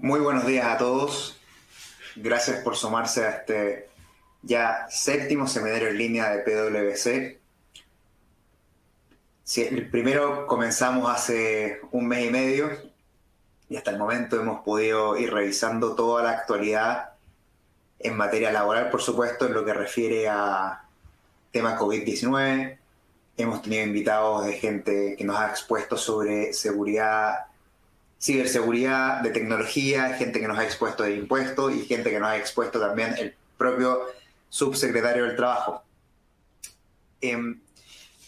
Muy buenos días a todos. Gracias por sumarse a este ya séptimo seminario en línea de PwC. Sí, el primero comenzamos hace un mes y medio y hasta el momento hemos podido ir revisando toda la actualidad en materia laboral, por supuesto, en lo que refiere a tema COVID-19. Hemos tenido invitados de gente que nos ha expuesto sobre seguridad, ciberseguridad, de tecnología, gente que nos ha expuesto de impuestos y gente que nos ha expuesto también el propio subsecretario del Trabajo.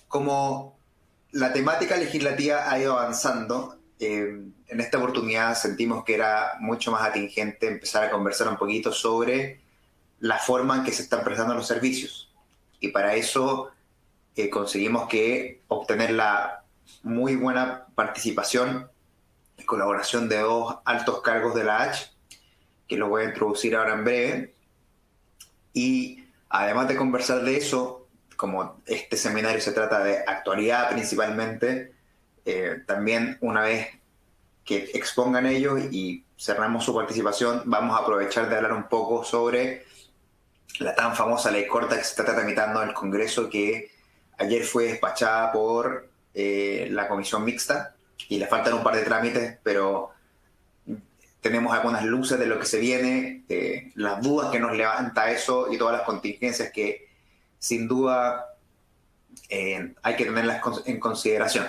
Como la temática legislativa ha ido avanzando, en esta oportunidad sentimos que era mucho más atingente empezar a conversar un poquito sobre la forma en que se están prestando los servicios. Y para eso conseguimos que obtener la muy buena participación y colaboración de dos altos cargos de la H, que los voy a introducir ahora en breve. Y además de conversar de eso, como este seminario se trata de actualidad principalmente, también una vez que expongan ellos y cerramos su participación, vamos a aprovechar de hablar un poco sobre la tan famosa ley corta que se está tramitando en el Congreso, que ayer fue despachada por la comisión mixta y le faltan un par de trámites, pero tenemos algunas luces de lo que se viene, las dudas que nos levanta eso y todas las contingencias que sin duda hay que tenerlas en consideración.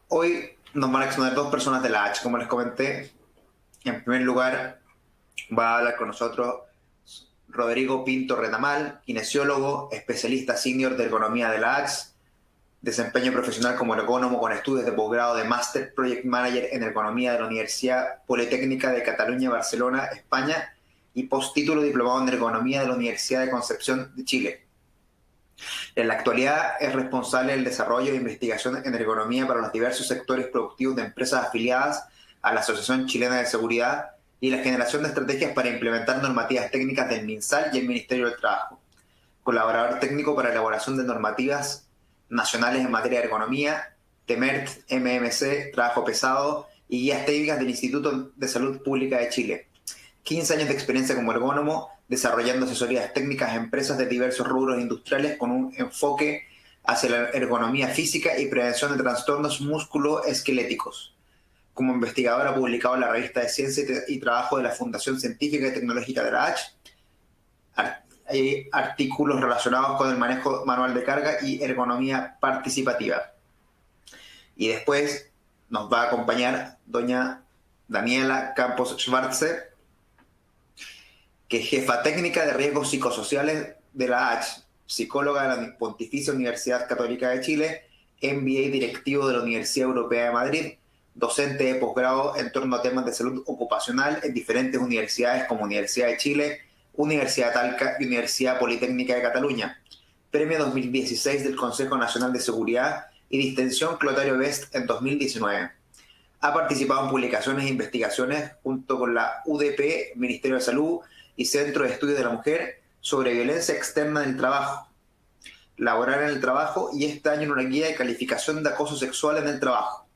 Hoy nos van a exponer dos personas de la H, como les comenté. En primer lugar, va a hablar con nosotros Rodrigo Pinto Retamal, kinesiólogo, especialista senior de ergonomía de la H, desempeño profesional como ergónomo con estudios de posgrado de Master Project Manager en Ergonomía de la Universidad Politécnica de Cataluña, Barcelona, España, y postítulo diplomado en Ergonomía de la Universidad de Concepción de Chile. En la actualidad es responsable del desarrollo e investigación en ergonomía para los diversos sectores productivos de empresas afiliadas a la Asociación Chilena de Seguridad y la generación de estrategias para implementar normativas técnicas del MinSal y el Ministerio del Trabajo. Colaborador técnico para elaboración de normativas nacionales en materia de ergonomía, TEMERT, MMC, trabajo pesado y guías técnicas del Instituto de Salud Pública de Chile. 15 años de experiencia como ergónomo, desarrollando asesorías técnicas a empresas de diversos rubros industriales con un enfoque hacia la ergonomía física y prevención de trastornos musculoesqueléticos. Como investigador ha publicado en la revista de Ciencia y Trabajo de la Fundación Científica y Tecnológica de la H, hay artículos relacionados con el manejo manual de carga y ergonomía participativa. Y después nos va a acompañar doña Daniela Campos Schwarze, que es jefa técnica de riesgos psicosociales de la H, psicóloga de la Pontificia Universidad Católica de Chile, MBA directivo de la Universidad Europea de Madrid, docente de posgrado en torno a temas de salud ocupacional en diferentes universidades como Universidad de Chile, Universidad de Talca y Universidad Politécnica de Cataluña. Premio 2016 del Consejo Nacional de Seguridad y distinción Clotario Best en 2019. Ha participado en publicaciones e investigaciones junto con la UDP, Ministerio de Salud y Centro de Estudios de la Mujer sobre violencia externa en el trabajo, laboral en el trabajo y este año en una guía de calificación de acoso sexual en el trabajo.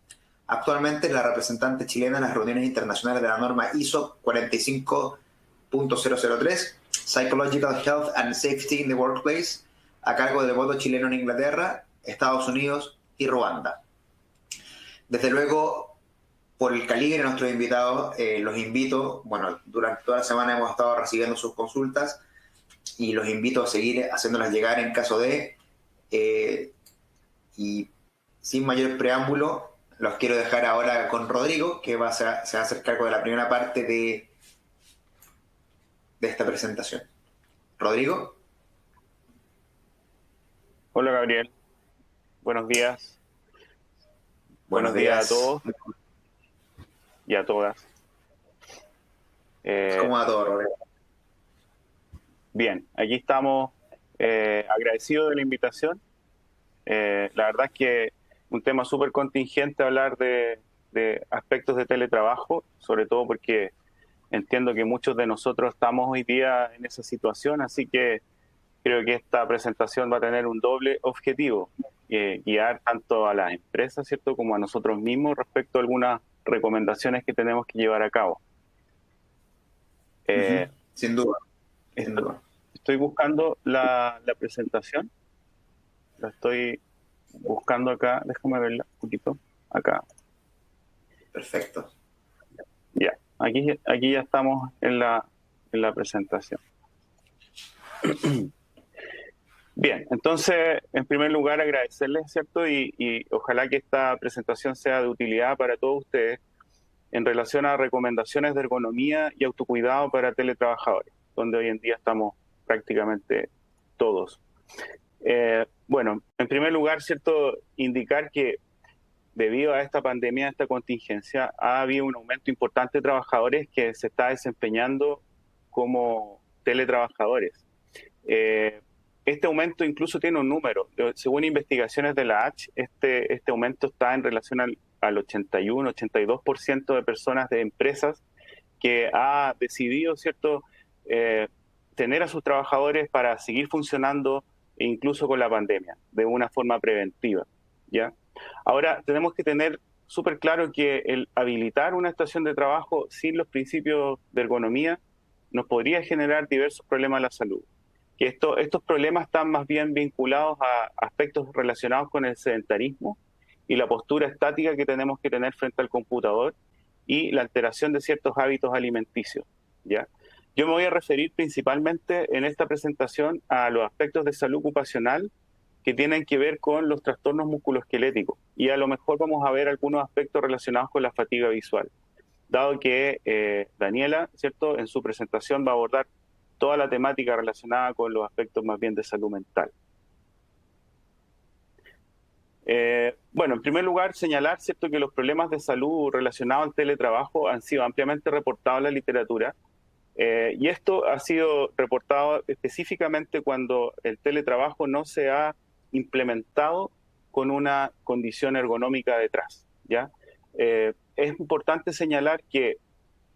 Actualmente es la representante chilena en las reuniones internacionales de la norma ISO 45.003, Psychological Health and Safety in the Workplace, a cargo del voto chileno en Inglaterra, Estados Unidos y Ruanda. Desde luego, por el calibre de nuestros invitados, los invito, bueno, durante toda la semana hemos estado recibiendo sus consultas y los invito a seguir haciéndolas llegar en caso de, y sin mayor preámbulo, los quiero dejar ahora con Rodrigo, que se va a hacer cargo de la primera parte de esta presentación. Rodrigo. Hola Gabriel, buenos días. Buenos días a días todos y a todas. ¿Cómo va todo, Rodrigo? Bien, aquí estamos agradecidos de la invitación. La verdad es que un tema súper contingente hablar de aspectos de teletrabajo, sobre todo porque entiendo que muchos de nosotros estamos hoy día en esa situación, así que creo que esta presentación va a tener un doble objetivo. guiar tanto a las empresas, ¿cierto?, como a nosotros mismos respecto a algunas recomendaciones que tenemos que llevar a cabo. Ujú. Sin duda, sin Esto- duda. Estoy buscando la presentación, la estoy buscando acá, déjame verla un poquito, acá, Perfecto. ya, aquí ya estamos en la presentación. Bien, entonces, en primer lugar, agradecerles, ¿cierto? Y ojalá que esta presentación sea de utilidad para todos ustedes en relación a recomendaciones de ergonomía y autocuidado para teletrabajadores, donde hoy en día estamos prácticamente todos. Bueno, en primer lugar, ¿cierto? Indicar que debido a esta pandemia, a esta contingencia, ha habido un aumento importante de trabajadores que se está desempeñando como teletrabajadores. Eh, este aumento incluso tiene un número. Según investigaciones de la H, este aumento está en relación al 81-82% de personas de empresas que ha decidido, ¿cierto?, eh, tener a sus trabajadores para seguir funcionando incluso con la pandemia, de una forma preventiva, ¿ya? Ahora, tenemos que tener súper claro que el habilitar una estación de trabajo sin los principios de ergonomía nos podría generar diversos problemas a la salud. Que estos problemas están más bien vinculados a aspectos relacionados con el sedentarismo y la postura estática que tenemos que tener frente al computador y la alteración de ciertos hábitos alimenticios, ¿ya? Yo me voy a referir principalmente en esta presentación a los aspectos de salud ocupacional que tienen que ver con los trastornos musculoesqueléticos y a lo mejor vamos a ver algunos aspectos relacionados con la fatiga visual, dado que Daniela, ¿cierto?, en su presentación va a abordar toda la temática relacionada con los aspectos más bien de salud mental. Bueno, en primer lugar, señalar, ¿cierto?, que los problemas de salud relacionados al teletrabajo han sido ampliamente reportados en la literatura, y esto ha sido reportado específicamente cuando el teletrabajo no se ha implementado con una condición ergonómica detrás, ¿ya? Es importante señalar que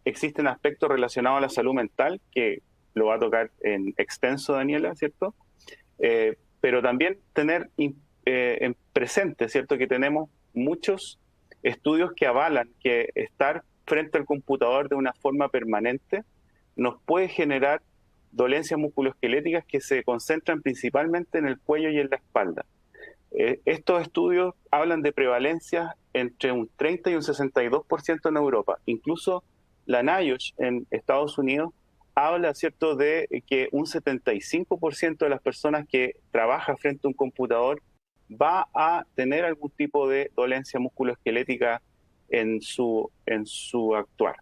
existen aspectos relacionados a la salud mental, que lo va a tocar en extenso Daniela, ¿cierto? Pero también tener en presente, ¿cierto?, que tenemos muchos estudios que avalan que estar frente al computador de una forma permanente nos puede generar dolencias musculoesqueléticas que se concentran principalmente en el cuello y en la espalda. Estos estudios hablan de prevalencias entre un 30 y un 62% en Europa. Incluso la NIOSH en Estados Unidos habla, ¿cierto?, de que un 75% de las personas que trabajan frente a un computador va a tener algún tipo de dolencia musculoesquelética en su actuar.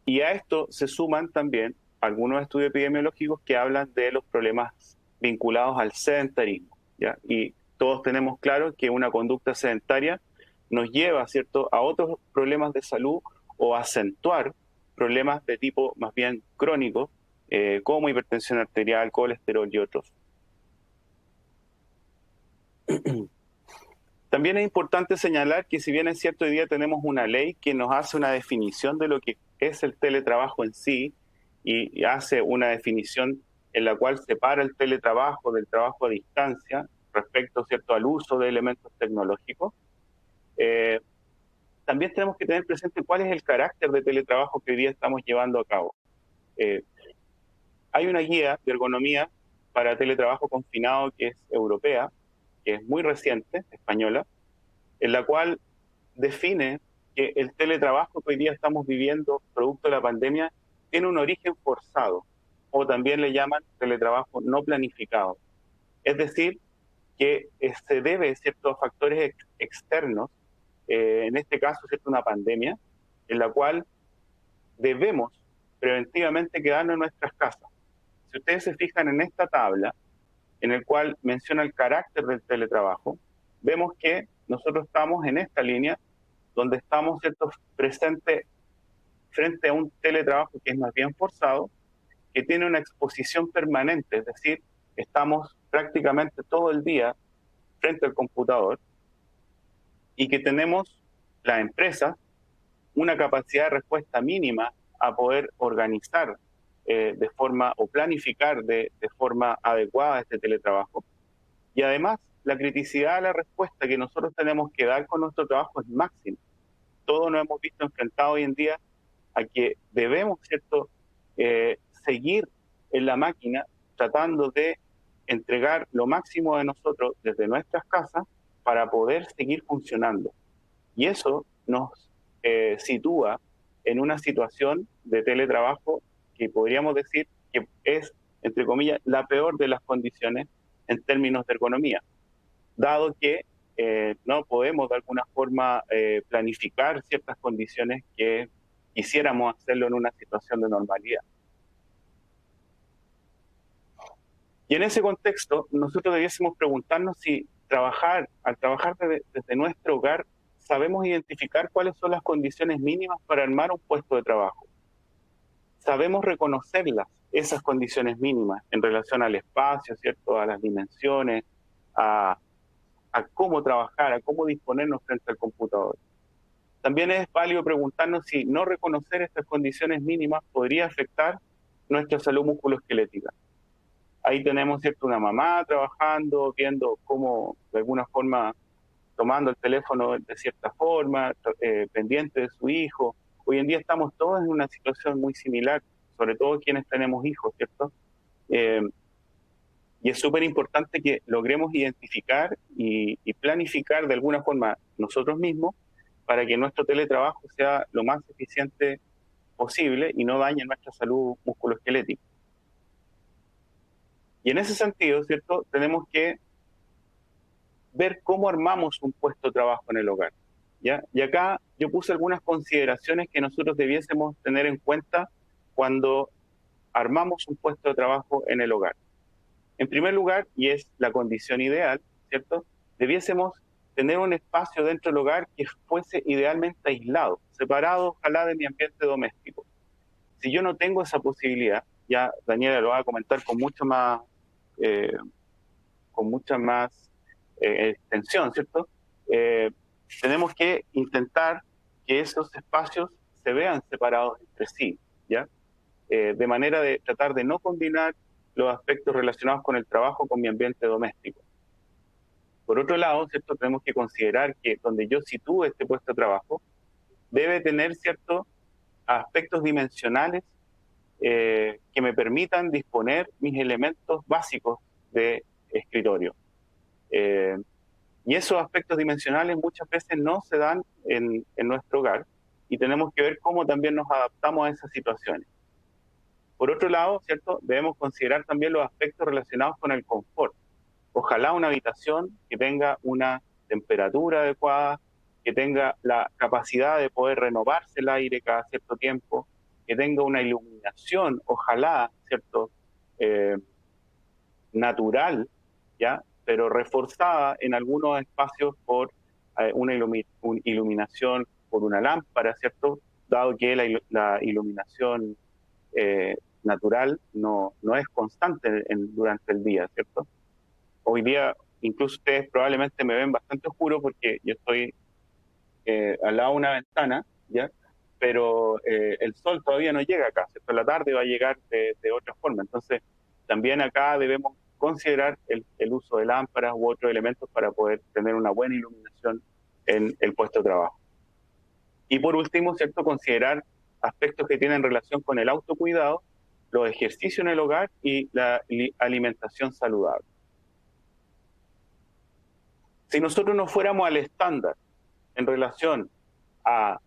Y a esto se suman también algunos estudios epidemiológicos que hablan de los problemas vinculados al sedentarismo, ¿ya? Y todos tenemos claro que una conducta sedentaria nos lleva, ¿cierto?, a otros problemas de salud o a acentuar problemas de tipo más bien crónico, como hipertensión arterial, colesterol y otros. También es importante señalar que si bien es cierto, hoy día tenemos una ley que nos hace una definición de lo que es el teletrabajo en sí y hace una definición en la cual separa el teletrabajo del trabajo a distancia respecto, ¿cierto?, al uso de elementos tecnológicos, también tenemos que tener presente cuál es el carácter de teletrabajo que hoy día estamos llevando a cabo. Hay una guía de ergonomía para teletrabajo confinado que es europea, que es muy reciente, española, en la cual define que el teletrabajo que hoy día estamos viviendo, producto de la pandemia, tiene un origen forzado, o también le llaman teletrabajo no planificado. Es decir, que se debe, ¿cierto?, a factores externos, en este caso, ¿cierto?, una pandemia, en la cual debemos preventivamente quedarnos en nuestras casas. Si ustedes se fijan en esta tabla, en el cual menciona el carácter del teletrabajo, vemos que nosotros estamos en esta línea donde estamos, ¿cierto?, presentes frente a un teletrabajo que es más bien forzado, que tiene una exposición permanente, es decir, estamos prácticamente todo el día frente al computador y que tenemos la empresa una capacidad de respuesta mínima a poder organizar de forma o planificar de forma adecuada este teletrabajo. Y además la criticidad de la respuesta que nosotros tenemos que dar con nuestro trabajo es máxima. Todos nos hemos visto enfrentados hoy en día a que debemos, ¿cierto?, seguir en la máquina tratando de entregar lo máximo de nosotros desde nuestras casas para poder seguir funcionando. Y eso nos sitúa en una situación de teletrabajo que podríamos decir que es, entre comillas, la peor de las condiciones en términos de ergonomía, dado que no podemos de alguna forma planificar ciertas condiciones que quisiéramos hacerlo en una situación de normalidad. Y en ese contexto, nosotros debiésemos preguntarnos si al trabajar desde nuestro hogar, sabemos identificar cuáles son las condiciones mínimas para armar un puesto de trabajo. Sabemos reconocerlas, esas condiciones mínimas, en relación al espacio, ¿cierto?, a las dimensiones, a cómo trabajar, a cómo disponernos frente al computador. También es válido preguntarnos si no reconocer estas condiciones mínimas podría afectar nuestra salud musculoesquelética. Ahí tenemos, ¿cierto?, una mamá trabajando, viendo cómo, de alguna forma, tomando el teléfono de cierta forma, pendiente de su hijo. Hoy en día estamos todos en una situación muy similar, sobre todo quienes tenemos hijos, ¿cierto? Y es súper importante que logremos identificar y planificar de alguna forma nosotros mismos para que nuestro teletrabajo sea lo más eficiente posible y no dañe nuestra salud musculoesquelética. Y en ese sentido, ¿cierto?, tenemos que ver cómo armamos un puesto de trabajo en el hogar, ¿ya? Y acá yo puse algunas consideraciones que nosotros debiésemos tener en cuenta cuando armamos un puesto de trabajo en el hogar. En primer lugar, y es la condición ideal, ¿cierto?, debiésemos tener un espacio dentro del hogar que fuese idealmente aislado, separado, ojalá, de mi ambiente doméstico. Si yo no tengo esa posibilidad, ya Daniela lo va a comentar con mucha más extensión, ¿cierto? Tenemos que intentar que esos espacios se vean separados entre sí, ¿ya? De manera de tratar de no combinar los aspectos relacionados con el trabajo con mi ambiente doméstico. Por otro lado, ¿cierto?, tenemos que considerar que donde yo sitúe este puesto de trabajo debe tener ciertos aspectos dimensionales que me permitan disponer mis elementos básicos de escritorio. Y esos aspectos dimensionales muchas veces no se dan en nuestro hogar y tenemos que ver cómo también nos adaptamos a esas situaciones. Por otro lado, ¿cierto?, debemos considerar también los aspectos relacionados con el confort. Ojalá una habitación que tenga una temperatura adecuada, que tenga la capacidad de poder renovarse el aire cada cierto tiempo, que tenga una iluminación, ojalá, ¿cierto?, natural, ¿ya?, pero reforzada en algunos espacios por una iluminación por una lámpara, ¿cierto?, dado que la iluminación natural no es constante durante el día, ¿cierto? Hoy día, incluso ustedes probablemente me ven bastante oscuro porque yo estoy al lado de una ventana, ¿ya? Pero el sol todavía no llega acá, ¿cierto? La tarde va a llegar de otra forma. Entonces, también acá debemos considerar el uso de lámparas u otros elementos para poder tener una buena iluminación en el puesto de trabajo. Y por último, ¿cierto?, considerar aspectos que tienen relación con el autocuidado, los ejercicios en el hogar y la alimentación saludable. Si nosotros no fuéramos al estándar en relación a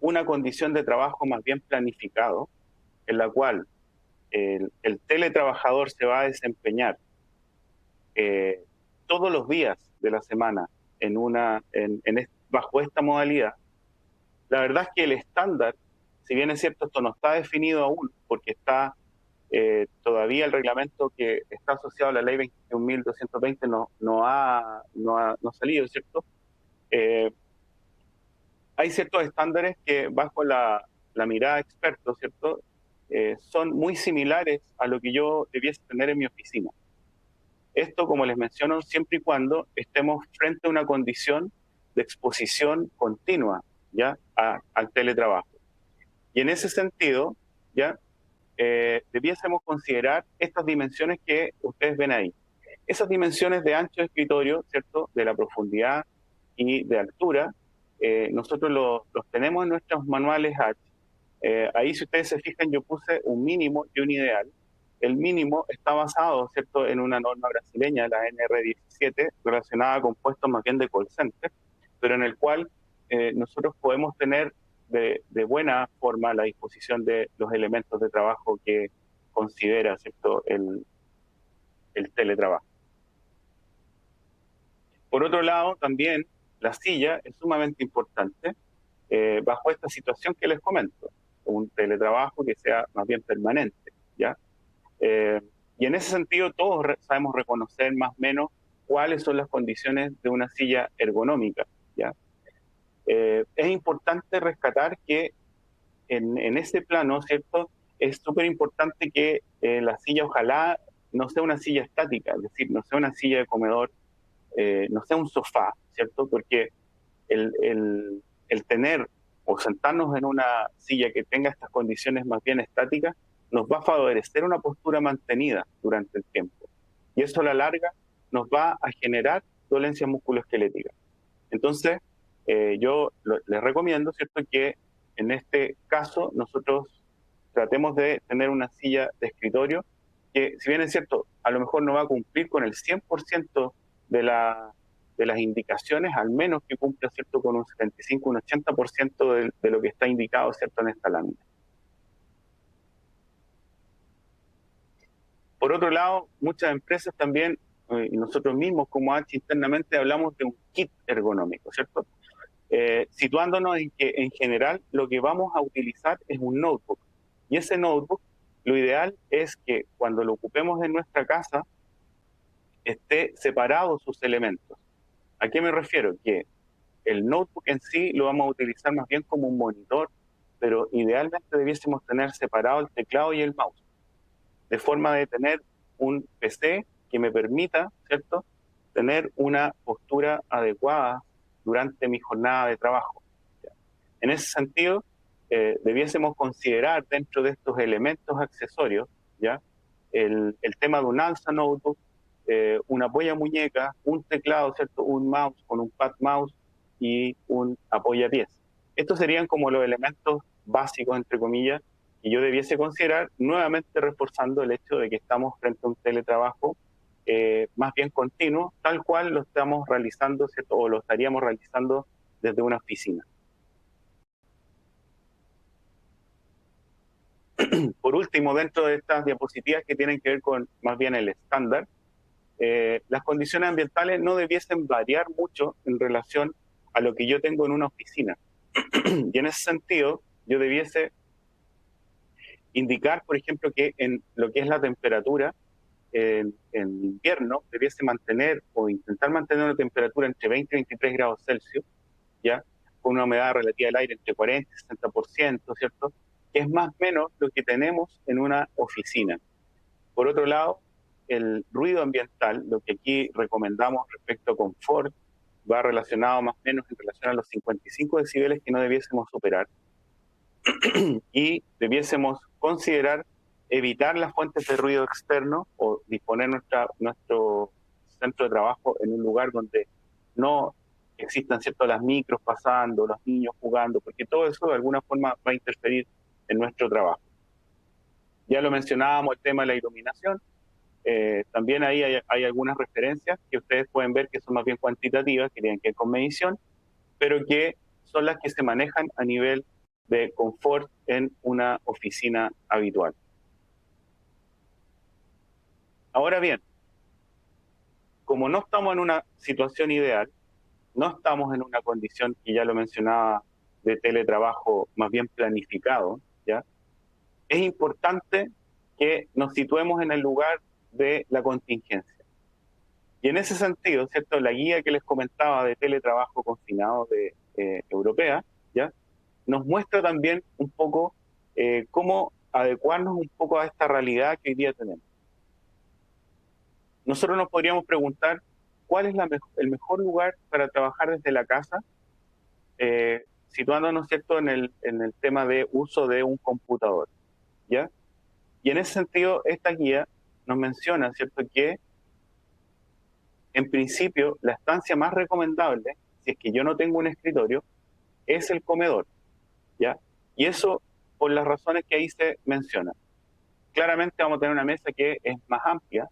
una condición de trabajo más bien planificado, en la cual el teletrabajador se va a desempeñar todos los días de la semana bajo esta modalidad, la verdad es que el estándar, si bien es cierto, esto no está definido aún, porque está todavía el reglamento que está asociado a la ley 21.220 no ha salido, ¿cierto? Hay ciertos estándares que bajo la mirada de expertos, ¿cierto?, son muy similares a lo que yo debiese tener en mi oficina. Esto, como les menciono, siempre y cuando estemos frente a una condición de exposición continua, ¿ya?, al teletrabajo. Y en ese sentido, ¿ya?, debiésemos considerar estas dimensiones que ustedes ven ahí. Esas dimensiones de ancho de escritorio, ¿cierto? De la profundidad y de altura, nosotros los tenemos en nuestros manuales H. Ahí, si ustedes se fijan, yo puse un mínimo y un ideal. El mínimo está basado, ¿cierto?, en una norma brasileña, la NR17, relacionada con puestos más bien de call center, pero en el cual nosotros podemos tener de buena forma la disposición de los elementos de trabajo que considera, ¿cierto?, el teletrabajo. Por otro lado, también la silla es sumamente importante bajo esta situación que les comento, un teletrabajo que sea más bien permanente, ¿ya? Eh, y en ese sentido todos sabemos reconocer más o menos cuáles son las condiciones de una silla ergonómica, ¿ya? Es importante rescatar que en ese plano, ¿cierto? Es súper importante que la silla ojalá no sea una silla estática, es decir, no sea una silla de comedor, no sea un sofá, ¿cierto? Porque el tener o sentarnos en una silla que tenga estas condiciones más bien estáticas nos va a favorecer una postura mantenida durante el tiempo. Y eso a la larga nos va a generar dolencias musculoesqueléticas. Entonces, les recomiendo, ¿cierto?, que en este caso nosotros tratemos de tener una silla de escritorio que, si bien es cierto, a lo mejor no va a cumplir con el 100% de, de las indicaciones, al menos que cumpla, ¿cierto?, con un 75, un 80% de lo que está indicado, ¿cierto?, en esta lámina. Por otro lado, muchas empresas también, y nosotros mismos como H internamente, hablamos de un kit ergonómico, ¿cierto? Situándonos en que en general lo que vamos a utilizar es un notebook. Y ese notebook, lo ideal es que cuando lo ocupemos en nuestra casa, esté separado sus elementos. ¿A qué me refiero? Que el notebook en sí lo vamos a utilizar más bien como un monitor, pero idealmente debiésemos tener separado el teclado y el mouse, de forma de tener un PC que me permita, ¿cierto?, tener una postura adecuada durante mi jornada de trabajo. En ese sentido, debiésemos considerar dentro de estos elementos accesorios, ¿ya?, el tema de un alza notebook, una apoya muñeca, un teclado, ¿cierto?, un mouse con un pad mouse y un apoyapiés. Estos serían como los elementos básicos, entre comillas, que yo debiese considerar, nuevamente reforzando el hecho de que estamos frente a un teletrabajo más bien continuo, tal cual lo estamos realizando, ¿cierto?, o lo estaríamos realizando desde una oficina. Por último, dentro de estas diapositivas que tienen que ver con más bien el estándar, las condiciones ambientales no debiesen variar mucho en relación a lo que yo tengo en una oficina. Y en ese sentido, yo debiese indicar, por ejemplo, que en lo que es la temperatura, en invierno debiese mantener o intentar mantener una temperatura entre 20 y 23 grados Celsius, ¿ya?, con una humedad relativa del aire entre 40 y 60%, ¿cierto?, que es más o menos lo que tenemos en una oficina. Por otro lado, el ruido ambiental, lo que aquí recomendamos respecto a confort, va relacionado más o menos en relación a los 55 decibeles que no debiésemos superar. Y debiésemos considerar evitar las fuentes de ruido externo o disponer nuestro centro de trabajo en un lugar donde no existan, ¿cierto?, las micros pasando, los niños jugando, porque todo eso de alguna forma va a interferir en nuestro trabajo. Ya lo mencionábamos, el tema de la iluminación. También ahí hay algunas referencias que ustedes pueden ver que son más bien cuantitativas, que tienen que ver con medición, pero que son las que se manejan a nivel de confort en una oficina habitual. Ahora bien, como no estamos en una situación ideal, no estamos en una condición que ya lo mencionaba de teletrabajo más bien planificado, ¿ya?, es importante que nos situemos en el lugar de la contingencia. Y en ese sentido, ¿cierto?, la guía que les comentaba de teletrabajo confinado de europea, ¿ya?, nos muestra también un poco cómo adecuarnos un poco a esta realidad que hoy día tenemos. Nosotros nos podríamos preguntar cuál es el mejor lugar para trabajar desde la casa, situándonos, ¿cierto?, en el tema de uso de un computador, ¿ya? Y en ese sentido, esta guía nos menciona, ¿cierto?, que en principio, la estancia más recomendable, si es que yo no tengo un escritorio, es el comedor, ¿ya? Y eso por las razones que ahí se mencionan. Claramente vamos a tener una mesa que es más amplia,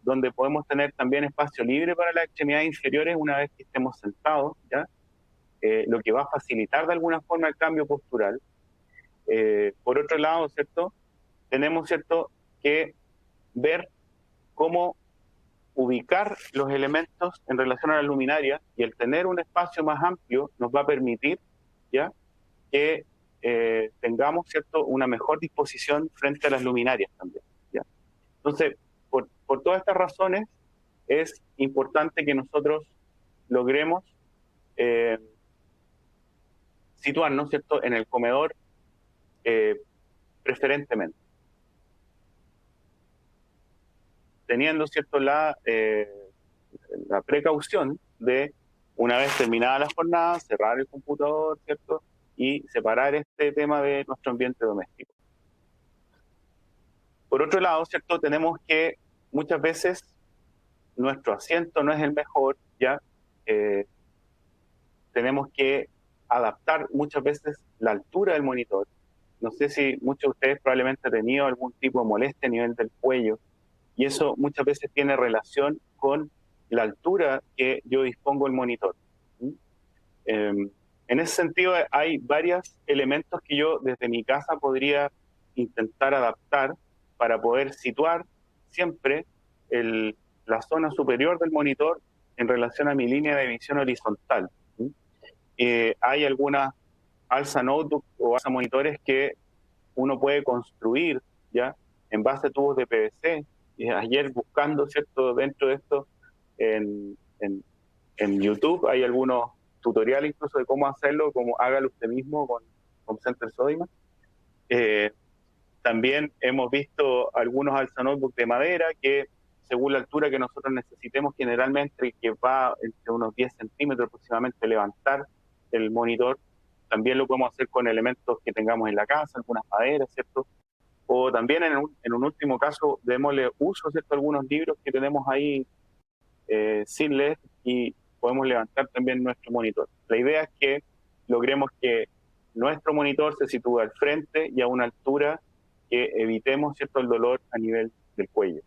donde podemos tener también espacio libre para las extremidades inferiores una vez que estemos sentados, ¿ya? Lo que va a facilitar de alguna forma el cambio postural. Por otro lado, ¿cierto? Tenemos, ¿cierto?, que ver cómo ubicar los elementos en relación a la luminaria, y el tener un espacio más amplio nos va a permitir, ¿ya?, que tengamos, ¿cierto?, una mejor disposición frente a las luminarias también, ¿ya? Entonces, por todas estas razones, es importante que nosotros logremos eh, situarnos, ¿cierto?, en el comedor preferentemente, teniendo, ¿cierto?, la precaución de, una vez terminada la jornada, cerrar el computador, ¿cierto?, y separar este tema de nuestro ambiente doméstico. Por otro lado, ¿cierto?, tenemos que muchas veces nuestro asiento no es el mejor, ¿ya? Tenemos que adaptar muchas veces la altura del monitor. No sé si muchos de ustedes probablemente han tenido algún tipo de molestia a nivel del cuello, y eso muchas veces tiene relación con la altura que yo dispongo del monitor. Eh, en ese sentido, hay varios elementos que yo desde mi casa podría intentar adaptar para poder situar siempre la zona superior del monitor en relación a mi línea de visión horizontal. Hay algunas alza notebook o alza monitores que uno puede construir, ¿ya?, en base a tubos de PVC. Y ayer buscando, ¿cierto?, dentro de esto en YouTube hay algunos tutoriales incluso de cómo hacerlo, como hágalo usted mismo con Center Sodimac. También hemos visto algunos alza notebook de madera que, según la altura que nosotros necesitemos, generalmente que va entre unos 10 centímetros aproximadamente, levantar el monitor. También lo podemos hacer con elementos que tengamos en la casa, algunas maderas, ¿cierto? O también en un último caso, démosle uso, ¿cierto?, algunos libros que tenemos ahí sin leer, y podemos levantar también nuestro monitor. La idea es que logremos que nuestro monitor se sitúe al frente y a una altura que evitemos, ¿cierto?, el dolor a nivel del cuello.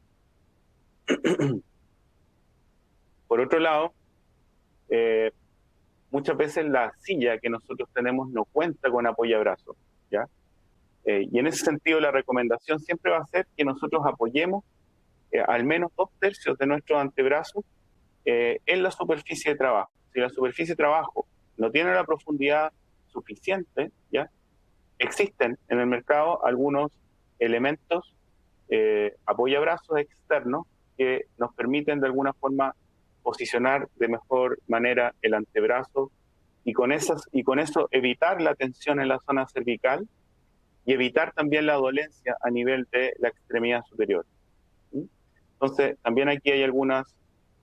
Por otro lado, muchas veces la silla que nosotros tenemos no cuenta con apoyabrazos, ¿ya? Y en ese sentido la recomendación siempre va a ser que nosotros apoyemos al menos 2/3 de nuestros antebrazos en la superficie de trabajo. Si la superficie de trabajo no tiene la profundidad suficiente, ¿ya?, existen en el mercado algunos elementos apoyabrazos externos que nos permiten de alguna forma posicionar de mejor manera el antebrazo, y con eso evitar la tensión en la zona cervical y evitar también la dolencia a nivel de la extremidad superior. Entonces, también aquí hay algunas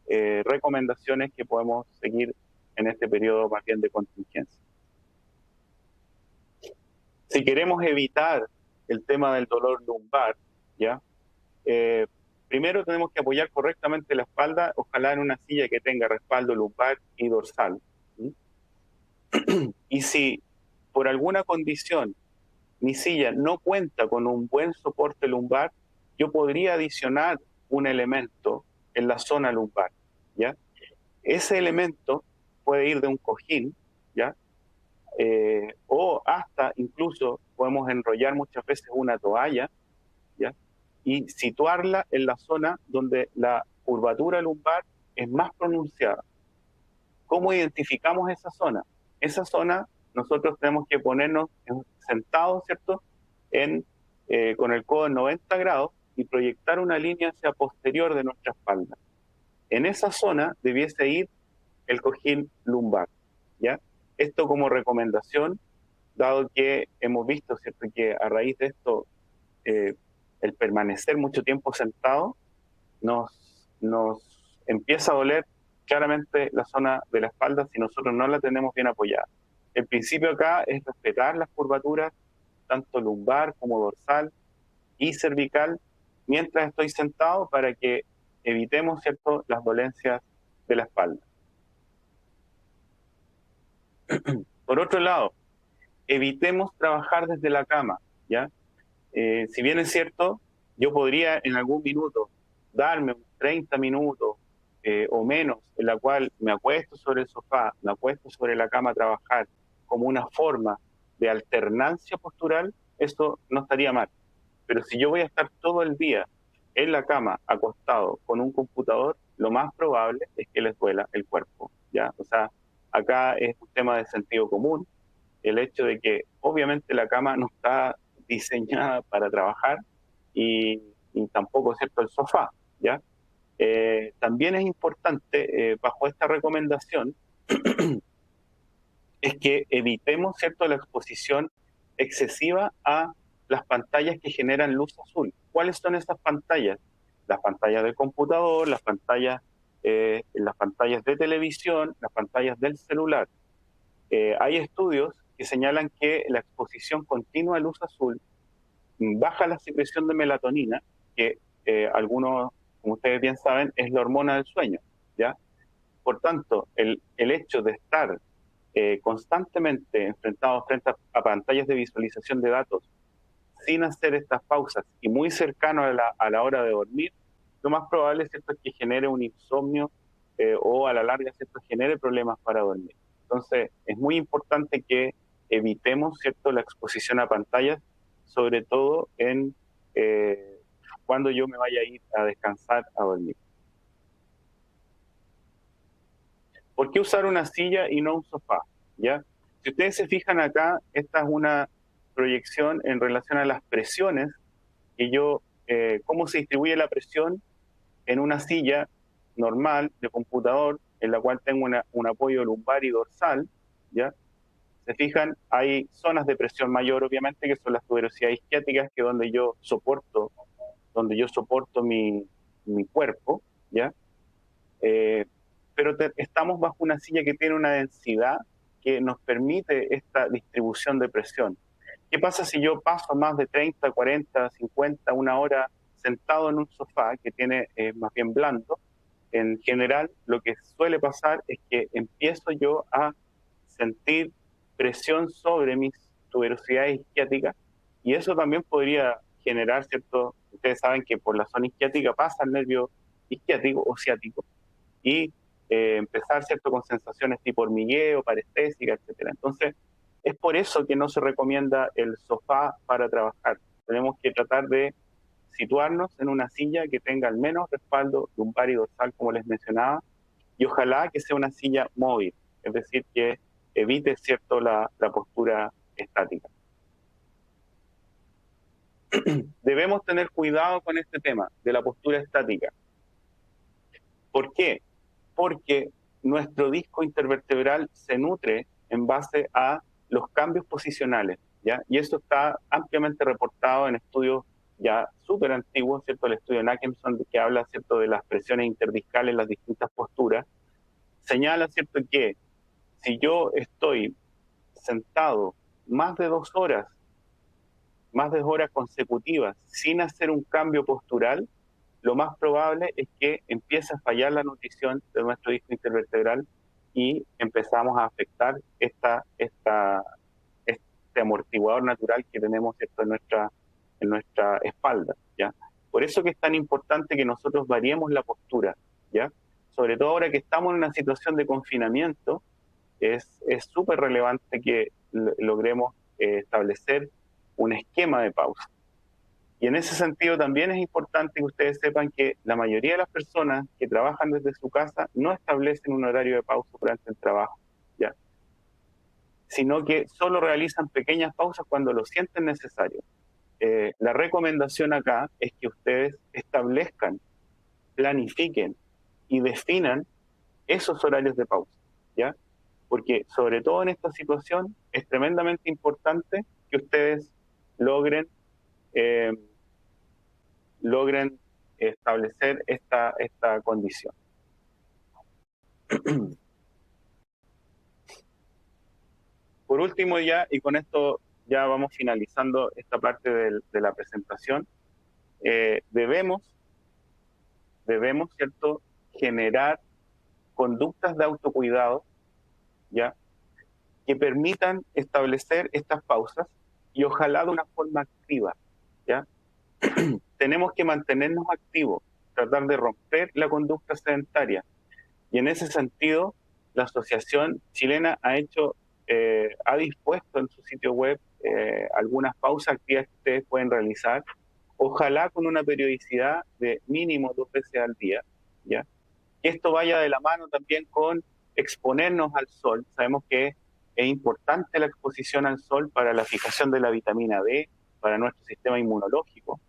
recomendaciones que podemos seguir en este periodo más bien de contingencia. Si queremos evitar el tema del dolor lumbar, ¿ya? Primero tenemos que apoyar correctamente la espalda, ojalá en una silla que tenga respaldo lumbar y dorsal. Y si por alguna condición mi silla no cuenta con un buen soporte lumbar, yo podría adicionar un elemento en la zona lumbar, ¿ya? Ese elemento puede ir de un cojín, ¿ya? O hasta incluso podemos enrollar muchas veces una toalla, ¿ya?, y situarla en la zona donde la curvatura lumbar es más pronunciada. ¿Cómo identificamos esa zona? Esa zona nosotros tenemos que ponernos sentados, ¿cierto?, con el codo en 90 grados y proyectar una línea hacia posterior de nuestra espalda. En esa zona debiese ir el cojín lumbar, ¿ya? Esto como recomendación, dado que hemos visto, ¿cierto?, que a raíz de esto el permanecer mucho tiempo sentado nos empieza a doler claramente la zona de la espalda si nosotros no la tenemos bien apoyada. El principio acá es respetar las curvaturas, tanto lumbar como dorsal y cervical, mientras estoy sentado, para que evitemos, ¿cierto?, las dolencias de la espalda. Por otro lado, evitemos trabajar desde la cama, ¿ya? Si bien es cierto, yo podría en algún minuto darme 30 minutos o menos, en la cual me acuesto sobre el sofá, me acuesto sobre la cama a trabajar como una forma de alternancia postural, esto no estaría mal. Pero si yo voy a estar todo el día en la cama, acostado con un computador, lo más probable es que les duela el cuerpo, ¿ya? O sea, acá es un tema de sentido común, el hecho de que obviamente la cama no está diseñada para trabajar y tampoco es cierto el sofá, ¿ya? También es importante, bajo esta recomendación, es que evitemos, ¿cierto?, la exposición excesiva a las pantallas que generan luz azul. ¿Cuáles son esas pantallas? Las pantallas del computador, las pantallas de televisión, las pantallas del celular. Hay estudios que señalan que la exposición continua a luz azul baja la secreción de melatonina, que algunos, como ustedes bien saben, es la hormona del sueño, ¿ya? Por tanto, el hecho de estar constantemente enfrentados frente a pantallas de visualización de datos sin hacer estas pausas y muy cercano a la hora de dormir, lo más probable es, ¿cierto?, que genere un insomnio o a la larga, ¿cierto?, genere problemas para dormir. Entonces, es muy importante que evitemos, ¿cierto?, la exposición a pantallas, sobre todo cuando yo me vaya a ir a descansar, a dormir. ¿Por qué usar una silla y no un sofá? ¿Ya? Si ustedes se fijan acá, esta es una proyección en relación a las presiones, cómo se distribuye la presión en una silla normal de computador, en la cual tengo un apoyo lumbar y dorsal, ¿ya? Se fijan, hay zonas de presión mayor, obviamente, que son las tuberosidades isquiáticas, que es donde yo soporto mi cuerpo, ¿ya? Pero estamos bajo una silla que tiene una densidad que nos permite esta distribución de presión. ¿Qué pasa si yo paso más de 30, 40, 50, una hora sentado en un sofá que tiene más bien blando? En general, lo que suele pasar es que empiezo yo a sentir presión sobre mis tuberosidades isquiáticas y eso también podría generar, ¿cierto? Ustedes saben que por la zona isquiática pasa el nervio isquiático o ciático y empezar, ¿cierto?, con sensaciones tipo hormigueo, parestésica, etcétera. Entonces, es por eso que no se recomienda el sofá para trabajar. Tenemos que tratar de situarnos en una silla que tenga al menos respaldo lumbar y dorsal, como les mencionaba, y ojalá que sea una silla móvil, es decir, que evite, ¿cierto?, la postura estática. Debemos tener cuidado con este tema de la postura estática. ¿Por qué? Porque nuestro disco intervertebral se nutre en base a los cambios posicionales, ¿ya? Y eso está ampliamente reportado en estudios ya súper antiguos, ¿cierto? El estudio Nachemson, que habla, ¿cierto?, de las presiones interdiscales en las distintas posturas, señala, ¿cierto?, que si yo estoy sentado más de 2 horas, más de 2 horas consecutivas, sin hacer un cambio postural, lo más probable es que empiece a fallar la nutrición de nuestro disco intervertebral y empezamos a afectar este amortiguador natural que tenemos, ¿cierto?, en nuestra espalda, ¿ya? Por eso que es tan importante que nosotros variemos la postura, ¿ya? Sobre todo ahora que estamos en una situación de confinamiento, es súper relevante que logremos establecer un esquema de pausa. Y en ese sentido también es importante que ustedes sepan que la mayoría de las personas que trabajan desde su casa no establecen un horario de pausa durante el trabajo, ¿ya? Sino que solo realizan pequeñas pausas cuando lo sienten necesario. La recomendación acá es que ustedes establezcan, planifiquen y definan esos horarios de pausa, ¿ya? Porque sobre todo en esta situación es tremendamente importante que ustedes logren eh, establecer esta condición. Por último ya, y con esto ya vamos finalizando esta parte de la presentación, debemos debemos, ¿cierto?, generar conductas de autocuidado, ¿ya?, que permitan establecer estas pausas y ojalá de una forma activa, ¿ya? Tenemos que mantenernos activos, tratar de romper la conducta sedentaria. Y en ese sentido, la Asociación Chilena ha dispuesto en su sitio web algunas pausas activas que ustedes pueden realizar, ojalá con una periodicidad de mínimo 2 veces al día, ¿ya? Que esto vaya de la mano también con exponernos al sol. Sabemos que es importante la exposición al sol para la fijación de la vitamina D, para nuestro sistema inmunológico.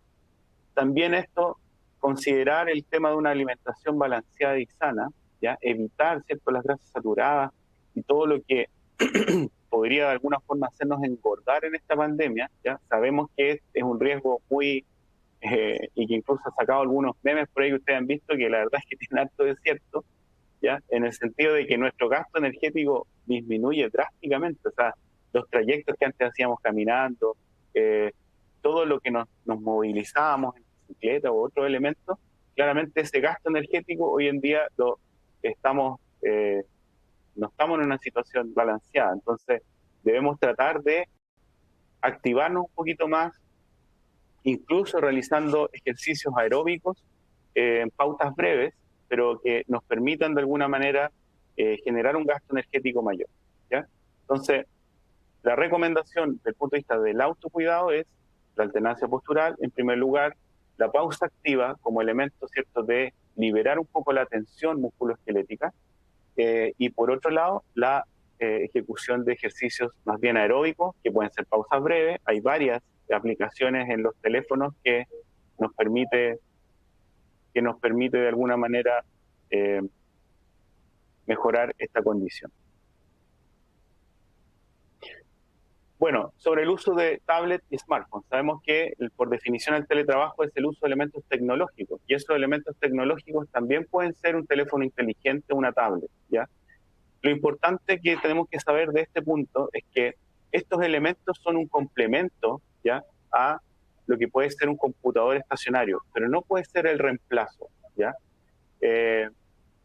También esto, considerar el tema de una alimentación balanceada y sana, ¿ya? Evitar, ¿cierto?, las grasas saturadas y todo lo que podría de alguna forma hacernos engordar en esta pandemia, ¿ya? Sabemos que es un riesgo muy, y que incluso ha sacado algunos memes por ahí que ustedes han visto, que la verdad es que tiene harto de cierto, ¿ya? En el sentido de que nuestro gasto energético disminuye drásticamente, o sea, los trayectos que antes hacíamos caminando, eh, todo lo que nos movilizábamos en bicicleta u otros elementos, claramente ese gasto energético hoy en día estamos, no estamos en una situación balanceada, entonces debemos tratar de activarnos un poquito más, incluso realizando ejercicios aeróbicos en pautas breves, pero que nos permitan de alguna manera generar un gasto energético mayor, ¿ya? Entonces, la recomendación desde el punto de vista del autocuidado es la alternancia postural, en primer lugar, la pausa activa como elemento, ¿cierto?, de liberar un poco la tensión musculoesquelética, y por otro lado, la ejecución de ejercicios más bien aeróbicos, que pueden ser pausas breves. Hay varias aplicaciones en los teléfonos nos permite, que nos permite de alguna manera eh, mejorar esta condición. Bueno, sobre el uso de tablet y smartphones, sabemos que por definición el teletrabajo es el uso de elementos tecnológicos, y esos elementos tecnológicos también pueden ser un teléfono inteligente o una tablet, ¿ya? Lo importante que tenemos que saber de este punto es que estos elementos son un complemento, ¿ya?, a lo que puede ser un computador estacionario, pero no puede ser el reemplazo, ¿ya?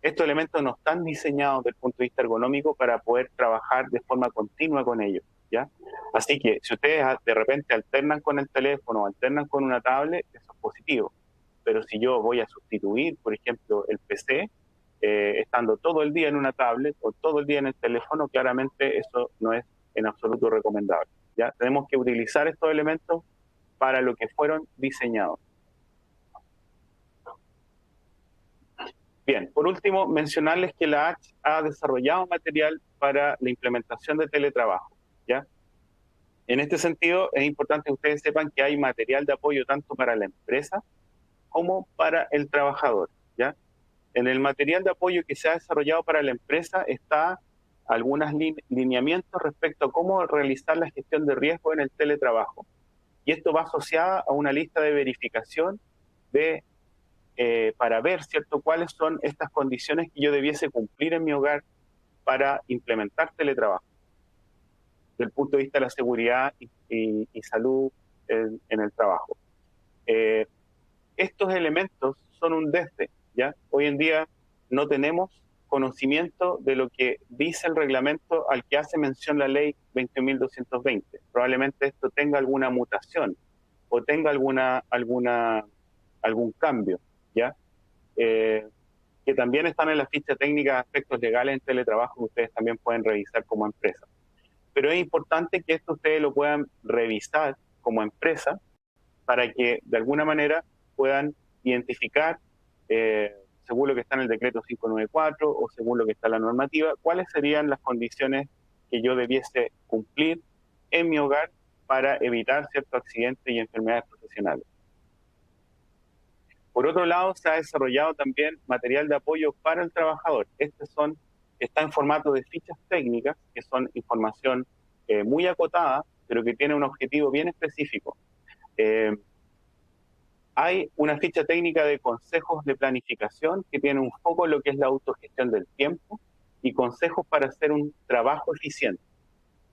Estos elementos no están diseñados desde el punto de vista ergonómico para poder trabajar de forma continua con ellos, ¿ya? Así que si ustedes de repente alternan con el teléfono o alternan con una tablet, eso es positivo. Pero si yo voy a sustituir, por ejemplo, el PC, estando todo el día en una tablet o todo el día en el teléfono, claramente eso no es en absoluto recomendable, ¿ya? Tenemos que utilizar estos elementos para lo que fueron diseñados. Bien, por último, mencionarles que la H ha desarrollado material para la implementación de teletrabajo, ¿ya? En este sentido, es importante que ustedes sepan que hay material de apoyo tanto para la empresa como para el trabajador, ¿ya? En el material de apoyo que se ha desarrollado para la empresa está algunos lineamientos respecto a cómo realizar la gestión de riesgo en el teletrabajo. Y esto va asociado a una lista de verificación para ver, ¿cierto?, cuáles son estas condiciones que yo debiese cumplir en mi hogar para implementar teletrabajo, desde el punto de vista de la seguridad y salud en el trabajo. Estos elementos son un desde, ¿ya? Hoy en día no tenemos conocimiento de lo que dice el reglamento al que hace mención la ley 20.220. Probablemente esto tenga alguna mutación o tenga algún cambio, ¿ya? Que también están en la ficha técnica de aspectos legales en teletrabajo que ustedes también pueden revisar como empresa. Pero es importante que esto ustedes lo puedan revisar como empresa para que de alguna manera puedan identificar, según lo que está en el decreto 594 o según lo que está en la normativa, cuáles serían las condiciones que yo debiese cumplir en mi hogar para evitar ciertos accidentes y enfermedades profesionales. Por otro lado, se ha desarrollado también material de apoyo para el trabajador. Está en formato de fichas técnicas, que son información muy acotada, pero que tiene un objetivo bien específico. Hay una ficha técnica de consejos de planificación que tiene un foco en lo que es la autogestión del tiempo y consejos para hacer un trabajo eficiente.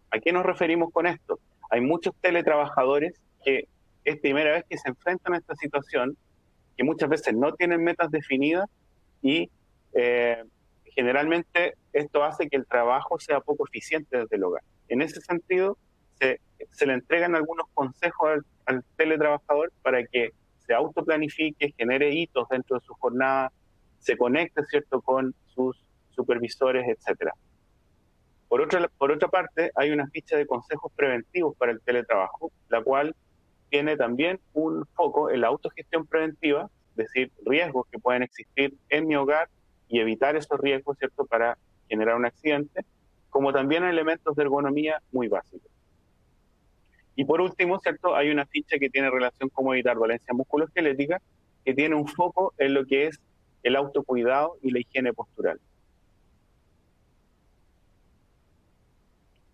¿A qué nos referimos con esto? Hay muchos teletrabajadores que es primera vez que se enfrentan a esta situación que muchas veces no tienen metas definidas y generalmente esto hace que el trabajo sea poco eficiente desde el hogar. En ese sentido, se le entregan algunos consejos al teletrabajador para que se autoplanifique, genere hitos dentro de su jornada, se conecte, ¿cierto?, con sus supervisores, etcétera. Por otra parte, hay una ficha de consejos preventivos para el teletrabajo, la cual tiene también un foco en la autogestión preventiva, es decir, riesgos que pueden existir en mi hogar y evitar esos riesgos, ¿cierto?, para generar un accidente, como también elementos de ergonomía muy básicos. Y por último, ¿cierto?, hay una ficha que tiene relación con cómo evitar dolencias musculoesqueléticas, que tiene un foco en lo que es el autocuidado y la higiene postural.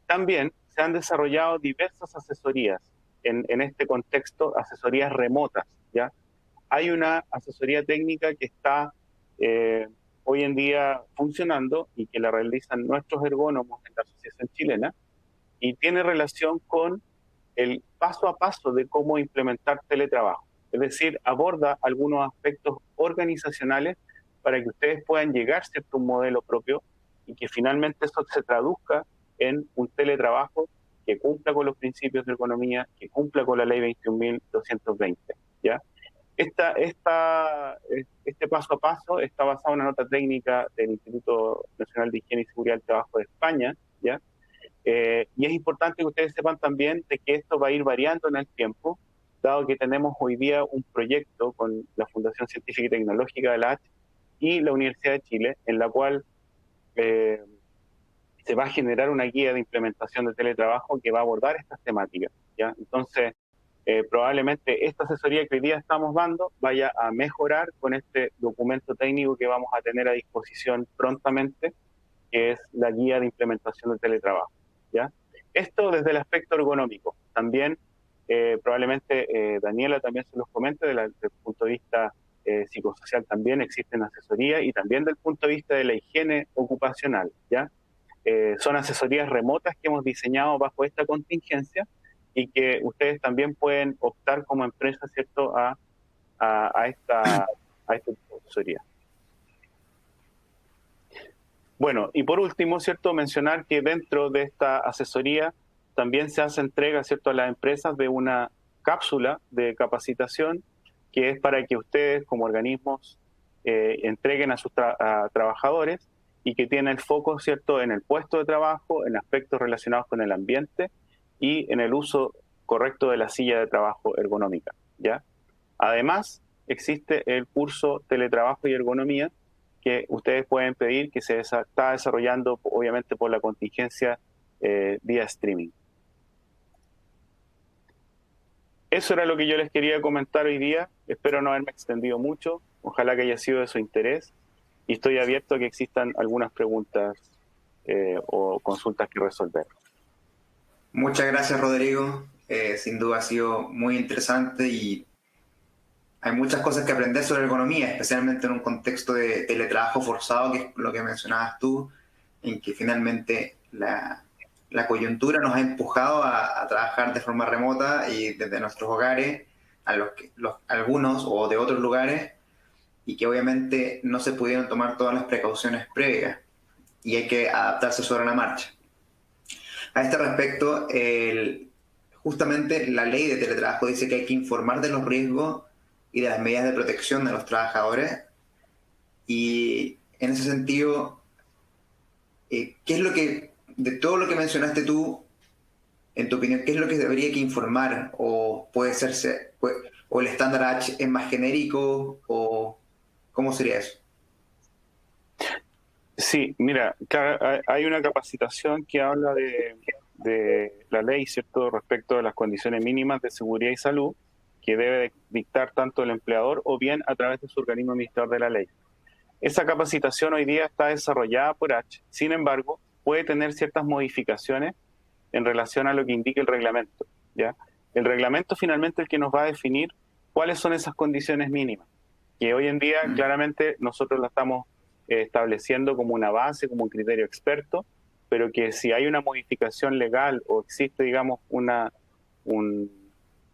También se han desarrollado diversas asesorías en este contexto, asesorías remotas, ¿ya? Hay una asesoría técnica que está hoy en día funcionando y que la realizan nuestros ergónomos en la Asociación Chilena y tiene relación con el paso a paso de cómo implementar teletrabajo. Es decir, aborda algunos aspectos organizacionales para que ustedes puedan llegar a un modelo propio y que finalmente eso se traduzca en un teletrabajo que cumpla con los principios de ergonomía, que cumpla con la ley 21.220, ¿ya? Este paso a paso está basado en una nota técnica del Instituto Nacional de Higiene y Seguridad del Trabajo de España, ¿ya? Y es importante que ustedes sepan también de que esto va a ir variando en el tiempo, dado que tenemos hoy día un proyecto con la Fundación Científica y Tecnológica de la H y la Universidad de Chile, en la cual se va a generar una guía de implementación de teletrabajo que va a abordar estas temáticas, ¿ya? Entonces, probablemente esta asesoría que hoy día estamos dando vaya a mejorar con este documento técnico que vamos a tener a disposición prontamente, que es la guía de implementación del teletrabajo, ¿ya? Esto desde el aspecto ergonómico. También, probablemente Daniela también se los comente, desde el punto de vista psicosocial también existen asesorías y también del punto de vista de la higiene ocupacional, ¿ya? Son asesorías remotas que hemos diseñado bajo esta contingencia y que ustedes también pueden optar como empresa, ¿cierto?, a esta asesoría. Bueno, y por último, ¿cierto?, mencionar que dentro de esta asesoría también se hace entrega, ¿cierto?, a las empresas de una cápsula de capacitación que es para que ustedes como organismos entreguen a sus trabajadores y que tiene el foco, ¿cierto?, en el puesto de trabajo, en aspectos relacionados con el ambiente y en el uso correcto de la silla de trabajo ergonómica, ¿ya? Además, existe el curso Teletrabajo y Ergonomía que ustedes pueden pedir, que se está desarrollando obviamente por la contingencia vía streaming. Eso era lo que yo les quería comentar hoy día. Espero no haberme extendido mucho. Ojalá que haya sido de su interés. Y estoy abierto a que existan algunas preguntas o consultas que resolver. Muchas gracias, Rodrigo. Sin duda ha sido muy interesante y hay muchas cosas que aprender sobre ergonomía, especialmente en un contexto de teletrabajo forzado, que es lo que mencionabas tú, en que finalmente la coyuntura nos ha empujado a trabajar de forma remota y desde nuestros hogares, algunos o de otros lugares, y que obviamente no se pudieron tomar todas las precauciones previas y hay que adaptarse sobre la marcha. A este respecto, justamente la ley de teletrabajo dice que hay que informar de los riesgos y de las medidas de protección de los trabajadores, y en ese sentido, ¿qué es lo que, de todo lo que mencionaste tú, en tu opinión, qué es lo que debería que informar? ¿O puede ser, o el estándar H es más genérico, o cómo sería eso? Sí, mira, hay una capacitación que habla de la ley, ¿cierto?, respecto a las condiciones mínimas de seguridad y salud que debe dictar tanto el empleador o bien a través de su organismo administrador de la ley. Esa capacitación hoy día está desarrollada por H. Sin embargo, puede tener ciertas modificaciones en relación a lo que indica el reglamento, ¿ya? El reglamento finalmente es el que nos va a definir cuáles son esas condiciones mínimas, que hoy en día claramente nosotros la estamos estableciendo como una base, como un criterio experto, pero que si hay una modificación legal o existe, digamos, un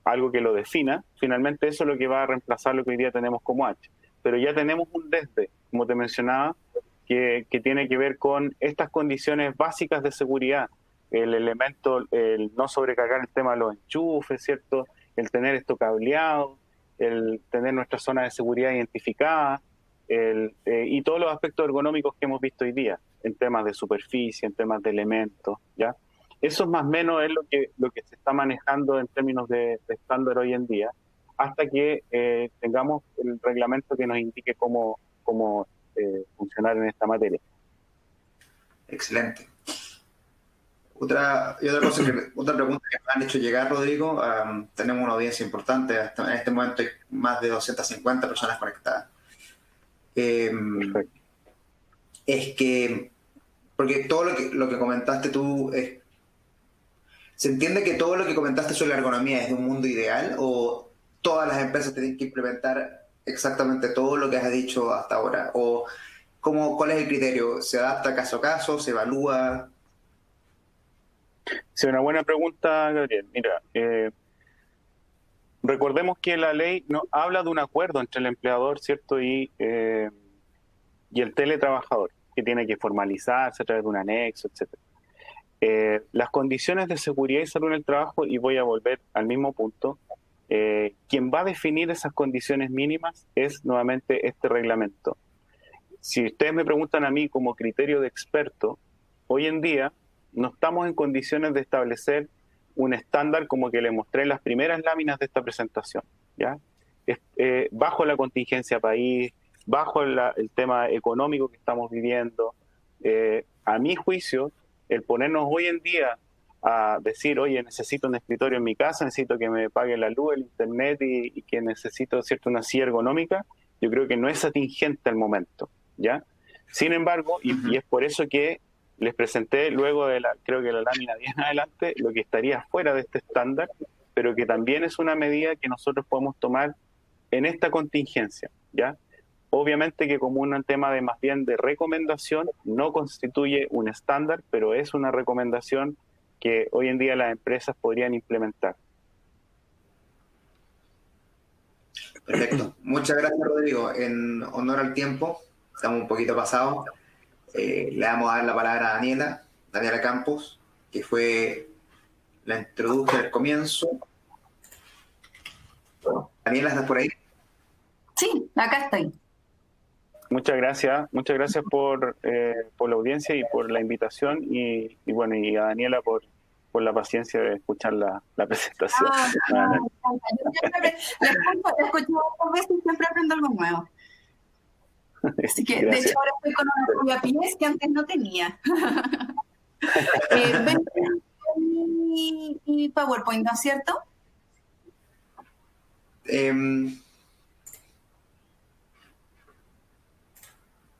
algo que lo defina, finalmente eso es lo que va a reemplazar lo que hoy día tenemos como H. Pero ya tenemos un desde, como te mencionaba, que tiene que ver con estas condiciones básicas de seguridad, el elemento, el no sobrecargar el tema de los enchufes, ¿cierto? El tener esto cableado, el tener nuestra zona de seguridad identificada, y todos los aspectos ergonómicos que hemos visto hoy día, en temas de superficie, en temas de elementos, ¿ya? Eso más o menos es lo que se está manejando en términos de estándar hoy en día, hasta que tengamos el reglamento que nos indique cómo funcionar en esta materia. Excelente. Otra pregunta que me han hecho llegar, Rodrigo. Tenemos una audiencia importante. Hasta en este momento hay más de 250 personas conectadas. Es que, porque todo lo que comentaste tú, ¿se entiende que todo lo que comentaste sobre la ergonomía es de un mundo ideal o todas las empresas tienen que implementar exactamente todo lo que has dicho hasta ahora? ¿O cuál es el criterio? ¿Se adapta caso a caso? ¿Se evalúa? Sí, una buena pregunta, Gabriel. Mira, recordemos que la ley no habla de un acuerdo entre el empleador, ¿cierto? Y el teletrabajador, que tiene que formalizarse a través de un anexo, etcétera. Las condiciones de seguridad y salud en el trabajo, y voy a volver al mismo punto, quien va a definir esas condiciones mínimas es nuevamente este reglamento. Si ustedes me preguntan a mí como criterio de experto, hoy en día no estamos en condiciones de establecer un estándar como que le mostré en las primeras láminas de esta presentación, ¿ya? Bajo la contingencia país, bajo el tema económico que estamos viviendo, a mi juicio, el ponernos hoy en día a decir, oye, necesito un escritorio en mi casa, necesito que me pague la luz, el internet y que necesito, ¿cierto?, una silla ergonómica, yo creo que no es atingente al momento, ¿ya? Sin embargo, y es por eso que les presenté luego de creo que la lámina 10 en adelante, lo que estaría fuera de este estándar, pero que también es una medida que nosotros podemos tomar en esta contingencia, ¿ya? Obviamente que como un tema de más bien de recomendación, no constituye un estándar, pero es una recomendación que hoy en día las empresas podrían implementar. Perfecto. Muchas gracias, Rodrigo. En honor al tiempo, estamos un poquito pasados. Le vamos a dar la palabra a Daniela Campos, que fue la introduje al comienzo. Daniela, ¿estás por ahí? Sí, acá estoy. Muchas gracias por la audiencia y por la invitación y bueno, y a Daniela por la paciencia de escuchar la presentación. La escucho muchas veces y siempre aprendo algo nuevo. Así que, gracias. De hecho, ahora estoy con una pies que antes no tenía. Ven mi PowerPoint, ¿no es cierto?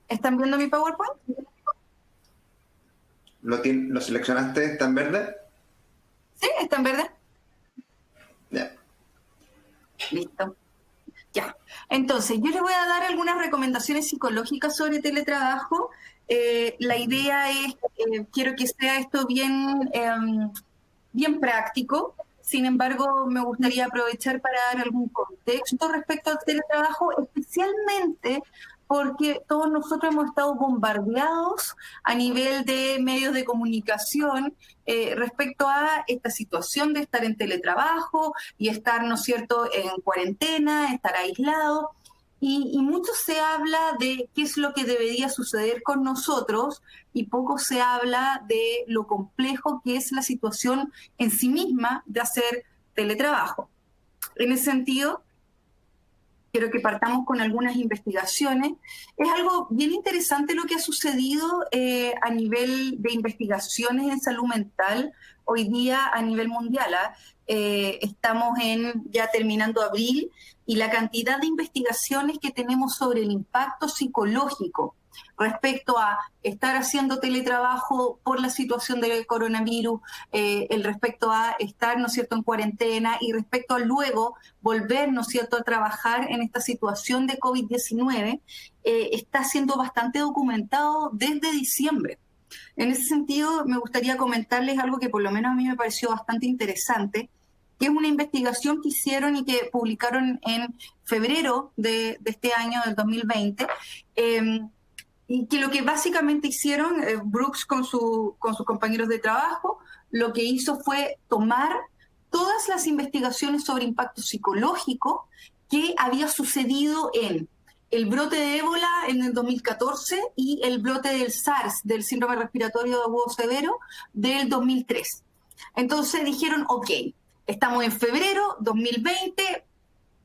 ¿Están viendo mi PowerPoint? ¿Lo seleccionaste? ¿Está en verde? Sí, está en verde. Ya. Listo. Ya. Entonces, yo les voy a dar algunas recomendaciones psicológicas sobre teletrabajo. La idea es, quiero que sea esto bien práctico. Sin embargo, me gustaría aprovechar para dar algún contexto respecto al teletrabajo, especialmente porque todos nosotros hemos estado bombardeados a nivel de medios de comunicación respecto a esta situación de estar en teletrabajo y estar, ¿no es cierto?, en cuarentena, estar aislado. Y mucho se habla de qué es lo que debería suceder con nosotros y poco se habla de lo complejo que es la situación en sí misma de hacer teletrabajo. En ese sentido, quiero que partamos con algunas investigaciones. Es algo bien interesante lo que ha sucedido a nivel de investigaciones en salud mental hoy día a nivel mundial. Estamos ya terminando abril y la cantidad de investigaciones que tenemos sobre el impacto psicológico respecto a estar haciendo teletrabajo por la situación del coronavirus, el respecto a estar, ¿no es cierto?, en cuarentena y respecto a luego volver, ¿no es cierto?, a trabajar en esta situación de COVID-19, está siendo bastante documentado desde diciembre. En ese sentido, me gustaría comentarles algo que por lo menos a mí me pareció bastante interesante, que es una investigación que hicieron y que publicaron en febrero de este año, del 2020, y que lo que básicamente hicieron, Brooks con sus compañeros de trabajo, lo que hizo fue tomar todas las investigaciones sobre impacto psicológico que había sucedido en el brote de ébola en el 2014 y el brote del SARS, del síndrome respiratorio agudo severo, del 2003. Entonces dijeron, ok, estamos en febrero 2020,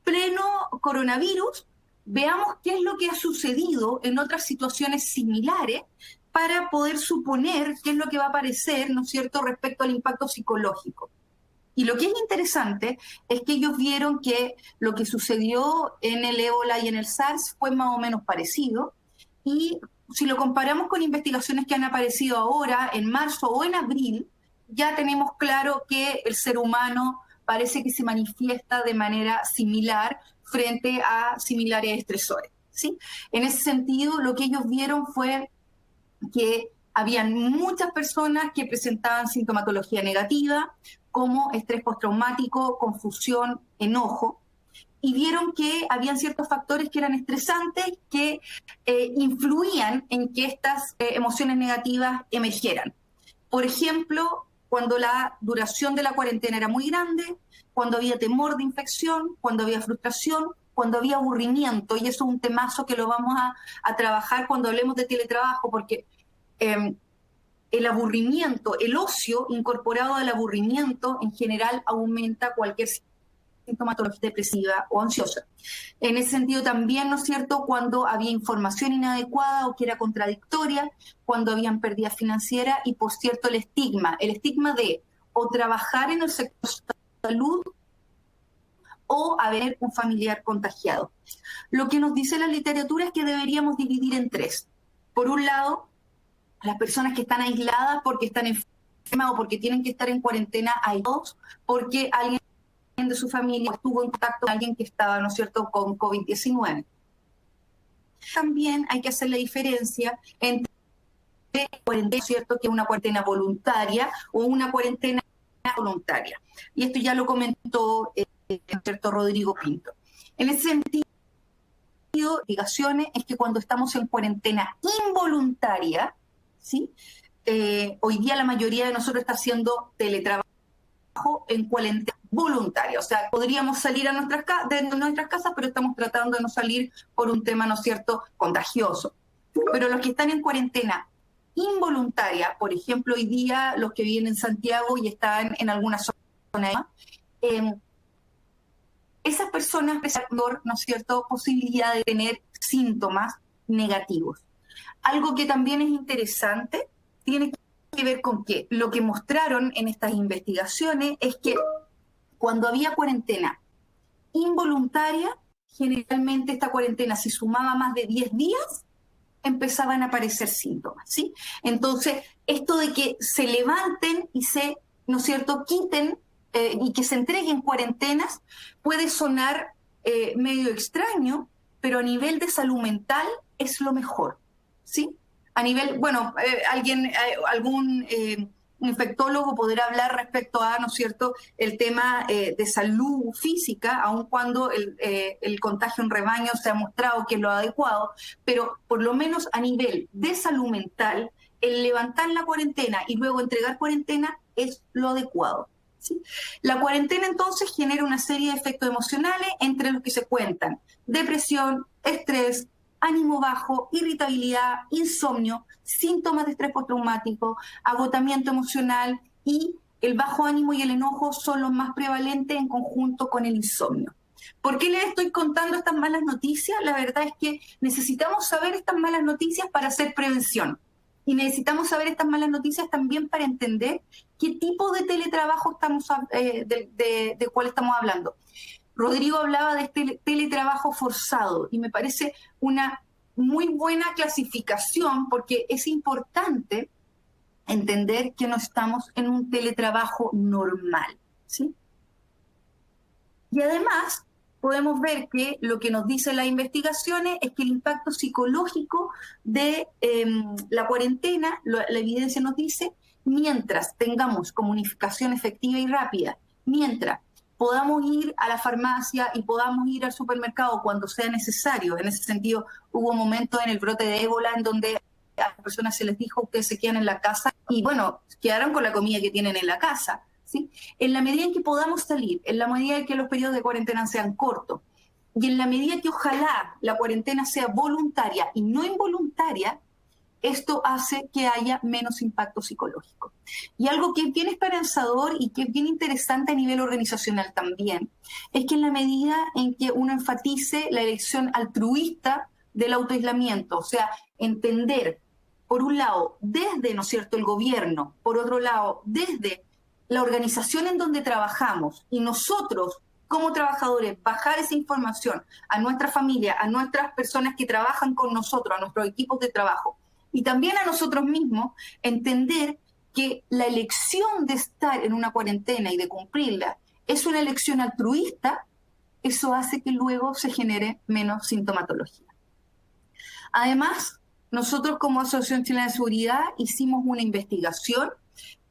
pleno coronavirus, veamos qué es lo que ha sucedido en otras situaciones similares para poder suponer qué es lo que va a aparecer, ¿no es cierto?, respecto al impacto psicológico. Y lo que es interesante es que ellos vieron que lo que sucedió en el ébola y en el SARS fue más o menos parecido. Y si lo comparamos con investigaciones que han aparecido ahora, en marzo o en abril, ya tenemos claro que el ser humano parece que se manifiesta de manera similar frente a similares estresores, ¿sí? En ese sentido, lo que ellos vieron fue que habían muchas personas que presentaban sintomatología negativa, como estrés postraumático, confusión, enojo, y vieron que habían ciertos factores que eran estresantes que influían en que estas emociones negativas emergieran. Por ejemplo, cuando la duración de la cuarentena era muy grande, cuando había temor de infección, cuando había frustración, cuando había aburrimiento, y eso es un temazo que lo vamos a trabajar cuando hablemos de teletrabajo, porque el aburrimiento, el ocio incorporado al aburrimiento en general aumenta cualquier sintomatología depresiva o ansiosa. En ese sentido también, ¿no es cierto?, cuando había información inadecuada o que era contradictoria, cuando habían pérdidas financieras y, por cierto, el estigma de o trabajar en el sector salud o haber un familiar contagiado. Lo que nos dice la literatura es que deberíamos dividir en tres. Por un lado, las personas que están aisladas porque están enfermas o porque tienen que estar en cuarentena aislados, porque alguien de su familia estuvo en contacto con alguien que estaba, ¿no es cierto?, con COVID-19. También hay que hacer la diferencia entre cuarentena, ¿cierto?, que es una cuarentena voluntaria o una cuarentena voluntaria. Y esto ya lo comentó ¿cierto?, Rodrigo Pinto. En ese sentido, investigaciones es que cuando estamos en cuarentena involuntaria, ¿sí? Hoy día la mayoría de nosotros está haciendo teletrabajo en cuarentena voluntaria. O sea, podríamos salir de nuestras casas, pero estamos tratando de no salir por un tema, ¿no es cierto?, contagioso. Pero los que están en cuarentena involuntaria, por ejemplo, hoy día los que viven en Santiago y están en alguna zona, esas personas presentan, ¿no es cierto?, posibilidad de tener síntomas negativos. Algo que también es interesante tiene que ver con que lo que mostraron en estas investigaciones es que cuando había cuarentena involuntaria, generalmente esta cuarentena, si sumaba más de 10 días, empezaban a aparecer síntomas, ¿sí? Entonces, esto de que se levanten y se, ¿no es cierto?, quiten y que se entreguen cuarentenas puede sonar medio extraño, pero a nivel de salud mental es lo mejor, ¿sí? A nivel, bueno, algún infectólogo podrá hablar respecto a, ¿no es cierto?, el tema de salud física, aun cuando el contagio en rebaño se ha mostrado que es lo adecuado, pero por lo menos a nivel de salud mental, el levantar la cuarentena y luego entregar cuarentena es lo adecuado, ¿sí? La cuarentena entonces genera una serie de efectos emocionales entre los que se cuentan depresión, estrés, ánimo bajo, irritabilidad, insomnio, síntomas de estrés postraumático, agotamiento emocional, y el bajo ánimo y el enojo son los más prevalentes en conjunto con el insomnio. ¿Por qué les estoy contando estas malas noticias? La verdad es que necesitamos saber estas malas noticias para hacer prevención. Y necesitamos saber estas malas noticias también para entender qué tipo de teletrabajo de cuál estamos hablando. Rodrigo hablaba de este teletrabajo forzado y me parece una muy buena clasificación porque es importante entender que no estamos en un teletrabajo normal, ¿sí? Y además podemos ver que lo que nos dicen las investigaciones es que el impacto psicológico de la cuarentena, la evidencia nos dice, mientras tengamos comunicación efectiva y rápida, mientras podamos ir a la farmacia y podamos ir al supermercado cuando sea necesario. En ese sentido, hubo momentos en el brote de ébola en donde a las personas se les dijo: ustedes se quedan en la casa, y bueno, quedaron con la comida que tienen en la casa, ¿sí? En la medida en que podamos salir, en la medida en que los periodos de cuarentena sean cortos, y en la medida que ojalá la cuarentena sea voluntaria y no involuntaria, esto hace que haya menos impacto psicológico. Y algo que es bien esperanzador y que es bien interesante a nivel organizacional también, es que en la medida en que uno enfatice la elección altruista del autoaislamiento, o sea, entender, por un lado, desde, ¿no es cierto?, el gobierno, por otro lado, desde la organización en donde trabajamos, y nosotros, como trabajadores, bajar esa información a nuestra familia, a nuestras personas que trabajan con nosotros, a nuestros equipos de trabajo, y también a nosotros mismos, entender que la elección de estar en una cuarentena y de cumplirla es una elección altruista, eso hace que luego se genere menos sintomatología. Además, nosotros como Asociación Chilena de Seguridad hicimos una investigación,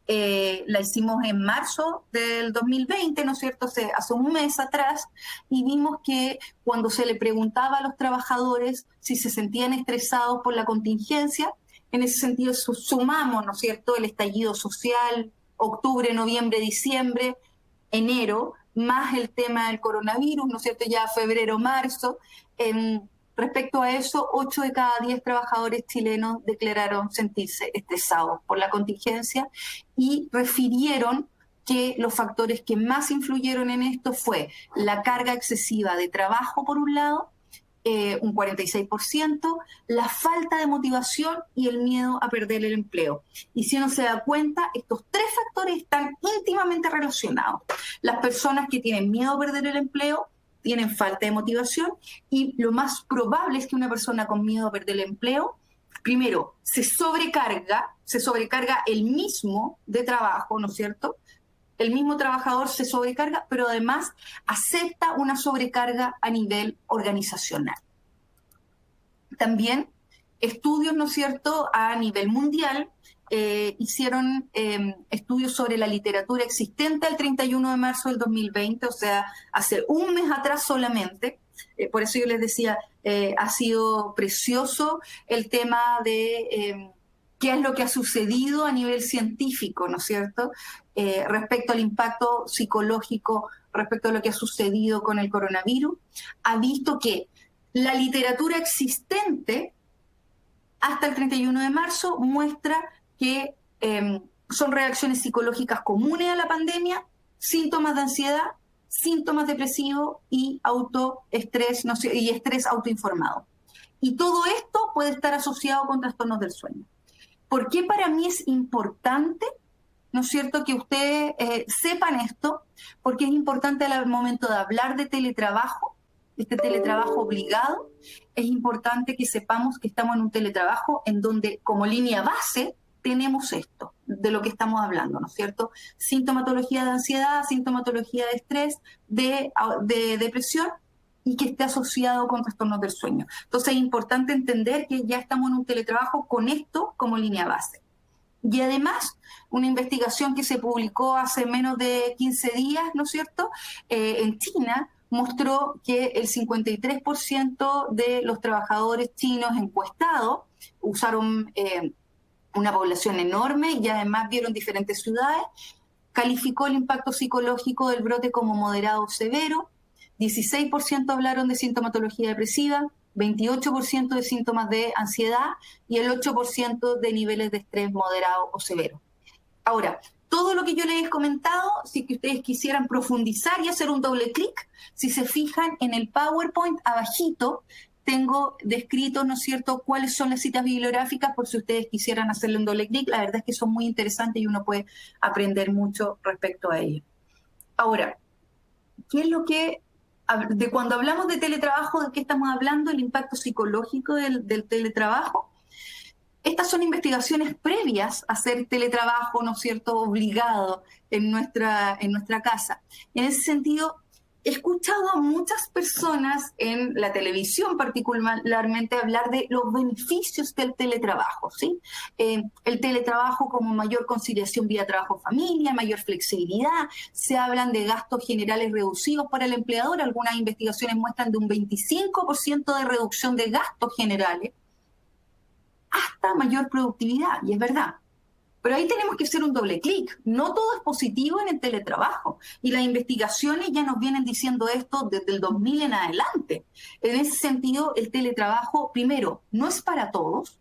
la hicimos en marzo del 2020, ¿no es cierto?, hace un mes atrás, y vimos que cuando se le preguntaba a los trabajadores si se sentían estresados por la contingencia, en ese sentido sumamos, ¿no es cierto?, el estallido social, octubre, noviembre, diciembre, enero, más el tema del coronavirus, ¿no es cierto?, ya febrero, marzo. Respecto a eso, 8 de cada 10 trabajadores chilenos declararon sentirse estresados por la contingencia y refirieron que los factores que más influyeron en esto fue la carga excesiva de trabajo, por un lado, un 46%, la falta de motivación y el miedo a perder el empleo. Y si uno se da cuenta, estos 3 factores están íntimamente relacionados. Las personas que tienen miedo a perder el empleo tienen falta de motivación, y lo más probable es que una persona con miedo a perder el empleo, primero, se sobrecarga el mismo de trabajo, ¿no es cierto? El mismo trabajador se sobrecarga, pero además acepta una sobrecarga a nivel organizacional. También estudios, ¿no es cierto?, a nivel mundial, hicieron estudios sobre la literatura existente al 31 de marzo del 2020, o sea, hace un mes atrás solamente. Por eso yo les decía, ha sido precioso el tema de qué es lo que ha sucedido a nivel científico, ¿no es cierto?, respecto al impacto psicológico, respecto a lo que ha sucedido con el coronavirus. Ha visto que la literatura existente hasta el 31 de marzo muestra que son reacciones psicológicas comunes a la pandemia, síntomas de ansiedad, síntomas depresivos y autoestrés, ¿no? Y estrés autoinformado. Y todo esto puede estar asociado con trastornos del sueño. ¿Por qué para mí es importante, ¿no es cierto?, que ustedes sepan esto? Porque es importante al momento de hablar de teletrabajo, este teletrabajo obligado. Es importante que sepamos que estamos en un teletrabajo en donde, como línea base, tenemos esto, de lo que estamos hablando, ¿no es cierto? Sintomatología de ansiedad, sintomatología de estrés, de depresión, y que esté asociado con trastornos del sueño. Entonces es importante entender que ya estamos en un teletrabajo con esto como línea base. Y además, una investigación que se publicó hace menos de 15 días, ¿no es cierto?, en China, mostró que el 53% de los trabajadores chinos encuestados usaron una población enorme, y además vieron diferentes ciudades, calificó el impacto psicológico del brote como moderado o severo. 16% hablaron de sintomatología depresiva, 28% de síntomas de ansiedad y el 8% de niveles de estrés moderado o severo. Ahora, todo lo que yo les he comentado, si que ustedes quisieran profundizar y hacer un doble clic, si se fijan en el PowerPoint abajito, tengo descrito, ¿no es cierto?, cuáles son las citas bibliográficas, por si ustedes quisieran hacerle un doble clic. La verdad es que son muy interesantes y uno puede aprender mucho respecto a ello. Ahora, ¿qué es lo que, de cuando hablamos de teletrabajo, de qué estamos hablando? El impacto psicológico del teletrabajo. Estas son investigaciones previas a hacer teletrabajo, ¿no es cierto?, obligado en nuestra casa. En ese sentido, he escuchado a muchas personas en la televisión particularmente hablar de los beneficios del teletrabajo, ¿sí? El teletrabajo como mayor conciliación vía trabajo-familia, mayor flexibilidad, se hablan de gastos generales reducidos para el empleador, algunas investigaciones muestran de un 25% de reducción de gastos generales, hasta mayor productividad, y es verdad. Pero ahí tenemos que hacer un doble clic. No todo es positivo en el teletrabajo. Y las investigaciones ya nos vienen diciendo esto desde el 2000 en adelante. En ese sentido, el teletrabajo, primero, no es para todos.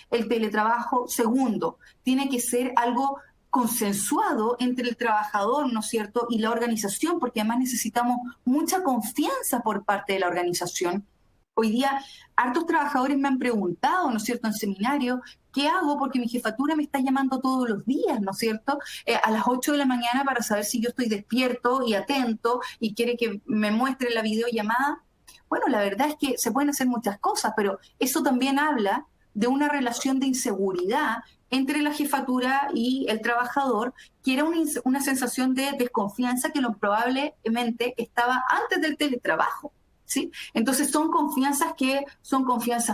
El teletrabajo, segundo, tiene que ser algo consensuado entre el trabajador, ¿no es cierto?, y la organización, porque además necesitamos mucha confianza por parte de la organización. Hoy día, hartos trabajadores me han preguntado, ¿no es cierto?, en seminario, ¿qué hago? Porque mi jefatura me está llamando todos los días, ¿no es cierto?, a las 8 de la mañana para saber si yo estoy despierto y atento y quiere que me muestre la videollamada. Bueno, la verdad es que se pueden hacer muchas cosas, pero eso también habla de una relación de inseguridad entre la jefatura y el trabajador, que era una sensación de desconfianza que probablemente estaba antes del teletrabajo. ¿Sí? Entonces son confianzas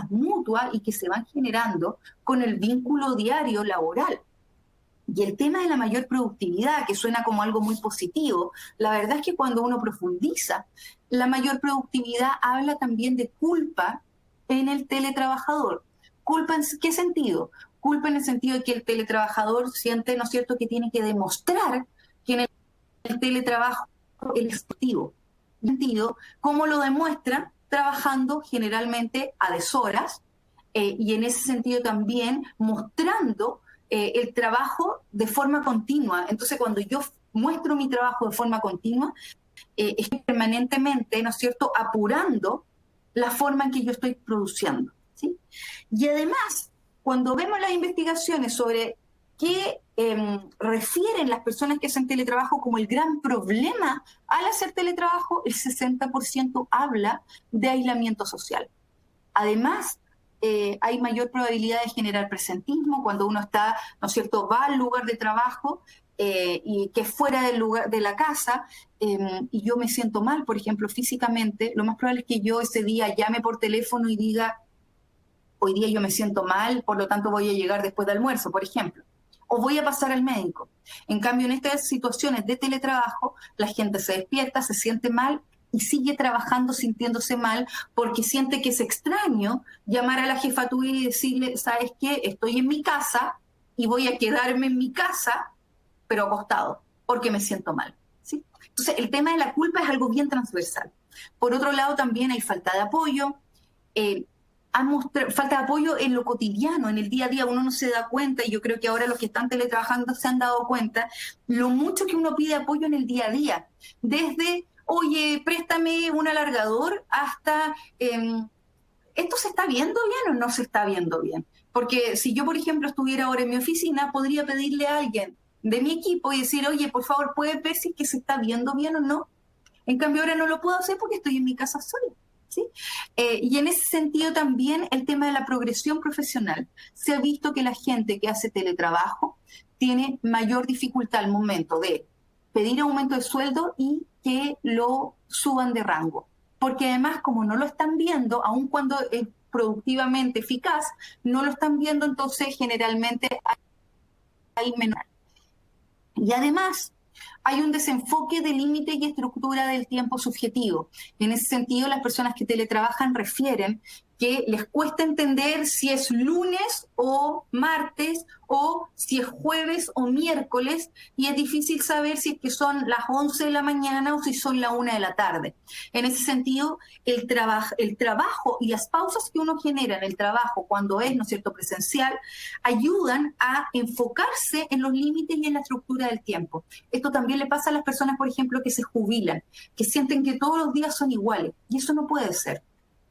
mutuas y que se van generando con el vínculo diario laboral. Y el tema de la mayor productividad, que suena como algo muy positivo, la verdad es que cuando uno profundiza, la mayor productividad habla también de culpa en el teletrabajador. ¿Culpa en qué sentido? Culpa en el sentido de que el teletrabajador siente, ¿no es cierto?, que tiene que demostrar que en el teletrabajo él es activo. Sentido, ¿cómo lo demuestra? Trabajando generalmente a deshoras y en ese sentido también mostrando el trabajo de forma continua. Entonces, cuando yo muestro mi trabajo de forma continua, estoy permanentemente, ¿no es cierto?, apurando la forma en que yo estoy produciendo, ¿sí? Y además, cuando vemos las investigaciones sobre qué refieren las personas que hacen teletrabajo como el gran problema al hacer teletrabajo, el 60% habla de aislamiento social. Además, hay mayor probabilidad de generar presentismo cuando uno está, ¿no es cierto?, va al lugar de trabajo y que fuera del lugar de la casa y yo me siento mal, por ejemplo, físicamente, lo más probable es que yo ese día llame por teléfono y diga, hoy día yo me siento mal, por lo tanto voy a llegar después del almuerzo, por ejemplo. O voy a pasar al médico. En cambio, en estas situaciones de teletrabajo, la gente se despierta, se siente mal y sigue trabajando sintiéndose mal porque siente que es extraño llamar a la jefatura y decirle, ¿sabes qué? Estoy en mi casa y voy a quedarme en mi casa, pero acostado, porque me siento mal, ¿sí? Entonces, el tema de la culpa es algo bien transversal. Por otro lado, también hay falta de apoyo, falta de apoyo en lo cotidiano, en el día a día. Uno no se da cuenta, y yo creo que ahora los que están teletrabajando se han dado cuenta, lo mucho que uno pide apoyo en el día a día. Desde, oye, préstame un alargador, hasta, ¿esto se está viendo bien o no se está viendo bien? Porque si yo, por ejemplo, estuviera ahora en mi oficina, podría pedirle a alguien de mi equipo y decir, oye, por favor, ¿puedes ver si es que se está viendo bien o no? En cambio, ahora no lo puedo hacer porque estoy en mi casa sola. ¿Sí? Y en ese sentido también el tema de la progresión profesional. Se ha visto que la gente que hace teletrabajo tiene mayor dificultad al momento de pedir aumento de sueldo y que lo suban de rango. Porque además, como no lo están viendo, aun cuando es productivamente eficaz, no lo están viendo, entonces generalmente hay menor. Y además, hay un desenfoque de límite y estructura del tiempo subjetivo. En ese sentido, las personas que teletrabajan refieren que les cuesta entender si es lunes o martes o si es jueves o miércoles y es difícil saber si es que son las 11 de la mañana o si son la 1 de la tarde. En ese sentido, el trabajo y las pausas que uno genera en el trabajo cuando es, ¿no es cierto?, presencial, ayudan a enfocarse en los límites y en la estructura del tiempo. Esto también le pasa a las personas, por ejemplo, que se jubilan, que sienten que todos los días son iguales, y eso no puede ser.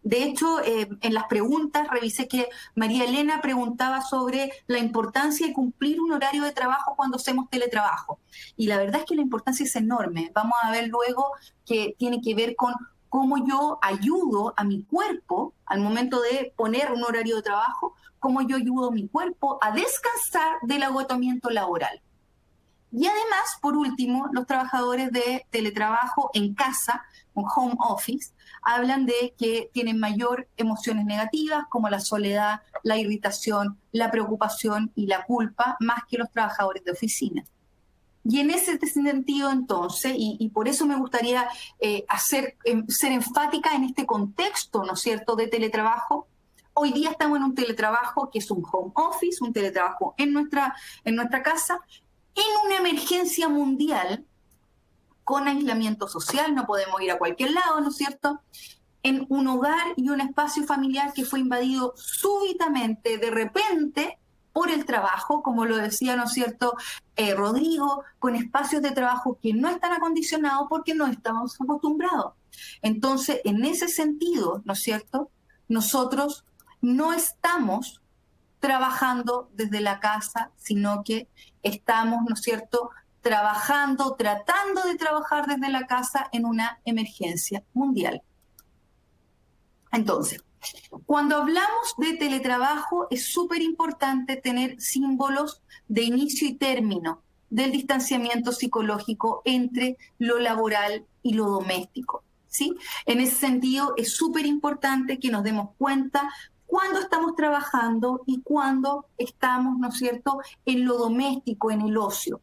De hecho, en las preguntas revisé que María Elena preguntaba sobre la importancia de cumplir un horario de trabajo cuando hacemos teletrabajo. Y la verdad es que la importancia es enorme. Vamos a ver luego que tiene que ver con cómo yo ayudo a mi cuerpo al momento de poner un horario de trabajo, cómo yo ayudo a mi cuerpo a descansar del agotamiento laboral. Y además, por último, los trabajadores de teletrabajo en casa, un home office, hablan de que tienen mayor emociones negativas como la soledad, la irritación, la preocupación y la culpa, más que los trabajadores de oficina. Y en ese sentido, entonces, y por eso me gustaría ser enfática en este contexto, ¿no es cierto?, de teletrabajo. Hoy día estamos en un teletrabajo que es un home office, un teletrabajo en nuestra casa, en una emergencia mundial, con aislamiento social, no podemos ir a cualquier lado, ¿no es cierto?, en un hogar y un espacio familiar que fue invadido súbitamente, de repente, por el trabajo, como lo decía, ¿no es cierto?, Rodrigo, con espacios de trabajo que no están acondicionados porque no estamos acostumbrados. Entonces, en ese sentido, ¿no es cierto?, nosotros no estamos trabajando desde la casa, sino que estamos, ¿no es cierto?, trabajando, tratando de trabajar desde la casa en una emergencia mundial. Entonces, cuando hablamos de teletrabajo, es súper importante tener símbolos de inicio y término del distanciamiento psicológico entre lo laboral y lo doméstico, ¿sí? En ese sentido, es súper importante que nos demos cuenta cuándo estamos trabajando y cuándo estamos, ¿no es cierto?, en lo doméstico, en el ocio.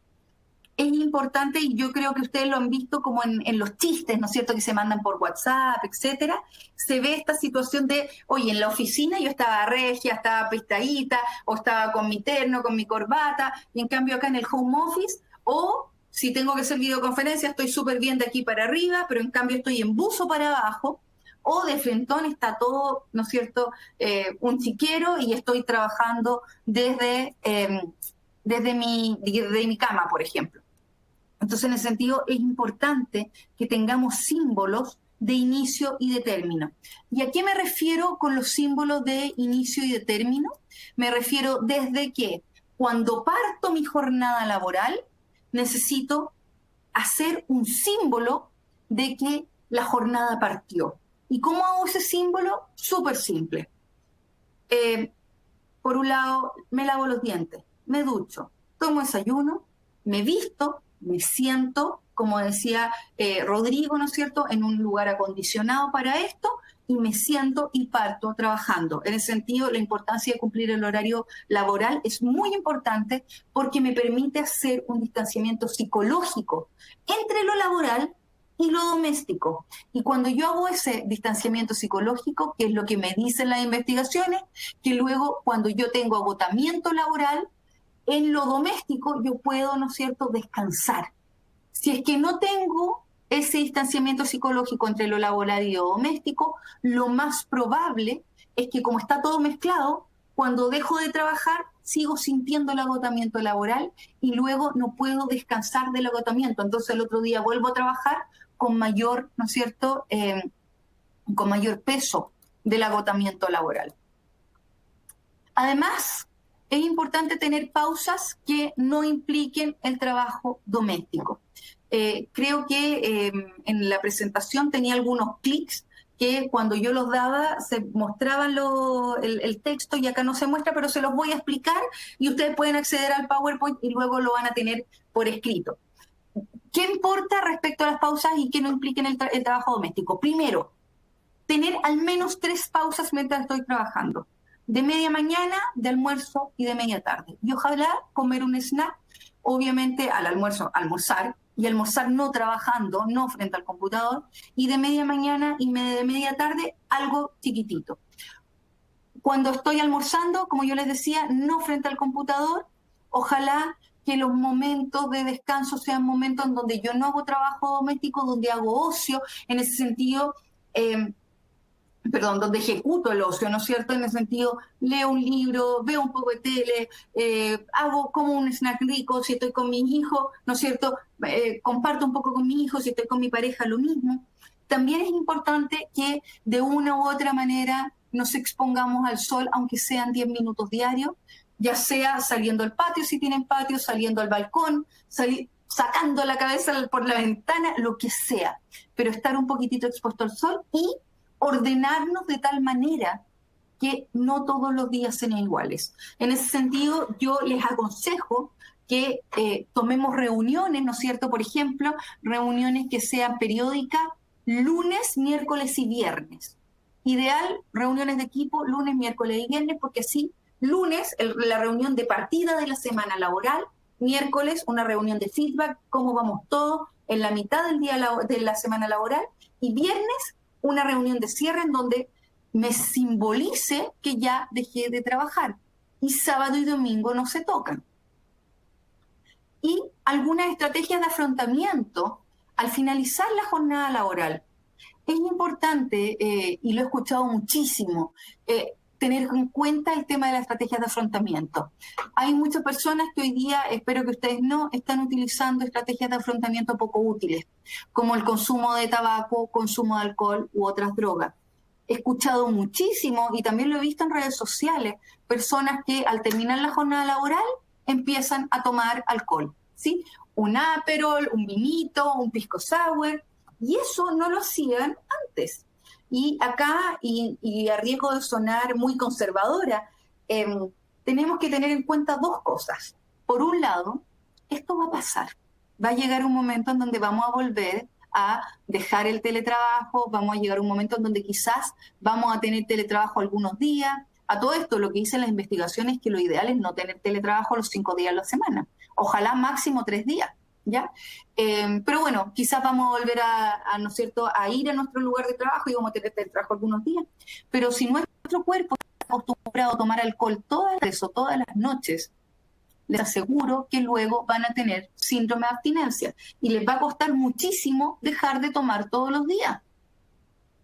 Es importante, y yo creo que ustedes lo han visto como en los chistes, ¿no es cierto?, que se mandan por WhatsApp, etcétera. Se ve esta situación de, oye, en la oficina yo estaba regia, estaba pestadita, o estaba con mi terno, con mi corbata, y en cambio acá en el home office, o si tengo que hacer videoconferencia, estoy súper bien de aquí para arriba, pero en cambio estoy en buzo para abajo, o de frentón está todo, ¿no es cierto?, un chiquero, y estoy trabajando desde mi cama, por ejemplo. Entonces, en ese sentido, es importante que tengamos símbolos de inicio y de término. ¿Y a qué me refiero con los símbolos de inicio y de término? Me refiero desde que cuando parto mi jornada laboral, necesito hacer un símbolo de que la jornada partió. ¿Y cómo hago ese símbolo? Súper simple. Por un lado, me lavo los dientes, me ducho, tomo desayuno, me visto, me siento, como decía Rodrigo, ¿no es cierto?, en un lugar acondicionado para esto, y me siento y parto trabajando. En ese sentido, la importancia de cumplir el horario laboral es muy importante porque me permite hacer un distanciamiento psicológico entre lo laboral y lo doméstico. Y cuando yo hago ese distanciamiento psicológico, que es lo que me dicen las investigaciones, que luego cuando yo tengo agotamiento laboral, en lo doméstico yo puedo, ¿no es cierto?, descansar. Si es que no tengo ese distanciamiento psicológico entre lo laboral y lo doméstico, lo más probable es que, como está todo mezclado, cuando dejo de trabajar sigo sintiendo el agotamiento laboral y luego no puedo descansar del agotamiento. Entonces el otro día vuelvo a trabajar con mayor, ¿no es cierto?, con mayor peso del agotamiento laboral. Además, es importante tener pausas que no impliquen el trabajo doméstico. Creo que en la presentación tenía algunos clics que cuando yo los daba se mostraban el texto, y acá no se muestra, pero se los voy a explicar y ustedes pueden acceder al PowerPoint y luego lo van a tener por escrito. ¿Qué importa respecto a las pausas y qué no impliquen el trabajo doméstico? Primero, tener al menos 3 pausas mientras estoy trabajando. De media mañana, de almuerzo y de media tarde. Y ojalá comer un snack, obviamente al almuerzo, almorzar, y almorzar no trabajando, no frente al computador, y de media mañana y de media tarde, algo chiquitito. Cuando estoy almorzando, como yo les decía, no frente al computador, ojalá que los momentos de descanso sean momentos en donde yo no hago trabajo doméstico, donde hago ocio, en ese sentido, donde ejecuto el ocio, ¿no es cierto? En el sentido, leo un libro, veo un poco de tele, hago como un snack rico, si estoy con mi hijo, ¿no es cierto? Comparto un poco con mi hijo, si estoy con mi pareja, lo mismo. También es importante que de una u otra manera nos expongamos al sol, aunque sean 10 minutos diarios, ya sea saliendo al patio, si tienen patio, saliendo al balcón, sacando la cabeza por la ventana, lo que sea, pero estar un poquitito expuesto al sol y ordenarnos de tal manera que no todos los días sean iguales. En ese sentido, yo les aconsejo que tomemos reuniones, ¿no es cierto? Por ejemplo, reuniones que sean periódicas, lunes, miércoles y viernes. Ideal, reuniones de equipo, lunes, miércoles y viernes, porque así, lunes, la reunión de partida de la semana laboral, miércoles, una reunión de feedback, cómo vamos todos en la mitad del día de la semana laboral, y viernes, una reunión de cierre en donde me simbolice que ya dejé de trabajar. Y sábado y domingo no se tocan. Y algunas estrategias de afrontamiento al finalizar la jornada laboral. Es importante, y lo he escuchado muchísimo, tener en cuenta el tema de las estrategias de afrontamiento. Hay muchas personas que hoy día, espero que ustedes no, están utilizando estrategias de afrontamiento poco útiles, como el consumo de tabaco, consumo de alcohol u otras drogas. He escuchado muchísimo, y también lo he visto en redes sociales, personas que al terminar la jornada laboral empiezan a tomar alcohol, ¿sí? Un Aperol, un vinito, un pisco sour, y eso no lo hacían antes. Y acá, y a riesgo de sonar muy conservadora, tenemos que tener en cuenta dos cosas. Por un lado, esto va a pasar. Va a llegar un momento en donde vamos a volver a dejar el teletrabajo, vamos a llegar a un momento en donde quizás vamos a tener teletrabajo algunos días. A todo esto, lo que dicen las investigaciones es que lo ideal es no tener teletrabajo los 5 días a la semana. Ojalá máximo 3 días, ¿ya? Pero bueno, quizás vamos a volver ¿no es cierto?, a ir a nuestro lugar de trabajo y vamos a tener teletrabajo algunos días. Pero si nuestro cuerpo está acostumbrado a tomar alcohol todas las noches, les aseguro que luego van a tener síndrome de abstinencia y les va a costar muchísimo dejar de tomar todos los días.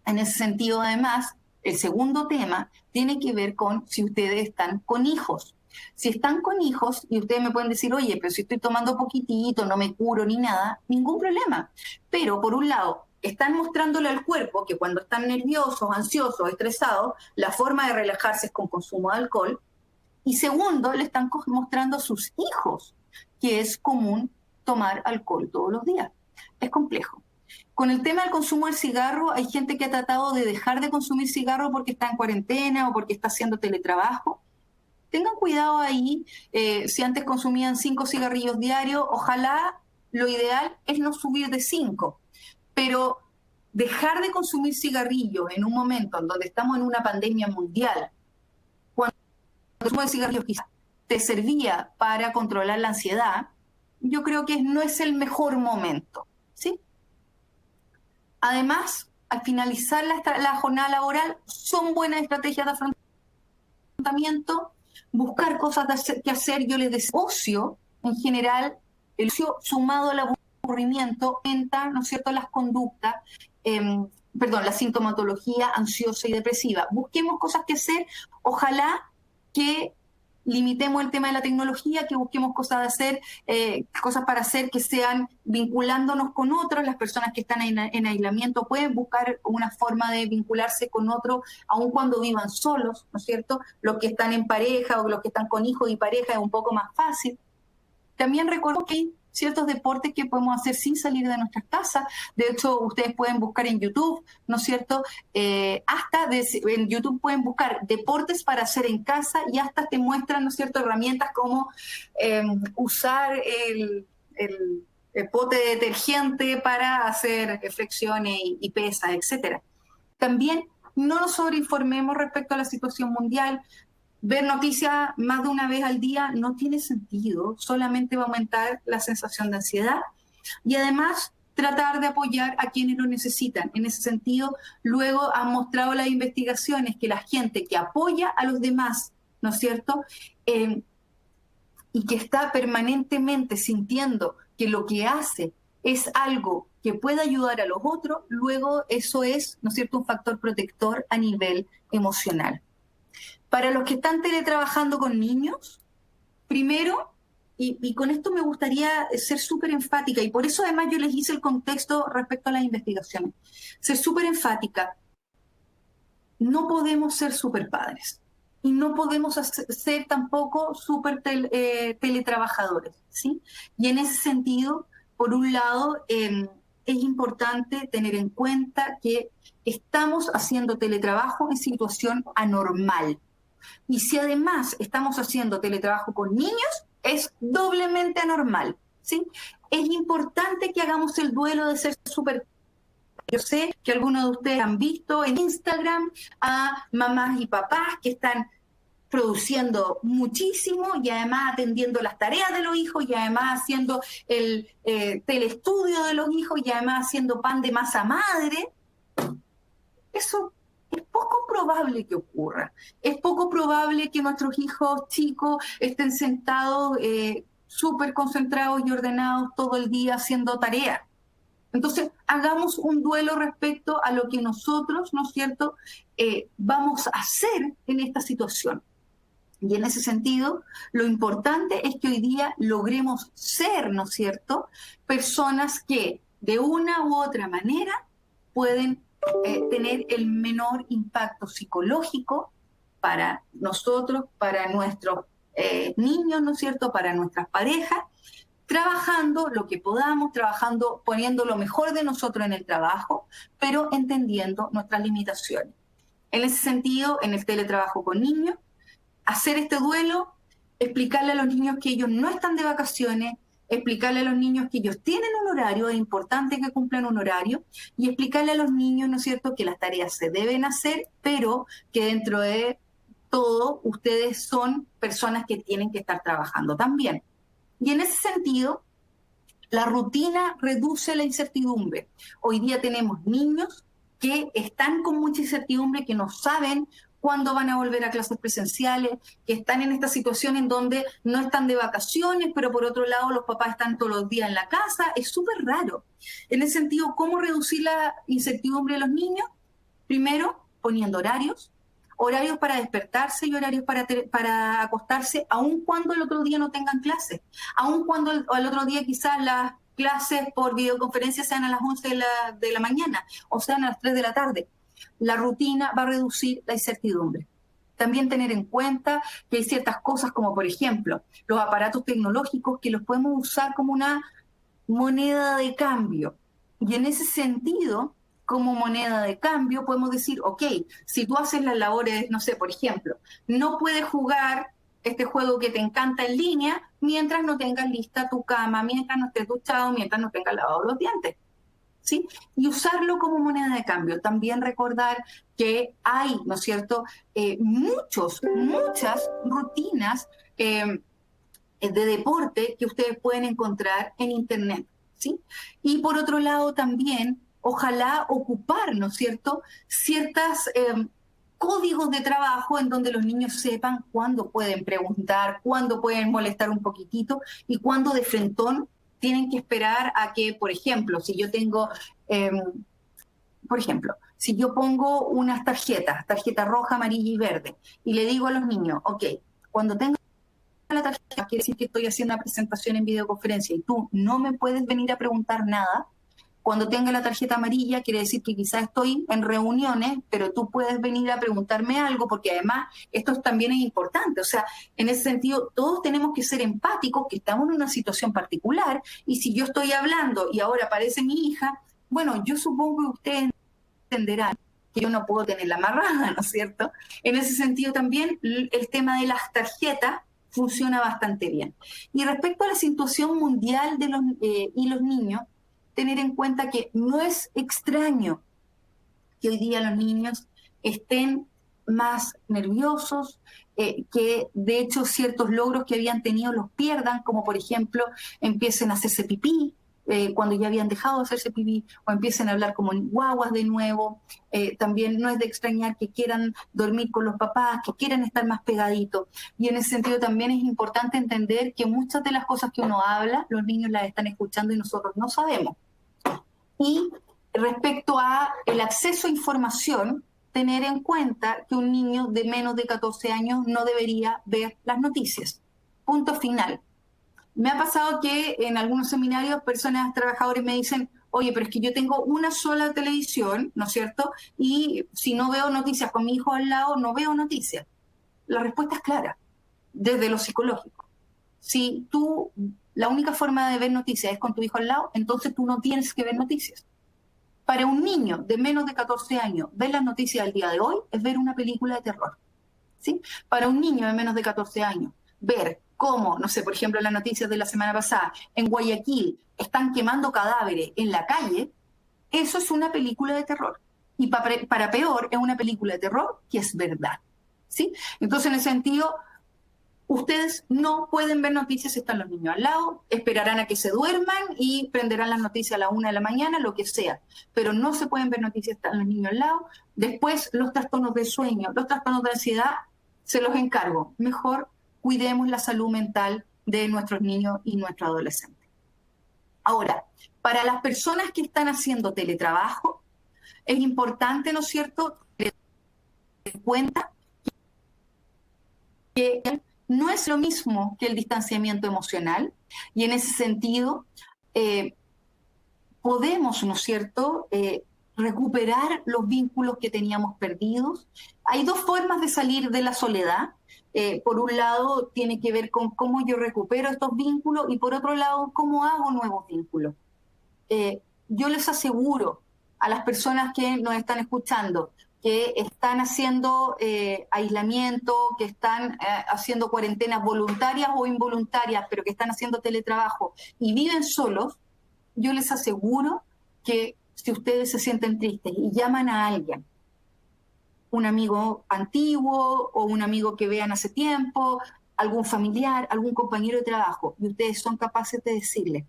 En ese sentido, además, el segundo tema tiene que ver con si ustedes están con hijos. Si están con hijos, y ustedes me pueden decir, oye, pero si estoy tomando poquitito, no me curo ni nada, ningún problema. Pero, por un lado, están mostrándole al cuerpo que cuando están nerviosos, ansiosos, estresados, la forma de relajarse es con consumo de alcohol. Y segundo, le están mostrando a sus hijos que es común tomar alcohol todos los días. Es complejo. Con el tema del consumo del cigarro, hay gente que ha tratado de dejar de consumir cigarro porque está en cuarentena o porque está haciendo teletrabajo. Tengan cuidado ahí, si antes consumían 5 cigarrillos diarios, ojalá lo ideal es no subir de 5, pero dejar de consumir cigarrillos en un momento en donde estamos en una pandemia mundial, cuando el consumo de cigarrillos quizás te servía para controlar la ansiedad, yo creo que no es el mejor momento, ¿sí? Además, al finalizar la jornada laboral, son buenas estrategias de afrontamiento, buscar cosas que hacer. Yo les decía, ocio, en general, el ocio sumado al aburrimiento, aumenta, ¿no es cierto?, las conductas, la sintomatología ansiosa y depresiva. Busquemos cosas que hacer, ojalá que limitemos el tema de la tecnología, que busquemos cosas para hacer que sean vinculándonos con otros. Las personas que están en aislamiento pueden buscar una forma de vincularse con otros, aun cuando vivan solos, ¿no es cierto? Los que están en pareja o los que están con hijos y pareja es un poco más fácil. También recuerdo que hay ciertos deportes que podemos hacer sin salir de nuestras casas. De hecho, ustedes pueden buscar en YouTube, ¿no es cierto? En YouTube pueden buscar deportes para hacer en casa y hasta te muestran, ¿no es cierto?, herramientas como usar el pote de detergente para hacer flexiones y pesas, etcétera. También no nos sobreinformemos respecto a la situación mundial. Ver noticias más de una vez al día no tiene sentido, solamente va a aumentar la sensación de ansiedad y además tratar de apoyar a quienes lo necesitan. En ese sentido, luego han mostrado las investigaciones que la gente que apoya a los demás, ¿no es cierto?, y que está permanentemente sintiendo que lo que hace es algo que puede ayudar a los otros, luego eso es, ¿no es cierto?, un factor protector a nivel emocional. Para los que están teletrabajando con niños, primero, y con esto me gustaría ser súper enfática, y por eso además yo les hice el contexto respecto a las investigaciones, ser súper enfática, no podemos ser súper padres, y no podemos ser tampoco súper teletrabajadores, ¿sí? Y en ese sentido, por un lado, es importante tener en cuenta que estamos haciendo teletrabajo en situación anormal. Y si además estamos haciendo teletrabajo con niños, es doblemente anormal, ¿sí? Es importante que hagamos el duelo de ser súper... Yo sé que algunos de ustedes han visto en Instagram a mamás y papás que están produciendo muchísimo y además atendiendo las tareas de los hijos y además haciendo el telestudio de los hijos y además haciendo pan de masa madre. Eso es poco probable que ocurra. Es poco probable que nuestros hijos chicos estén sentados súper concentrados y ordenados todo el día haciendo tareas. Entonces, hagamos un duelo respecto a lo que nosotros, ¿no es cierto?, vamos a hacer en esta situación. Y en ese sentido, lo importante es que hoy día logremos ser, ¿no es cierto?, personas que de una u otra manera pueden tener el menor impacto psicológico para nosotros, para nuestros niños, ¿no es cierto?, para nuestras parejas, trabajando lo que podamos, trabajando, poniendo lo mejor de nosotros en el trabajo, pero entendiendo nuestras limitaciones. En ese sentido, en el teletrabajo con niños, hacer este duelo, explicarle a los niños que ellos no están de vacaciones, explicarle a los niños que ellos tienen un horario, es importante que cumplan un horario, y explicarle a los niños, ¿no es cierto?, que las tareas se deben hacer, pero que dentro de todo ustedes son personas que tienen que estar trabajando también. Y en ese sentido, la rutina reduce la incertidumbre. Hoy día tenemos niños que están con mucha incertidumbre, que no saben cuándo van a volver a clases presenciales, que están en esta situación en donde no están de vacaciones, pero por otro lado los papás están todos los días en la casa. Es súper raro. En ese sentido, ¿cómo reducir la incertidumbre de los niños? Primero, poniendo horarios para despertarse y horarios para acostarse, aun cuando el otro día no tengan clases, aun cuando al otro día quizás las clases por videoconferencia sean a las 11 de la mañana o sean a las 3 de la tarde. La rutina va a reducir la incertidumbre. También tener en cuenta que hay ciertas cosas como, por ejemplo, los aparatos tecnológicos que los podemos usar como una moneda de cambio. Y en ese sentido, como moneda de cambio, podemos decir, ok, si tú haces las labores, no sé, por ejemplo, no puedes jugar este juego que te encanta en línea mientras no tengas lista tu cama, mientras no estés duchado, mientras no tengas lavado los dientes. ¿Sí? Y usarlo como moneda de cambio. También recordar que hay, ¿no es cierto?, muchas rutinas de deporte que ustedes pueden encontrar en Internet, ¿sí? Y por otro lado también, ojalá ocupar, ¿no es cierto?, ciertas códigos de trabajo en donde los niños sepan cuándo pueden preguntar, cuándo pueden molestar un poquitito y cuándo de frentón tienen que esperar a que, por ejemplo, si yo tengo, si yo pongo unas tarjeta roja, amarilla y verde, y le digo a los niños, ok, cuando tenga la tarjeta, quiere decir que estoy haciendo una presentación en videoconferencia y tú no me puedes venir a preguntar nada. Cuando tenga la tarjeta amarilla, quiere decir que quizás estoy en reuniones, pero tú puedes venir a preguntarme algo, porque además esto también es importante. O sea, en ese sentido, todos tenemos que ser empáticos, que estamos en una situación particular, y si yo estoy hablando y ahora aparece mi hija, bueno, yo supongo que ustedes entenderán que yo no puedo tenerla amarrada, ¿no es cierto? En ese sentido también el tema de las tarjetas funciona bastante bien. Y respecto a la situación mundial de los niños, tener en cuenta que no es extraño que hoy día los niños estén más nerviosos, que de hecho ciertos logros que habían tenido los pierdan, como por ejemplo empiecen a hacerse pipí cuando ya habían dejado de hacerse pipí, o empiecen a hablar como guaguas de nuevo. También no es de extrañar que quieran dormir con los papás, que quieran estar más pegaditos. Y en ese sentido también es importante entender que muchas de las cosas que uno habla, los niños las están escuchando y nosotros no sabemos. Y respecto a el acceso a información, tener en cuenta que un niño de menos de 14 años no debería ver las noticias. Punto final. Me ha pasado que en algunos seminarios personas, trabajadores me dicen, oye, pero es que yo tengo una sola televisión, ¿no es cierto? Y si no veo noticias con mi hijo al lado, no veo noticias. La respuesta es clara, desde lo psicológico. Si la única forma de ver noticias es con tu hijo al lado, entonces tú no tienes que ver noticias. Para un niño de menos de 14 años, ver las noticias del día de hoy es ver una película de terror, ¿sí? Para un niño de menos de 14 años, ver cómo, no sé, por ejemplo, las noticias de la semana pasada, en Guayaquil están quemando cadáveres en la calle, eso es una película de terror. Y para peor, es una película de terror que es verdad, ¿sí? Entonces, en ese sentido, ustedes no pueden ver noticias si están los niños al lado, esperarán a que se duerman y prenderán las noticias a la 1 de la mañana, lo que sea. Pero no se pueden ver noticias si están los niños al lado. Después, los trastornos de sueño, los trastornos de ansiedad, se los encargo. Mejor cuidemos la salud mental de nuestros niños y nuestros adolescentes. Ahora, para las personas que están haciendo teletrabajo, es importante, ¿no es cierto?, tener en cuenta que no es lo mismo que el distanciamiento emocional, y en ese sentido podemos, ¿no es cierto?, recuperar los vínculos que teníamos perdidos. Hay dos formas de salir de la soledad. Por un lado, tiene que ver con cómo yo recupero estos vínculos, y por otro lado, cómo hago nuevos vínculos. Yo les aseguro a las personas que nos están escuchando, que están haciendo aislamiento, que están haciendo cuarentenas voluntarias o involuntarias, pero que están haciendo teletrabajo y viven solos, yo les aseguro que si ustedes se sienten tristes y llaman a alguien, un amigo antiguo o un amigo que vean hace tiempo, algún familiar, algún compañero de trabajo, y ustedes son capaces de decirle: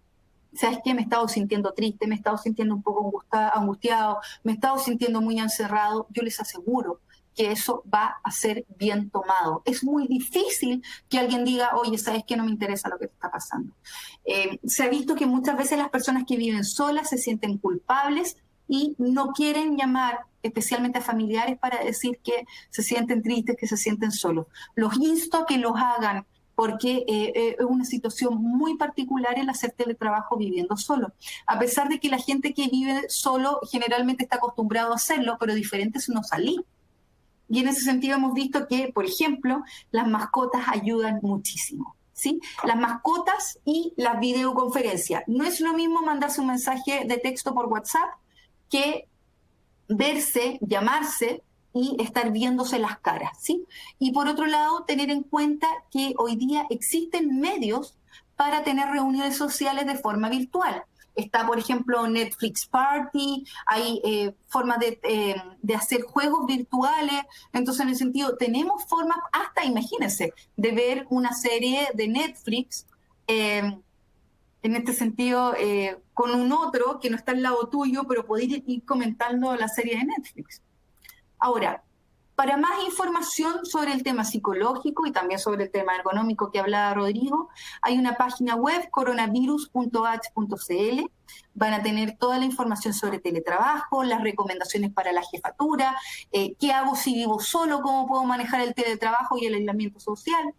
¿sabes qué? Me he estado sintiendo triste, me he estado sintiendo un poco angustiado, me he estado sintiendo muy encerrado. Yo les aseguro que eso va a ser bien tomado. Es muy difícil que alguien diga: oye, ¿sabes qué? No me interesa lo que te está pasando. Se ha visto que muchas veces las personas que viven solas se sienten culpables y no quieren llamar especialmente a familiares para decir que se sienten tristes, que se sienten solos. Los insto a que los hagan, porque es una situación muy particular el hacer teletrabajo viviendo solo. A pesar de que la gente que vive solo generalmente está acostumbrado a hacerlo, pero diferente es no salir. Y en ese sentido hemos visto que, por ejemplo, las mascotas ayudan muchísimo, ¿sí? Las mascotas y las videoconferencias. No es lo mismo mandarse un mensaje de texto por WhatsApp que verse, llamarse y estar viéndose las caras, ¿sí? Y por otro lado, tener en cuenta que hoy día existen medios para tener reuniones sociales de forma virtual. Está, por ejemplo, Netflix Party, hay formas de hacer juegos virtuales. Entonces, en el sentido, tenemos formas, hasta, imagínense, de ver una serie de Netflix, en este sentido, con un otro que no está al lado tuyo, pero poder ir comentando la serie de Netflix. Ahora, para más información sobre el tema psicológico y también sobre el tema ergonómico que hablaba Rodrigo, hay una página web, coronavirus.h.cl. Van a tener toda la información sobre teletrabajo, las recomendaciones para la jefatura, qué hago si vivo solo, cómo puedo manejar el teletrabajo y el aislamiento social.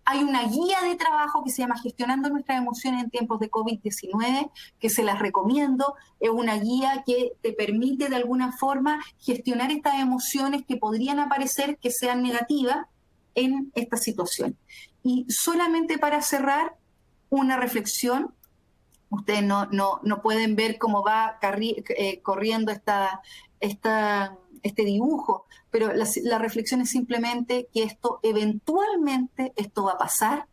Hay una guía de trabajo que se llama Gestionando nuestras emociones en tiempos de COVID-19, que se las recomiendo. Es una guía que te permite de alguna forma gestionar estas emociones que podrían aparecer que sean negativas en esta situación. Y solamente para cerrar, una reflexión. Ustedes no pueden ver cómo va corriendo este dibujo, pero la reflexión es simplemente que eventualmente esto va a pasar.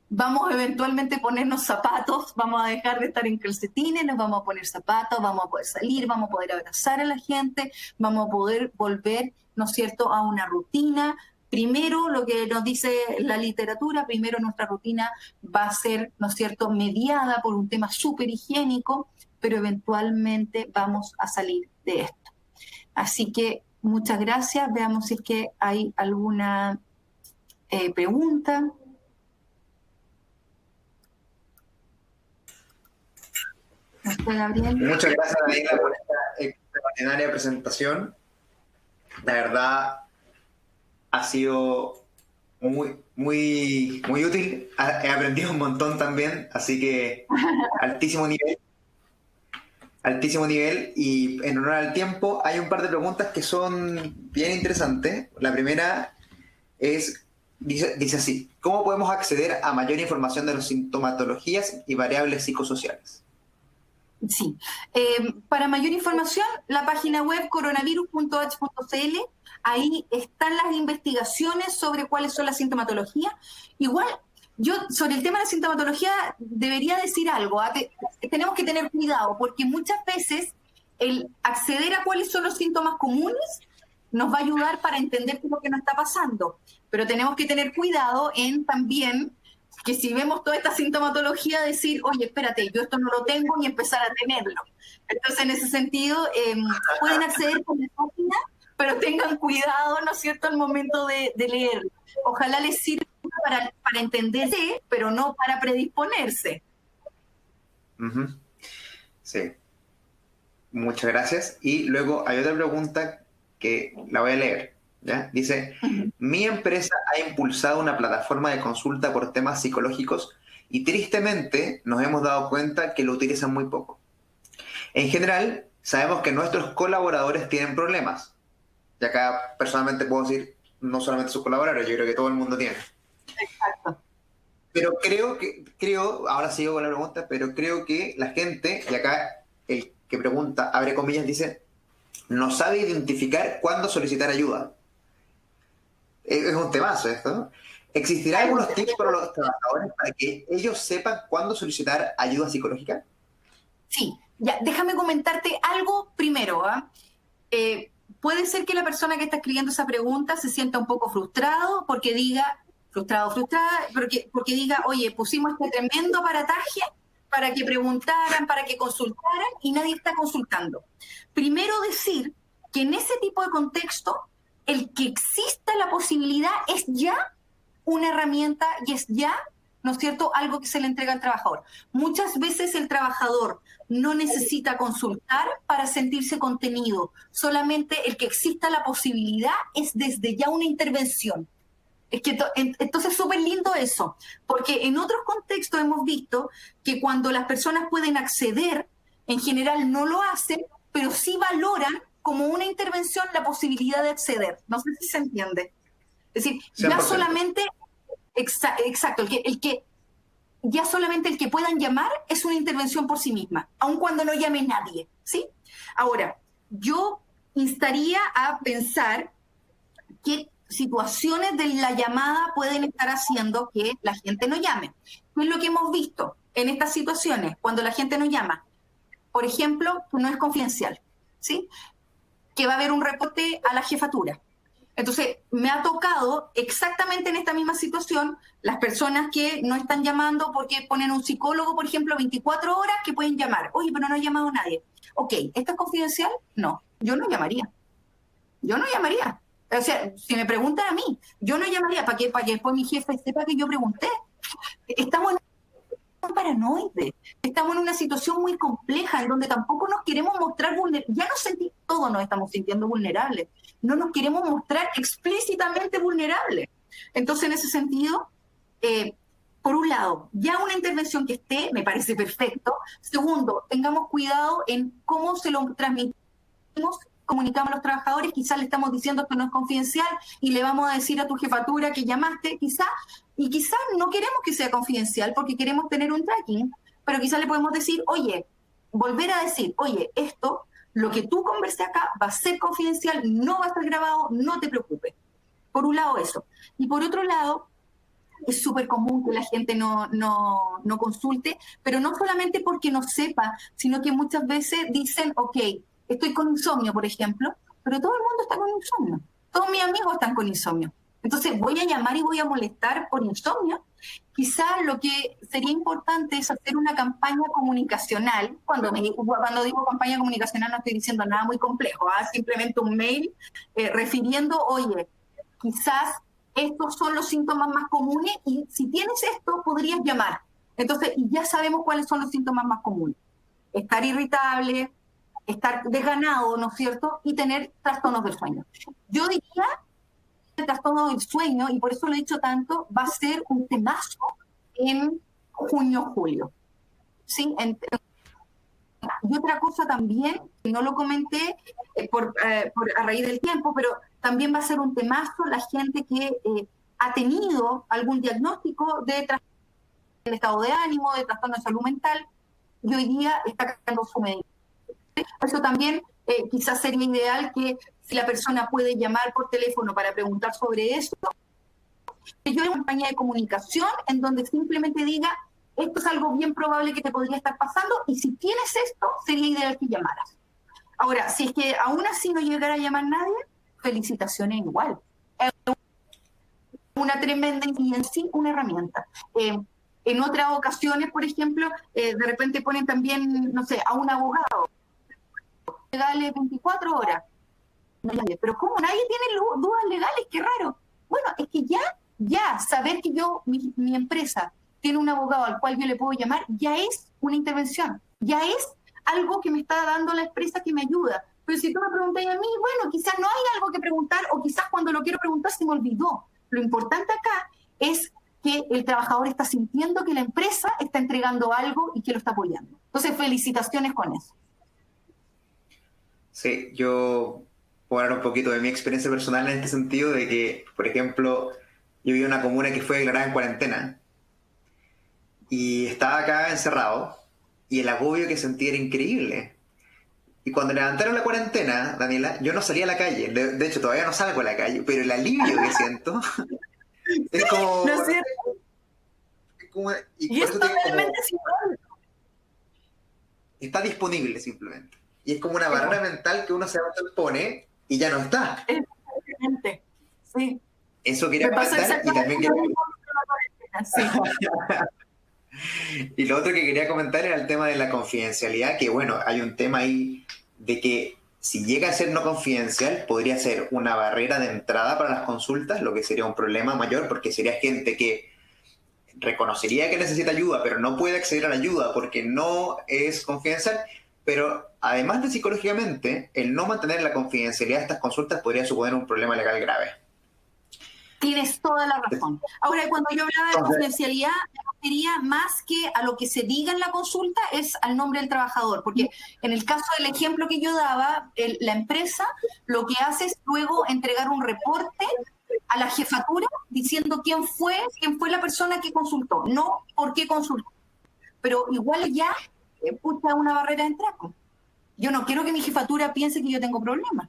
Vamos eventualmente a ponernos zapatos, vamos a dejar de estar en calcetines, nos vamos a poner zapatos, vamos a poder salir, vamos a poder abrazar a la gente, vamos a poder volver, ¿no es cierto?, a una rutina. Primero, lo que nos dice la literatura, primero nuestra rutina va a ser, ¿no es cierto?, mediada por un tema súper higiénico, pero eventualmente vamos a salir de esto. Así que muchas gracias. Veamos si es que hay alguna pregunta. Gabriel. Muchas gracias, Daniela, por esta extraordinaria presentación. La verdad, ha sido muy útil. He aprendido un montón también, así que altísimo nivel. Y en honor al tiempo, hay un par de preguntas que son bien interesantes. La primera dice así: ¿cómo podemos acceder a mayor información de las sintomatologías y variables psicosociales? Sí. Para mayor información, la página web coronavirus.h.cl, ahí están las investigaciones sobre cuáles son las sintomatologías. Igual, yo sobre el tema de la sintomatología debería decir algo. Tenemos que tener cuidado, porque muchas veces el acceder a cuáles son los síntomas comunes nos va a ayudar para entender qué es lo que nos está pasando. Pero tenemos que tener cuidado en también que si vemos toda esta sintomatología, decir, oye, espérate, yo esto no lo tengo y empezar a tenerlo. Entonces, en ese sentido, pueden acceder por la página, pero tengan cuidado, ¿no es cierto?, al momento de leerlo. Ojalá les sirva para entenderse, pero no para predisponerse. Uh-huh. Sí. Muchas gracias. Y luego hay otra pregunta que la voy a leer, ¿ya? Dice, mi empresa ha impulsado una plataforma de consulta por temas psicológicos y tristemente nos hemos dado cuenta que lo utilizan muy poco. En general, sabemos que nuestros colaboradores tienen problemas. Y acá personalmente puedo decir, no solamente sus colaboradores, yo creo que todo el mundo tiene. Exacto. Pero creo, ahora sigo con la pregunta, pero creo que la gente, y acá el que pregunta, abre comillas, dice, no sabe identificar cuándo solicitar ayuda. Es un temazo esto, ¿no? ¿Existirá algunos tips para los trabajadores para que ellos sepan cuándo solicitar ayuda psicológica? Sí, ya, déjame comentarte algo primero. Puede ser que la persona que está escribiendo esa pregunta se sienta un poco frustrada, porque diga, porque diga, oye, pusimos este tremendo aparataje para que preguntaran, para que consultaran, y nadie está consultando. Primero decir que en ese tipo de contexto, el que exista la posibilidad es ya una herramienta y es ya, ¿no es cierto?, algo que se le entrega al trabajador. Muchas veces el trabajador no necesita consultar para sentirse contenido, solamente el que exista la posibilidad es desde ya una intervención. Es que entonces es súper lindo eso, porque en otros contextos hemos visto que cuando las personas pueden acceder, en general no lo hacen, pero sí valoran como una intervención la posibilidad de acceder. No sé si se entiende. Es decir, 100%. Ya solamente, exacto, ya solamente el que puedan llamar es una intervención por sí misma, aun cuando no llame nadie, ¿sí? Ahora, yo instaría a pensar qué situaciones de la llamada pueden estar haciendo que la gente no llame. ¿Qué es lo que hemos visto en estas situaciones cuando la gente no llama? Por ejemplo, que no es confidencial, ¿sí? Que va a haber un reporte a la jefatura. Entonces, me ha tocado exactamente en esta misma situación las personas que no están llamando porque ponen un psicólogo, por ejemplo, 24 horas que pueden llamar. Oye, pero no ha llamado nadie. Ok, ¿esto es confidencial? No, yo no llamaría. Yo no llamaría. O sea, si me preguntan a mí, yo no llamaría para que después mi jefe sepa que yo pregunté. Estamos en un paranoide, estamos en una situación muy compleja en donde tampoco nos queremos mostrar vulnerables. Ya todos nos estamos sintiendo vulnerables. No nos queremos mostrar explícitamente vulnerables. Entonces, en ese sentido, por un lado, ya una intervención que esté, me parece perfecto. Segundo, tengamos cuidado en cómo se lo transmitimos, comunicamos a los trabajadores. Quizás le estamos diciendo que no es confidencial y le vamos a decir a tu jefatura que llamaste, quizás no queremos que sea confidencial porque queremos tener un tracking, pero quizás le podemos decir, oye, volver a decir, oye, esto, lo que tú conversé acá va a ser confidencial, no va a estar grabado, no te preocupes. Por un lado eso. Y por otro lado, es súper común que la gente no consulte, pero no solamente porque no sepa, sino que muchas veces dicen, ok, estoy con insomnio, por ejemplo, pero todo el mundo está con insomnio. Todos mis amigos están con insomnio. Entonces, voy a llamar y voy a molestar por insomnio. Quizás lo que sería importante es hacer una campaña comunicacional. Cuando digo campaña comunicacional no estoy diciendo nada muy complejo, simplemente un mail refiriendo, oye, quizás estos son los síntomas más comunes y si tienes esto, podrías llamar. Entonces, ya sabemos cuáles son los síntomas más comunes. Estar irritable, estar desganado, ¿no es cierto? Y tener trastornos del sueño. Yo diría que el trastorno del sueño, y por eso lo he dicho tanto, va a ser un temazo en junio-julio. ¿Sí? Y otra cosa también, que no lo comenté a raíz del tiempo, pero también va a ser un temazo la gente que ha tenido algún diagnóstico de trastorno de estado de ánimo, de trastorno de salud mental, y hoy día está cambiando su medida. Por eso también quizás sería ideal que si la persona puede llamar por teléfono para preguntar sobre eso, que yo en una campaña de comunicación en donde simplemente diga, esto es algo bien probable que te podría estar pasando y si tienes esto, sería ideal que llamaras. Ahora, si es que aún así no llegara a llamar nadie, felicitaciones igual. Es una tremenda y en sí una herramienta. En otras ocasiones, por ejemplo, de repente ponen también, no sé, a un abogado. Legales 24 horas. Pero ¿cómo nadie tiene dudas legales? Qué raro. Bueno, es que ya saber que mi empresa tiene un abogado al cual yo le puedo llamar, ya es una intervención, ya es algo que me está dando la empresa que me ayuda. Pero si tú me preguntas a mí, bueno, quizás no hay algo que preguntar o quizás cuando lo quiero preguntar se me olvidó. Lo importante acá es que el trabajador está sintiendo que la empresa está entregando algo y que lo está apoyando. Entonces, felicitaciones con eso. Sí, yo puedo hablar un poquito de mi experiencia personal en este sentido, de que, por ejemplo, yo viví en una comuna que fue declarada en cuarentena y estaba acá encerrado y el agobio que sentí era increíble. Y cuando levantaron la cuarentena, Daniela, yo no salía a la calle. De hecho, todavía no salgo a la calle, pero el alivio que siento es como... ¿No es cierto? Y por es eso totalmente simbólico. Está disponible simplemente. Y es como una barrera mental que uno se pone y ya no está. Exactamente. Sí. Eso quería comentar y también quería... Sí. Y lo otro que quería comentar era el tema de la confidencialidad, que bueno, hay un tema ahí de que si llega a ser no confidencial, podría ser una barrera de entrada para las consultas, lo que sería un problema mayor, porque sería gente que reconocería que necesita ayuda, pero no puede acceder a la ayuda porque no es confidencial. Pero además de psicológicamente, el no mantener la confidencialidad de estas consultas podría suponer un problema legal grave. Tienes toda la razón. Ahora, cuando yo hablaba de confidencialidad, me refería más que a lo que se diga en la consulta, es al nombre del trabajador. Porque en el caso del ejemplo que yo daba, la empresa lo que hace es luego entregar un reporte a la jefatura diciendo quién fue la persona que consultó, no por qué consultó. Pero igual ya pucha una barrera de entrada. Yo no quiero que mi jefatura piense que yo tengo problemas.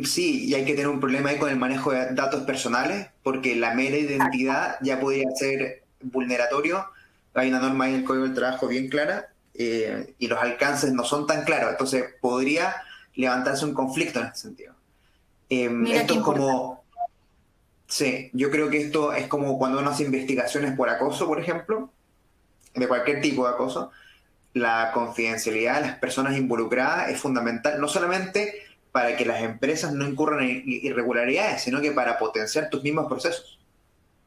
Sí, y hay que tener un problema ahí con el manejo de datos personales, porque la mera identidad ya podría ser vulneratorio. Hay una norma en el Código del Trabajo bien clara y los alcances no son tan claros, entonces podría levantarse un conflicto en ese sentido. Esto es como... Sí, yo creo que esto es como cuando uno hace investigaciones por acoso, por ejemplo, de cualquier tipo de acoso. La confidencialidad de las personas involucradas es fundamental, no solamente para que las empresas no incurran en irregularidades, sino que para potenciar tus mismos procesos.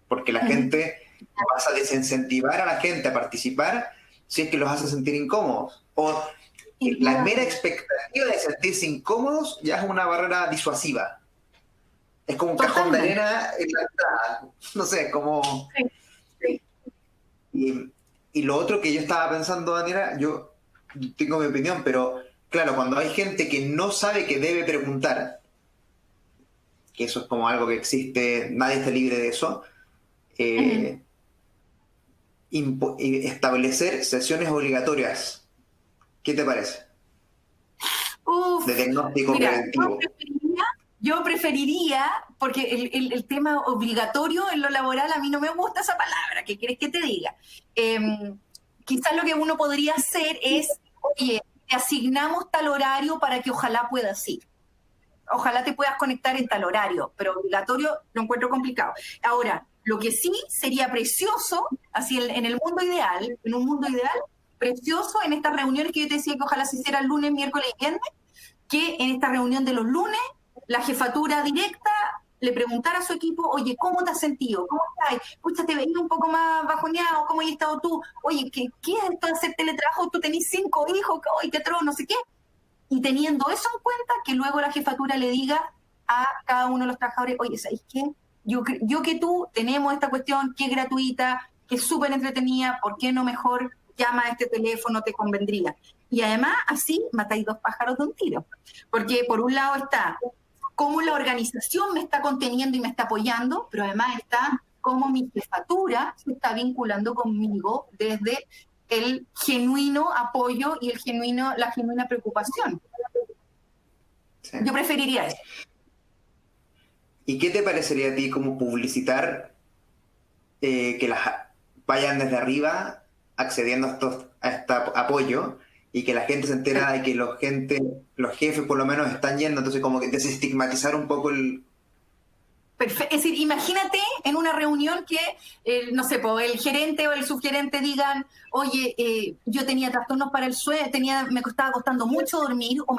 Porque la gente, vas a desincentivar a la gente a participar si es que los hace sentir incómodos. O la mera expectativa de sentirse incómodos ya es una barrera disuasiva. Es como un cajón de arena en la entrada. No sé, como... Y lo otro que yo estaba pensando, Daniela, yo tengo mi opinión, pero claro, cuando hay gente que no sabe que debe preguntar, que eso es como algo que existe, nadie está libre de eso, establecer sesiones obligatorias. ¿Qué te parece? De diagnóstico preventivo. Yo preferiría, porque el tema obligatorio en lo laboral, a mí no me gusta esa palabra, ¿qué quieres que te diga? Quizás lo que uno podría hacer es, oye, te asignamos tal horario para que ojalá puedas ir. Ojalá te puedas conectar en tal horario, pero obligatorio lo encuentro complicado. Ahora, lo que sí sería precioso, así en el mundo ideal, en un mundo ideal, precioso en estas reuniones que yo te decía que ojalá se hicieran lunes, miércoles y viernes, que en esta reunión de los lunes la jefatura directa le preguntara a su equipo, oye, ¿cómo te has sentido? ¿Cómo estás? Pucha, te veía un poco más bajoneado, ¿cómo has estado tú? Oye, ¿qué es esto de hacer teletrabajo? Tú tenés 5 hijos, oye, qué atroz, no sé qué. Y teniendo eso en cuenta, que luego la jefatura le diga a cada uno de los trabajadores, oye, ¿sabes qué? Yo que tú tenemos esta cuestión que es gratuita, que es súper entretenida, ¿por qué no mejor llama a este teléfono, te convendría? Y además, así matáis 2 pájaros de un tiro. Porque por un lado está cómo la organización me está conteniendo y me está apoyando, pero además está cómo mi jefatura se está vinculando conmigo desde el genuino apoyo y la genuina preocupación. Sí. Yo preferiría eso. ¿Y qué te parecería a ti como publicitar que las vayan desde arriba accediendo a este apoyo y que la gente se entera de que los jefes por lo menos están yendo, entonces como que desestigmatizar un poco el... Es decir, imagínate en una reunión que, no sé, el gerente o el subgerente digan, oye, yo tenía trastornos para el sueño, me estaba costando mucho dormir, o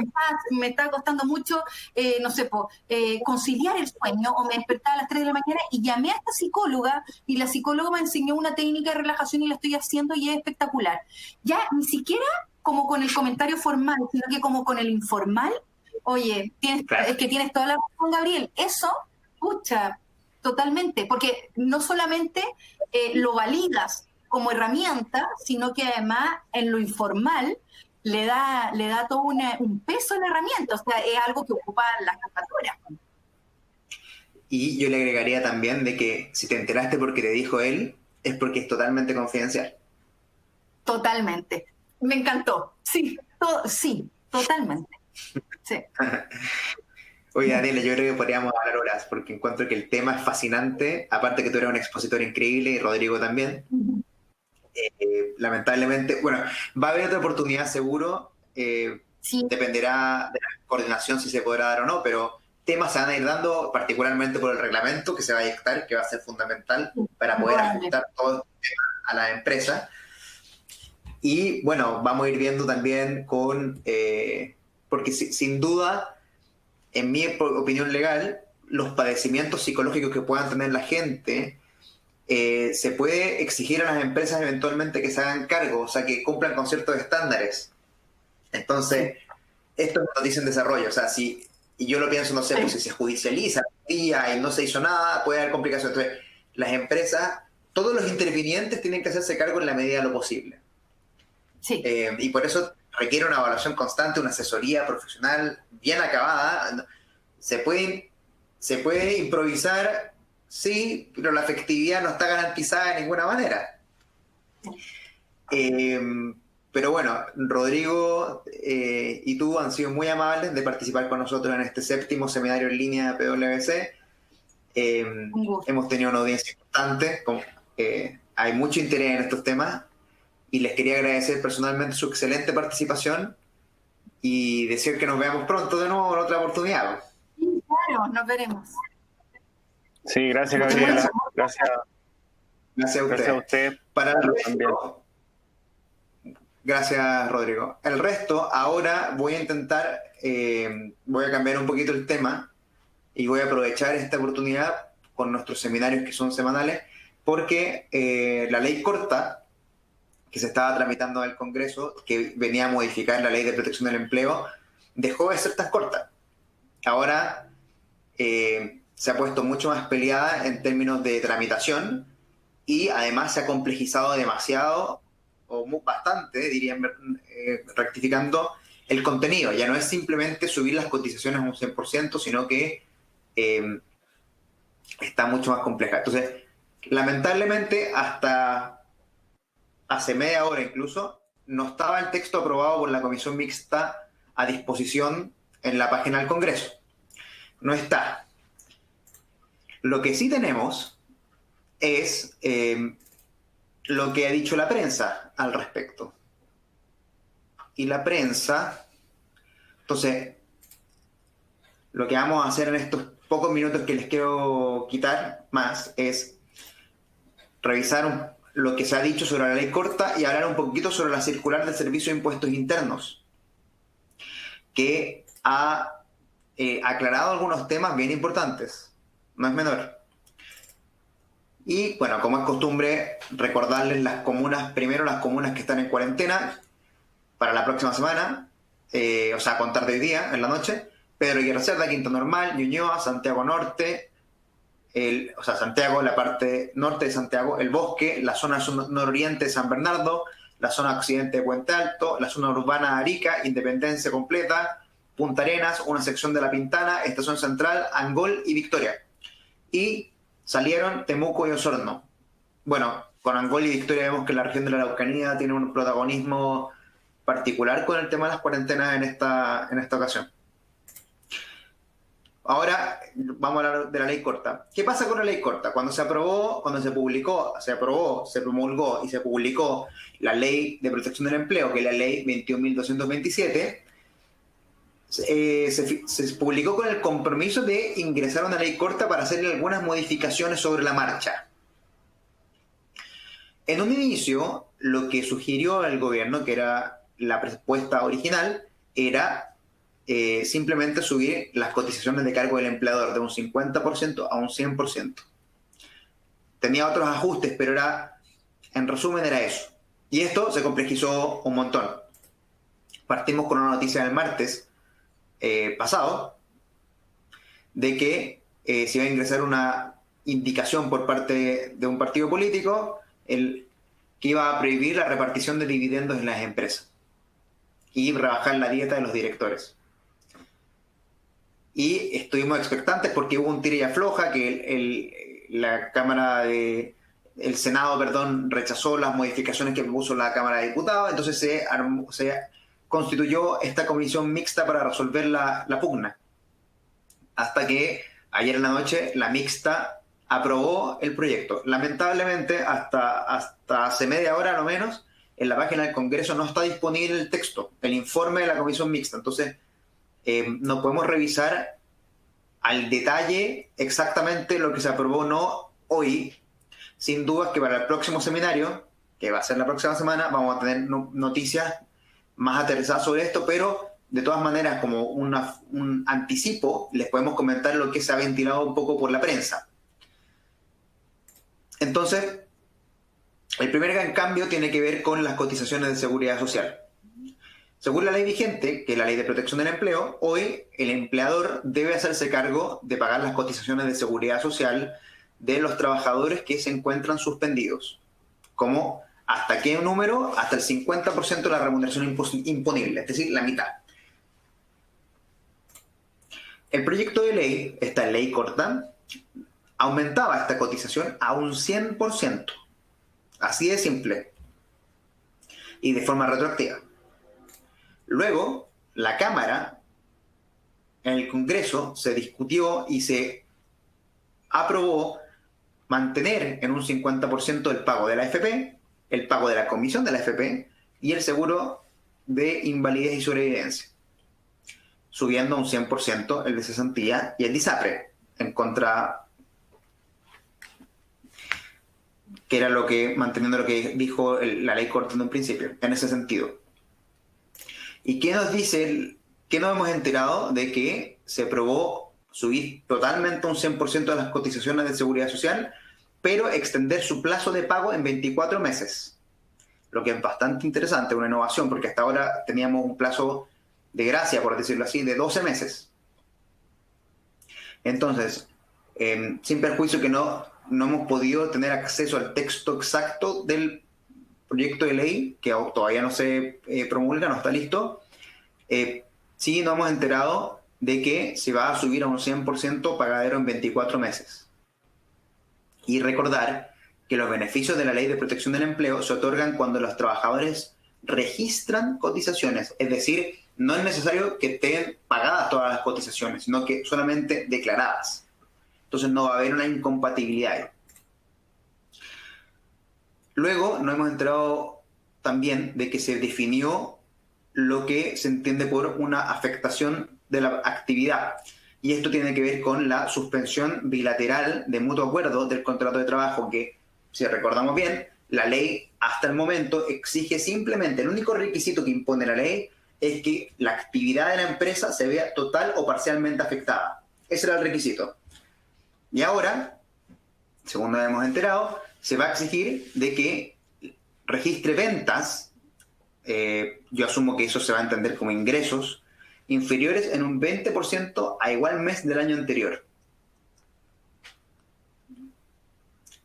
me estaba costando mucho, no sé, conciliar el sueño, o me despertaba a las 3 de la mañana y llamé a esta psicóloga, y la psicóloga me enseñó una técnica de relajación y la estoy haciendo y es espectacular. Ya ni siquiera como con el comentario formal, sino que como con el informal, oye, es que tienes toda la razón, Gabriel, eso... Escucha, totalmente, porque no solamente lo validas como herramienta, sino que además en lo informal le da todo un peso a la herramienta, o sea, es algo que ocupa las jefaturas. Y yo le agregaría también de que si te enteraste porque te dijo él, es porque es totalmente confidencial. Totalmente. Me encantó. Sí, sí, totalmente. Sí. Oye, Daniela, yo creo que podríamos hablar horas porque encuentro que el tema es fascinante, aparte que tú eres un expositor increíble y Rodrigo también. Lamentablemente, bueno, va a haber otra oportunidad seguro, Sí. dependerá de la coordinación si se podrá dar o no, pero temas se van a ir dando, particularmente por el reglamento que se va a dictar, que va a ser fundamental para poder ajustar todo este tema a la empresa. Y bueno, vamos a ir viendo también porque sin duda, en mi opinión legal, los padecimientos psicológicos que puedan tener la gente, se puede exigir a las empresas eventualmente que se hagan cargo, o sea, que cumplan con ciertos estándares. Entonces, esto es noticia en desarrollo, o sea, y yo lo pienso, no sé, pues si se judicializa y no se hizo nada, puede haber complicaciones. Entonces, las empresas, todos los intervinientes tienen que hacerse cargo en la medida de lo posible. Sí. Y por eso requiere una evaluación constante, una asesoría profesional bien acabada. Se puede improvisar, sí, pero la efectividad no está garantizada de ninguna manera. Pero bueno, Rodrigo y tú han sido muy amables de participar con nosotros en este 7º seminario en línea de PwC. Hemos tenido una audiencia importante, hay mucho interés en estos temas y les quería agradecer personalmente su excelente participación y decir que nos veamos pronto de nuevo en otra oportunidad. Sí, claro, nos veremos. Sí, gracias, Gabriela. Gracias a usted. Gracias a usted. Para el resto, gracias, Rodrigo. El resto, ahora voy a intentar, voy a cambiar un poquito el tema y voy a aprovechar esta oportunidad con nuestros seminarios que son semanales, porque la ley corta, que se estaba tramitando en el Congreso, que venía a modificar la ley de protección del empleo, dejó de ser tan corta. Ahora se ha puesto mucho más peleada en términos de tramitación y además se ha complejizado demasiado, o bastante, dirían, rectificando el contenido. Ya no es simplemente subir las cotizaciones a un 100%, sino que está mucho más compleja. Entonces, lamentablemente, hasta hace media hora incluso, no estaba el texto aprobado por la Comisión Mixta a disposición en la página del Congreso. No está. Lo que sí tenemos es lo que ha dicho la prensa al respecto. Y la prensa, entonces, lo que vamos a hacer en estos pocos minutos que les quiero quitar más es revisar lo que se ha dicho sobre la ley corta y hablar un poquito sobre la circular del Servicio de Impuestos Internos, que ha aclarado algunos temas bien importantes, no es menor. Y bueno, como es costumbre, recordarles las comunas que están en cuarentena para la próxima semana, o sea, a contar de hoy día, en la noche: Pedro Aguirre Cerda, Quinta Normal, Ñuñoa, Santiago Norte, Santiago, la parte norte de Santiago, El Bosque, la zona nororiente de San Bernardo, la zona occidente de Puente Alto, la zona urbana de Arica, Independencia completa, Punta Arenas, una sección de La Pintana, Estación Central, Angol y Victoria. Y salieron Temuco y Osorno. Bueno, con Angola y Victoria vemos que la región de la Araucanía tiene un protagonismo particular con el tema de las cuarentenas en esta ocasión. Ahora vamos a hablar de la ley corta. ¿Qué pasa con la ley corta? Cuando se aprobó, se promulgó y se publicó la ley de protección del empleo, que es la ley 21.227, se publicó con el compromiso de ingresar a una ley corta para hacerle algunas modificaciones sobre la marcha. En un inicio, lo que sugirió el gobierno, que era la propuesta original, era simplemente subir las cotizaciones de cargo del empleador de un 50% a un 100%. Tenía otros ajustes, pero en resumen era eso. Y esto se complejizó un montón. Partimos con una noticia del martes pasado de que se iba a ingresar una indicación por parte de un partido político que iba a prohibir la repartición de dividendos en las empresas y rebajar la dieta de los directores. Y estuvimos expectantes porque hubo un tira y afloja, que el Senado, rechazó las modificaciones que propuso la Cámara de Diputados, entonces se constituyó esta comisión mixta para resolver la pugna. Hasta que ayer en la noche la mixta aprobó el proyecto. Lamentablemente, hasta hace media hora lo menos, en la página del Congreso no está disponible el texto, el informe de la comisión mixta. Entonces, no podemos revisar al detalle exactamente lo que se aprobó o no hoy. Sin dudas que para el próximo seminario, que va a ser la próxima semana, vamos a tener noticias más aterrizadas sobre esto, pero de todas maneras, como un anticipo, les podemos comentar lo que se ha ventilado un poco por la prensa. Entonces, el primer gran cambio tiene que ver con las cotizaciones de seguridad social. Según la ley vigente, que es la Ley de Protección del Empleo, hoy el empleador debe hacerse cargo de pagar las cotizaciones de seguridad social de los trabajadores que se encuentran suspendidos. ¿Cómo? ¿Hasta qué número? Hasta el 50% de la remuneración imponible, es decir, la mitad. El proyecto de ley, esta ley corta, aumentaba esta cotización a un 100%. Así de simple. Y de forma retroactiva. Luego, la Cámara, en el Congreso, se discutió y se aprobó mantener en un 50% el pago de la AFP, el pago de la comisión de la AFP y el seguro de invalidez y sobrevivencia, subiendo a un 100% el de cesantía y el de ISAPRE, que era manteniendo lo que dijo la ley corta en un principio, en ese sentido. ¿Y qué nos dice? ¿Qué nos hemos enterado? De que se aprobó subir totalmente un 100% de las cotizaciones de seguridad social, pero extender su plazo de pago en 24 meses. Lo que es bastante interesante, una innovación, porque hasta ahora teníamos un plazo de gracia, por decirlo así, de 12 meses. Entonces, sin perjuicio que no hemos podido tener acceso al texto exacto del proyecto de ley, que todavía no se promulga, no está listo, sí nos hemos enterado de que se va a subir a un 100% pagadero en 24 meses. Y recordar que los beneficios de la Ley de Protección del Empleo se otorgan cuando los trabajadores registran cotizaciones, es decir, no es necesario que estén pagadas todas las cotizaciones, sino que solamente declaradas. Entonces no va a haber una incompatibilidad ahí. Luego nos hemos enterado también de que se definió lo que se entiende por una afectación de la actividad. Y esto tiene que ver con la suspensión bilateral de mutuo acuerdo del contrato de trabajo, que, si recordamos bien, la ley hasta el momento exige simplemente, el único requisito que impone la ley es que la actividad de la empresa se vea total o parcialmente afectada. Ese era el requisito. Y ahora, según nos hemos enterado, se va a exigir de que registre ventas, yo asumo que eso se va a entender como ingresos, inferiores en un 20% a igual mes del año anterior.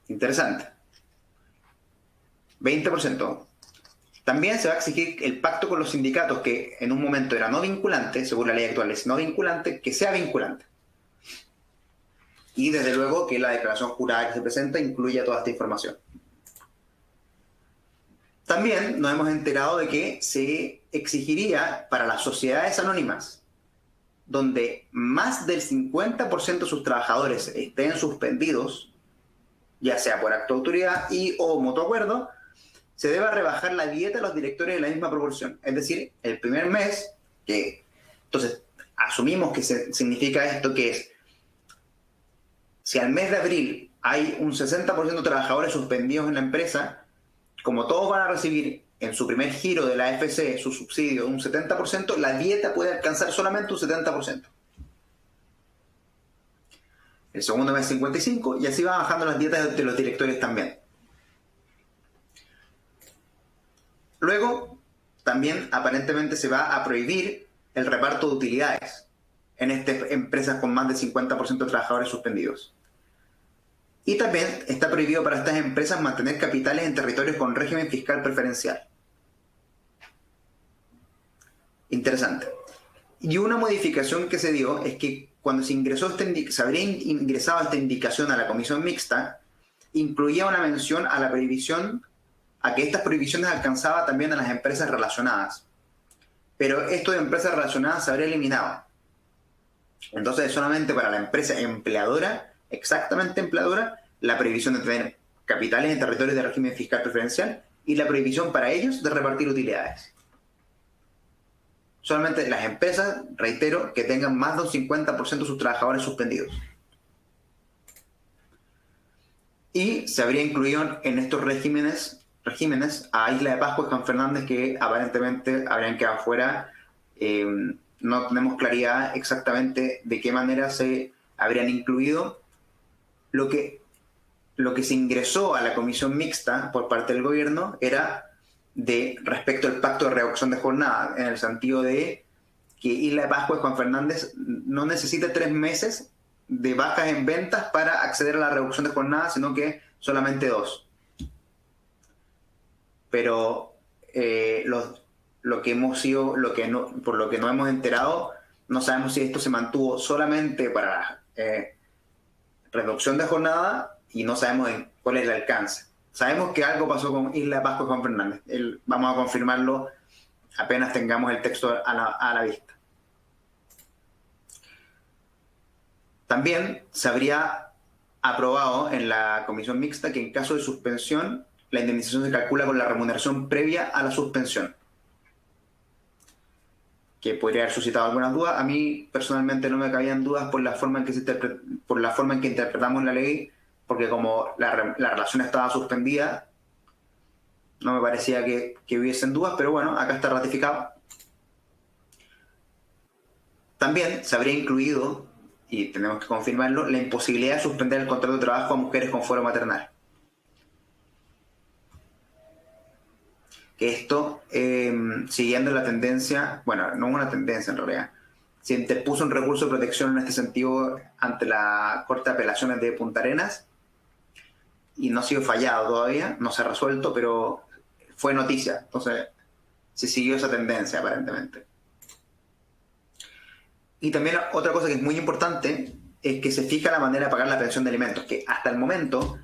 Interesante. 20%. También se va a exigir el pacto con los sindicatos, que en un momento era no vinculante, según la ley actual es no vinculante, que sea vinculante. Y desde luego que la declaración jurada que se presenta incluya toda esta información. También nos hemos enterado de que se exigiría para las sociedades anónimas, donde más del 50% de sus trabajadores estén suspendidos, ya sea por acto de autoridad y o mutuo acuerdo, se deba rebajar la dieta de los directores en la misma proporción. Es decir, el primer mes, que entonces asumimos que significa esto, que es, si al mes de abril hay un 60% de trabajadores suspendidos en la empresa, como todos van a recibir en su primer giro de la AFC su subsidio de un 70%, la dieta puede alcanzar solamente un 70%. El segundo mes 55%, y así va bajando las dietas de los directores también. Luego, también aparentemente se va a prohibir el reparto de utilidades en estas empresas con más del 50% de trabajadores suspendidos. Y también está prohibido para estas empresas mantener capitales en territorios con régimen fiscal preferencial. Interesante. Y una modificación que se dio es que cuando se habría ingresado esta indicación a la comisión mixta, incluía una mención a la prohibición, a que estas prohibiciones alcanzaban también a las empresas relacionadas. Pero esto de empresas relacionadas se habría eliminado. Entonces, solamente para la empresa empleadora, exactamente empleadora, la prohibición de tener capitales en territorios de régimen fiscal preferencial y la prohibición para ellos de repartir utilidades. Solamente las empresas, reitero, que tengan más de un 50% de sus trabajadores suspendidos. Y se habría incluido en estos regímenes a Isla de Pascua y Juan Fernández, que aparentemente habrían quedado fuera. No tenemos claridad exactamente de qué manera se habrían incluido. Lo que se ingresó a la comisión mixta por parte del gobierno era respecto al pacto de reducción de jornada, en el sentido de que Isla de Pascua y Juan Fernández no necesita 3 meses de bajas en ventas para acceder a la reducción de jornada, sino que solamente 2. Pero por lo que no hemos enterado, no sabemos si esto se mantuvo solamente para reducción de jornada y no sabemos cuál es el alcance. Sabemos que algo pasó con Isla de Pascua y Juan Fernández. Vamos a confirmarlo apenas tengamos el texto a la vista. También se habría aprobado en la comisión mixta que en caso de suspensión, la indemnización se calcula con la remuneración previa a la suspensión, que podría haber suscitado algunas dudas. A mí personalmente no me cabían dudas por la forma en que interpretamos la ley, porque como la relación estaba suspendida, no me parecía que hubiesen dudas, pero bueno, acá está ratificado. También se habría incluido, y tenemos que confirmarlo, la imposibilidad de suspender el contrato de trabajo a mujeres con fuero maternal. Que esto, siguiendo la tendencia, bueno, no una tendencia en realidad, se interpuso un recurso de protección en este sentido ante la Corte de Apelaciones de Punta Arenas y no ha sido fallado todavía, no se ha resuelto, pero fue noticia. Entonces, se siguió esa tendencia aparentemente. Y también otra cosa que es muy importante es que se fija la manera de pagar la pensión de alimentos, que hasta el momento,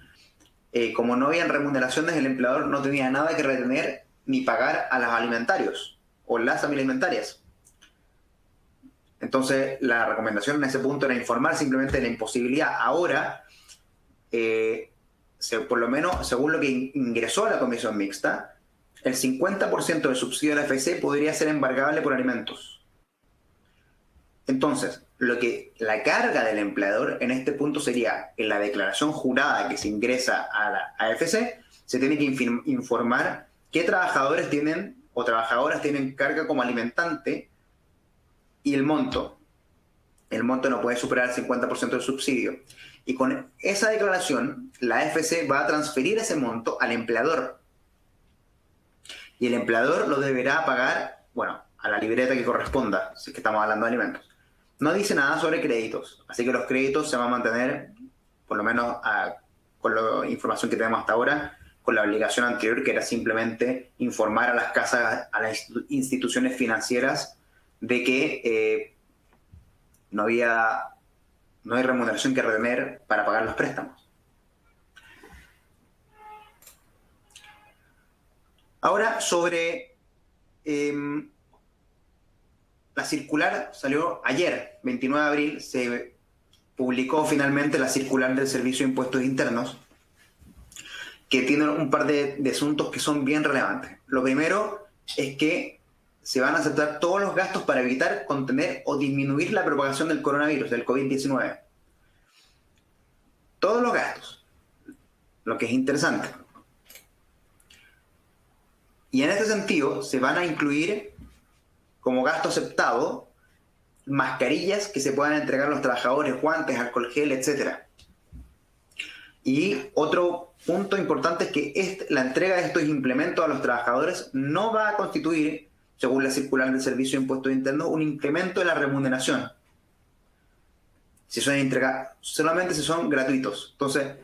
como no habían remuneraciones, el empleador no tenía nada que retener ni pagar a los alimentarios o las alimentarias. Entonces, la recomendación en ese punto era informar simplemente de la imposibilidad. Ahora, por lo menos, según lo que ingresó a la comisión mixta, el 50% del subsidio de la FC podría ser embargable por alimentos. Entonces, la carga del empleador en este punto sería, en la declaración jurada que se ingresa a la AFC, se tiene que informar qué trabajadores tienen o trabajadoras tienen carga como alimentante y el monto. El monto no puede superar el 50% del subsidio. Y con esa declaración, la AFC va a transferir ese monto al empleador. Y el empleador lo deberá pagar, bueno, a la libreta que corresponda, si es que estamos hablando de alimentos. No dice nada sobre créditos, así que los créditos se van a mantener, por lo menos con la información que tenemos hasta ahora, con la obligación anterior, que era simplemente informar a las casas, a las instituciones financieras, de que no hay remuneración que retener para pagar los préstamos. Ahora, sobre la circular, salió ayer, 29 de abril, se publicó finalmente la circular del Servicio de Impuestos Internos, que tiene un par de asuntos que son bien relevantes. Lo primero es que se van a aceptar todos los gastos para evitar, contener o disminuir la propagación del coronavirus, del COVID-19. Todos los gastos, lo que es interesante. Y en este sentido se van a incluir como gasto aceptado mascarillas que se puedan entregar a los trabajadores, guantes, alcohol gel, etc. Y otro punto importante es que la entrega de estos implementos a los trabajadores no va a constituir, según la circular del Servicio de Impuestos Internos, un incremento de la remuneración. Si son entregados, solamente si son gratuitos. Entonces,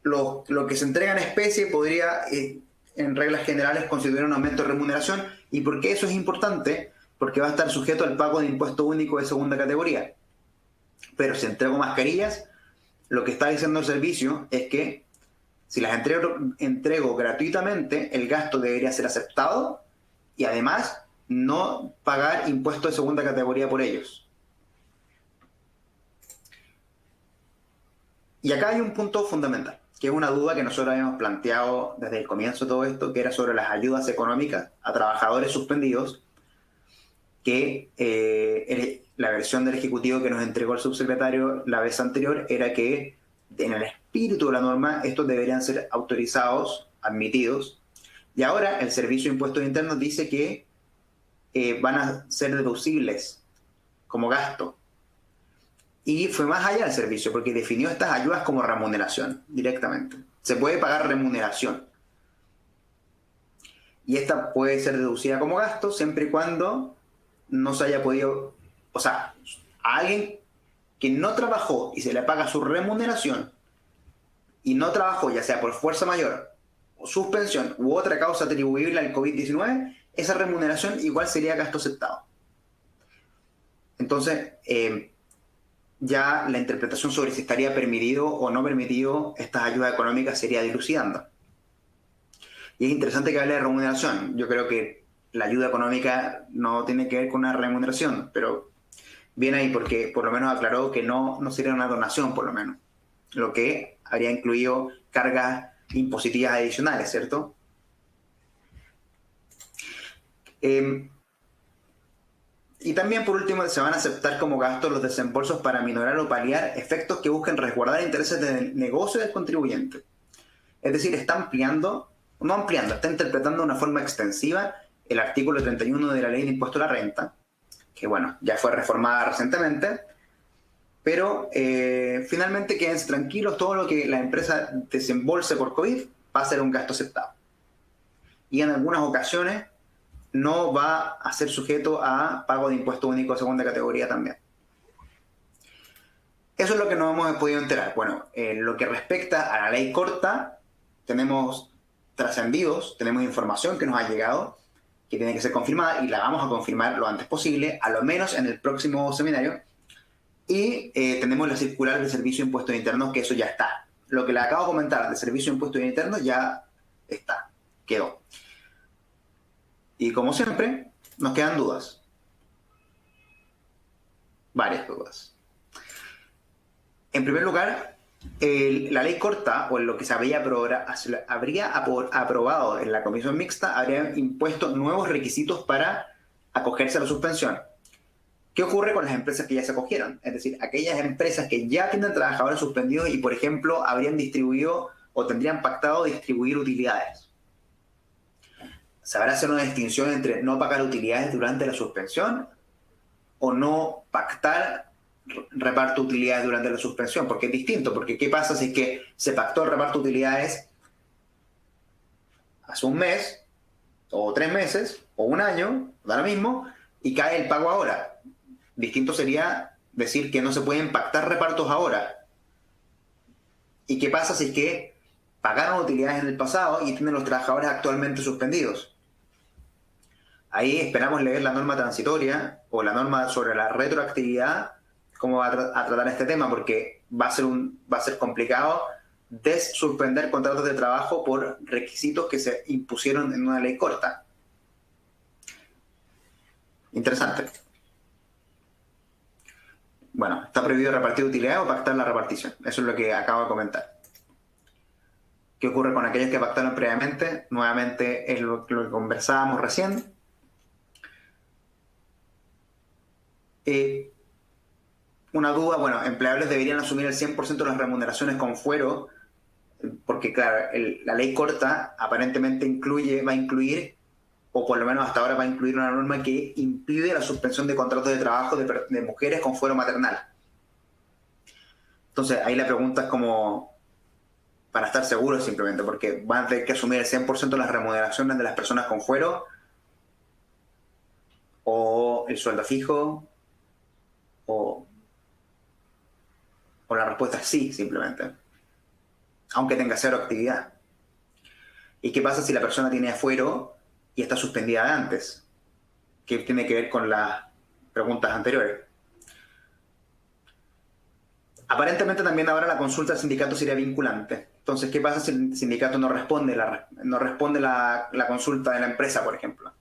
lo que se entrega en especie podría, en reglas generales, constituir un aumento de remuneración. ¿Y por qué eso es importante? Porque va a estar sujeto al pago de impuesto único de segunda categoría. Pero si entrego mascarillas, lo que está diciendo el servicio es que si las entrego gratuitamente, el gasto debería ser aceptado y además no pagar impuesto de segunda categoría por ellos. Y acá hay un punto fundamental, que es una duda que nosotros habíamos planteado desde el comienzo de todo esto, que era sobre las ayudas económicas a trabajadores suspendidos, que la versión del Ejecutivo que nos entregó el subsecretario la vez anterior era que en el espíritu de la norma estos deberían ser autorizados, admitidos, y ahora el Servicio de Impuestos Internos dice que van a ser deducibles como gasto. Y fue más allá del servicio, porque definió estas ayudas como remuneración directamente. Se puede pagar remuneración. Y esta puede ser deducida como gasto siempre y cuando no se haya podido... O sea, a alguien que no trabajó y se le paga su remuneración y no trabajó, ya sea por fuerza mayor, o suspensión u otra causa atribuible al COVID-19, esa remuneración igual sería gasto aceptado. Entonces... ya la interpretación sobre si estaría permitido o no permitido estas ayudas económicas sería dilucidando. Y es interesante que hable de remuneración. Yo creo que la ayuda económica no tiene que ver con una remuneración, pero viene ahí porque por lo menos aclaró que no sería una donación, por lo menos. Lo que habría incluido cargas impositivas adicionales, ¿cierto? Y también, por último, se van a aceptar como gastos los desembolsos para minorar o paliar efectos que busquen resguardar intereses del negocio del contribuyente. Es decir, está interpretando de una forma extensiva el artículo 31 de la Ley de Impuesto a la Renta, que bueno, ya fue reformada recientemente, pero finalmente quédense tranquilos, todo lo que la empresa desembolse por COVID va a ser un gasto aceptado. Y en algunas ocasiones no va a ser sujeto a pago de impuesto único de segunda categoría también. Eso es lo que no hemos podido enterar. Bueno, en lo que respecta a la ley corta, tenemos trascendidos, tenemos información que nos ha llegado, que tiene que ser confirmada y la vamos a confirmar lo antes posible, a lo menos en el próximo seminario. Y tenemos la circular del Servicio de Impuestos Internos, que eso ya está. Lo que le acabo de comentar del Servicio de Impuestos Internos ya está, quedó. Y como siempre, nos quedan dudas. Varias dudas. En primer lugar, la ley corta, o lo que se habría aprobado en la comisión mixta, habría impuesto nuevos requisitos para acogerse a la suspensión. ¿Qué ocurre con las empresas que ya se acogieron? Es decir, aquellas empresas que ya tienen trabajadores suspendidos y, por ejemplo, habrían distribuido o tendrían pactado distribuir utilidades. ¿Sabrá hacer una distinción entre no pagar utilidades durante la suspensión o no pactar reparto de utilidades durante la suspensión? Porque es distinto, porque ¿qué pasa si es que se pactó el reparto de utilidades hace un mes, o 3 meses, o un año, da lo mismo, y cae el pago ahora? Distinto sería decir que no se pueden pactar repartos ahora. ¿Y qué pasa si es que pagaron utilidades en el pasado y tienen los trabajadores actualmente suspendidos? Ahí esperamos leer la norma transitoria o la norma sobre la retroactividad, cómo va a tratar este tema, porque va a ser complicado desuspender contratos de trabajo por requisitos que se impusieron en una ley corta. Interesante. Bueno, está prohibido repartir utilidades o pactar la repartición. Eso es lo que acabo de comentar. ¿Qué ocurre con aquellos que pactaron previamente? Nuevamente es lo que conversábamos recién. Una duda, bueno, empleables deberían asumir el 100% de las remuneraciones con fuero, porque claro, la ley corta aparentemente va a incluir, o por lo menos hasta ahora va a incluir una norma que impide la suspensión de contratos de trabajo de mujeres con fuero maternal. Entonces ahí la pregunta es como, para estar seguros simplemente, porque van a tener que asumir el 100% de las remuneraciones de las personas con fuero, o el sueldo fijo, o la respuesta es sí, simplemente. Aunque tenga cero actividad. ¿Y qué pasa si la persona tiene afuero y está suspendida de antes? ¿Qué tiene que ver con las preguntas anteriores? Aparentemente también ahora la consulta al sindicato sería vinculante. Entonces, ¿qué pasa si el sindicato no responde la consulta de la empresa, por ejemplo?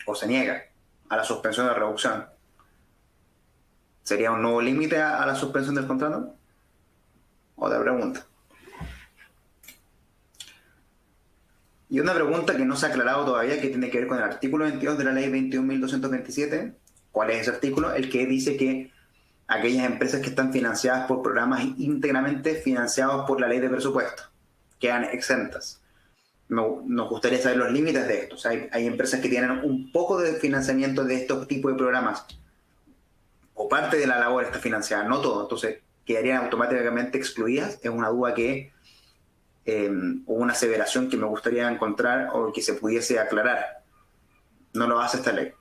O se niega a la suspensión de reducción. ¿Sería un nuevo límite a la suspensión del contrato? Otra pregunta. Y una pregunta que no se ha aclarado todavía, que tiene que ver con el artículo 22 de la ley 21.227. ¿Cuál es ese artículo? El que dice que aquellas empresas que están financiadas por programas íntegramente financiados por la ley de presupuesto quedan exentas. Nos gustaría saber los límites de esto. O sea, hay empresas que tienen un poco de financiamiento de estos tipos de programas, o parte de la labor está financiada, no todo, entonces quedarían automáticamente excluidas. Es una duda o una aseveración que me gustaría encontrar o que se pudiese aclarar. No lo hace esta ley.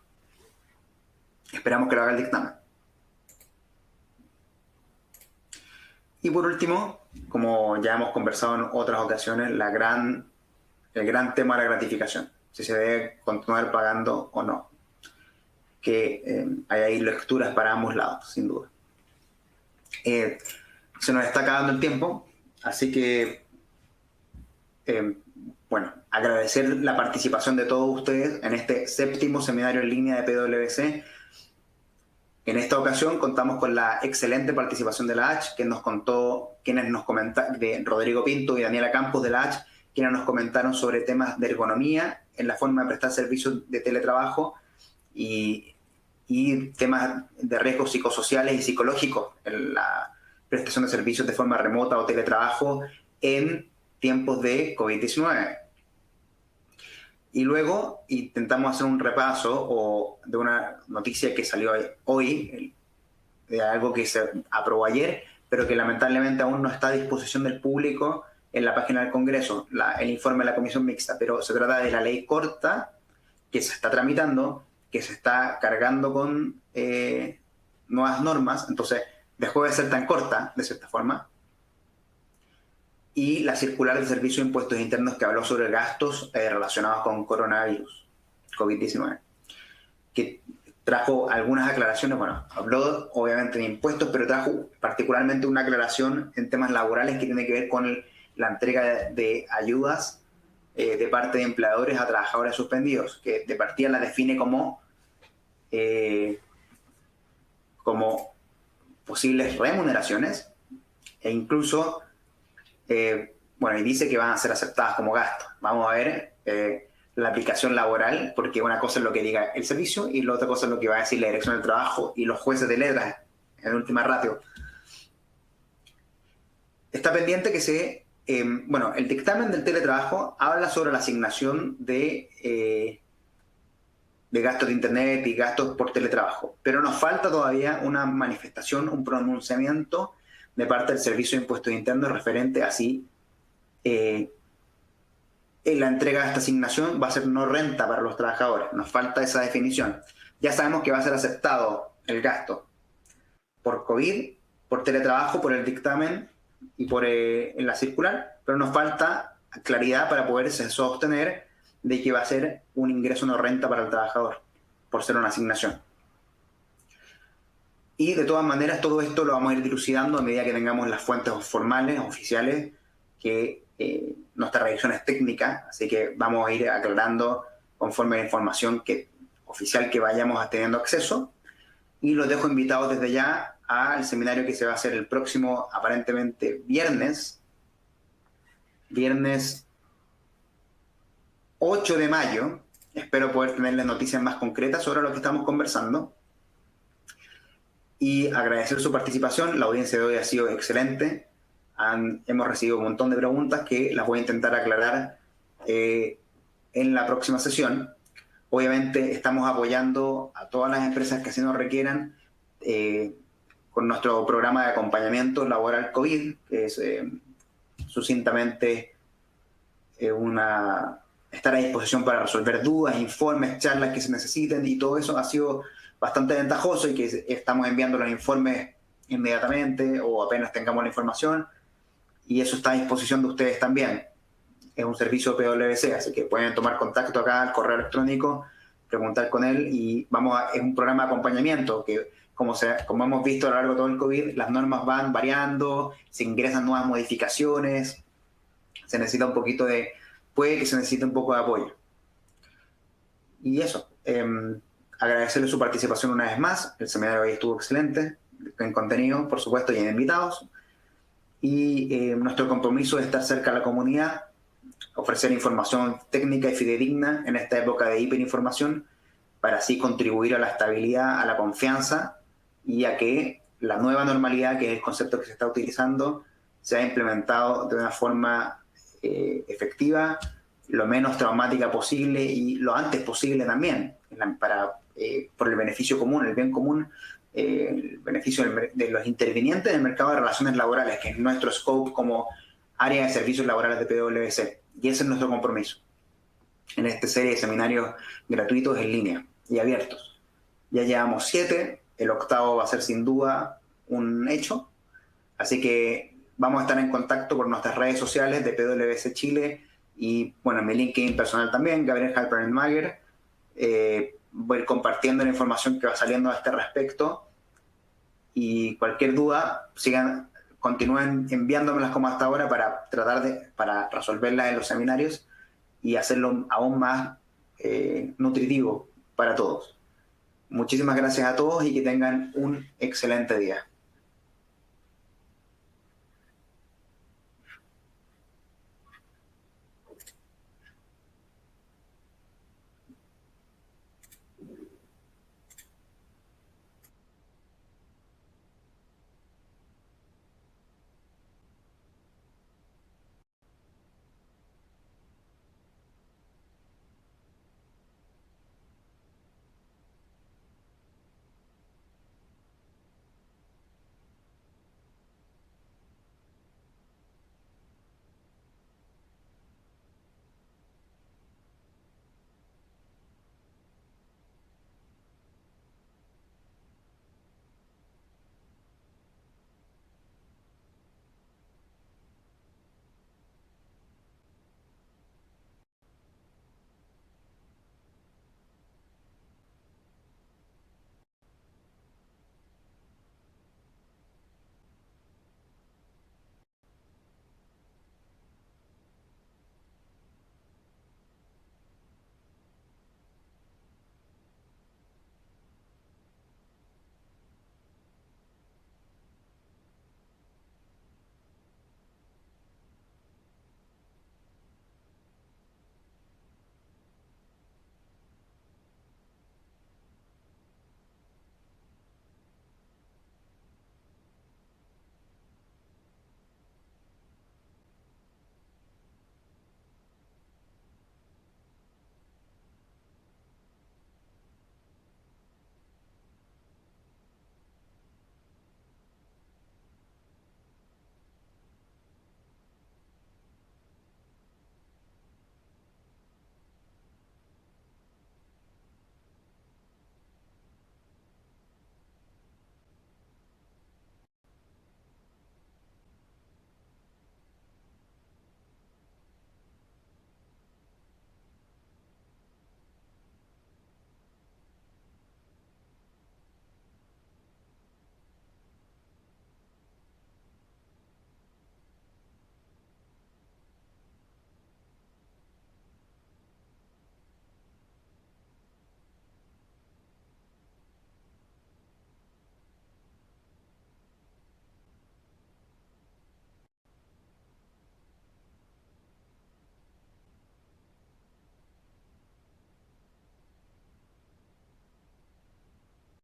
Esperamos que lo haga el dictamen. Y por último, como ya hemos conversado en otras ocasiones, el gran tema de la gratificación, si se debe continuar pagando o no. Que hay ahí lecturas para ambos lados, sin duda. Se nos está acabando el tiempo, así que, bueno, agradecer la participación de todos ustedes en este 7º seminario en línea de PwC. En esta ocasión contamos con la excelente participación de la H, de Rodrigo Pinto y Daniela Campos de la H, quienes nos comentaron sobre temas de ergonomía en la forma de prestar servicios de teletrabajo y temas de riesgos psicosociales y psicológicos en la prestación de servicios de forma remota o teletrabajo en tiempos de COVID-19. Y luego intentamos hacer un repaso de una noticia que salió hoy, de algo que se aprobó ayer, pero que lamentablemente aún no está a disposición del público en la página del Congreso, el informe de la Comisión Mixta, pero se trata de la ley corta que se está tramitando, que se está cargando con nuevas normas, entonces dejó de ser tan corta, de cierta forma, y la circular del Servicio de Impuestos Internos que habló sobre gastos relacionados con coronavirus, COVID-19, que trajo algunas aclaraciones. Bueno, habló obviamente de impuestos, pero trajo particularmente una aclaración en temas laborales que tiene que ver con la entrega de ayudas de parte de empleadores a trabajadores suspendidos, que de partida la define como posibles remuneraciones e incluso, bueno, y dice que van a ser aceptadas como gastos. Vamos a ver la aplicación laboral, porque una cosa es lo que diga el servicio y la otra cosa es lo que va a decir la Dirección del Trabajo y los jueces de letras en última ratio. Está pendiente que bueno, el dictamen del teletrabajo habla sobre la asignación de gastos de internet y gastos por teletrabajo, pero nos falta todavía una manifestación, un pronunciamiento de parte del Servicio de Impuestos Internos referente a si la entrega de esta asignación va a ser no renta para los trabajadores. Nos falta esa definición. Ya sabemos que va a ser aceptado el gasto por COVID, por teletrabajo, por el dictamen y por en la circular, pero nos falta claridad para poderse sostener de que va a ser un ingreso no renta para el trabajador, por ser una asignación. Y de todas maneras, todo esto lo vamos a ir dilucidando a medida que tengamos las fuentes formales, oficiales, que nuestra revisión es técnica, así que vamos a ir aclarando conforme a la información oficial que vayamos teniendo acceso. Y los dejo invitados desde ya al seminario que se va a hacer el próximo, aparentemente, viernes 8 de mayo. Espero poder tenerles noticias más concretas sobre lo que estamos conversando. Y agradecer su participación. La audiencia de hoy ha sido excelente. Hemos recibido un montón de preguntas que las voy a intentar aclarar en la próxima sesión. Obviamente estamos apoyando a todas las empresas que así nos requieran con nuestro programa de acompañamiento laboral COVID, que es sucintamente estar a disposición para resolver dudas, informes, charlas que se necesiten, y todo eso ha sido bastante ventajoso, y que estamos enviando los informes inmediatamente o apenas tengamos la información, y eso está a disposición de ustedes también. Es un servicio PwC, así que pueden tomar contacto acá al correo electrónico, preguntar con él, y es un programa de acompañamiento que, como hemos visto a lo largo de todo el COVID, las normas van variando, se ingresan nuevas modificaciones, se necesita puede que se necesite un poco de apoyo. Y eso, agradecerle su participación una vez más. El seminario hoy estuvo excelente, en contenido, por supuesto, y en invitados. Y nuestro compromiso es estar cerca de la comunidad, ofrecer información técnica y fidedigna en esta época de hiperinformación, para así contribuir a la estabilidad, a la confianza, y a que la nueva normalidad, que es el concepto que se está utilizando, sea implementado de una forma efectiva, lo menos traumática posible y lo antes posible también, por el beneficio común, el bien común, el beneficio de los intervinientes en el mercado de relaciones laborales, que es nuestro scope como área de servicios laborales de PwC. Y ese es nuestro compromiso en esta serie de seminarios gratuitos en línea y abiertos. Ya llevamos 7, el 8º va a ser sin duda un hecho, así que vamos a estar en contacto por nuestras redes sociales de PwC Chile y, bueno, en mi LinkedIn personal también, Gabriel Halpern-Mager. Voy a ir compartiendo la información que va saliendo a este respecto, y cualquier duda, continúen enviándomelas como hasta ahora para resolverlas en los seminarios y hacerlo aún más nutritivo para todos. Muchísimas gracias a todos y que tengan un excelente día.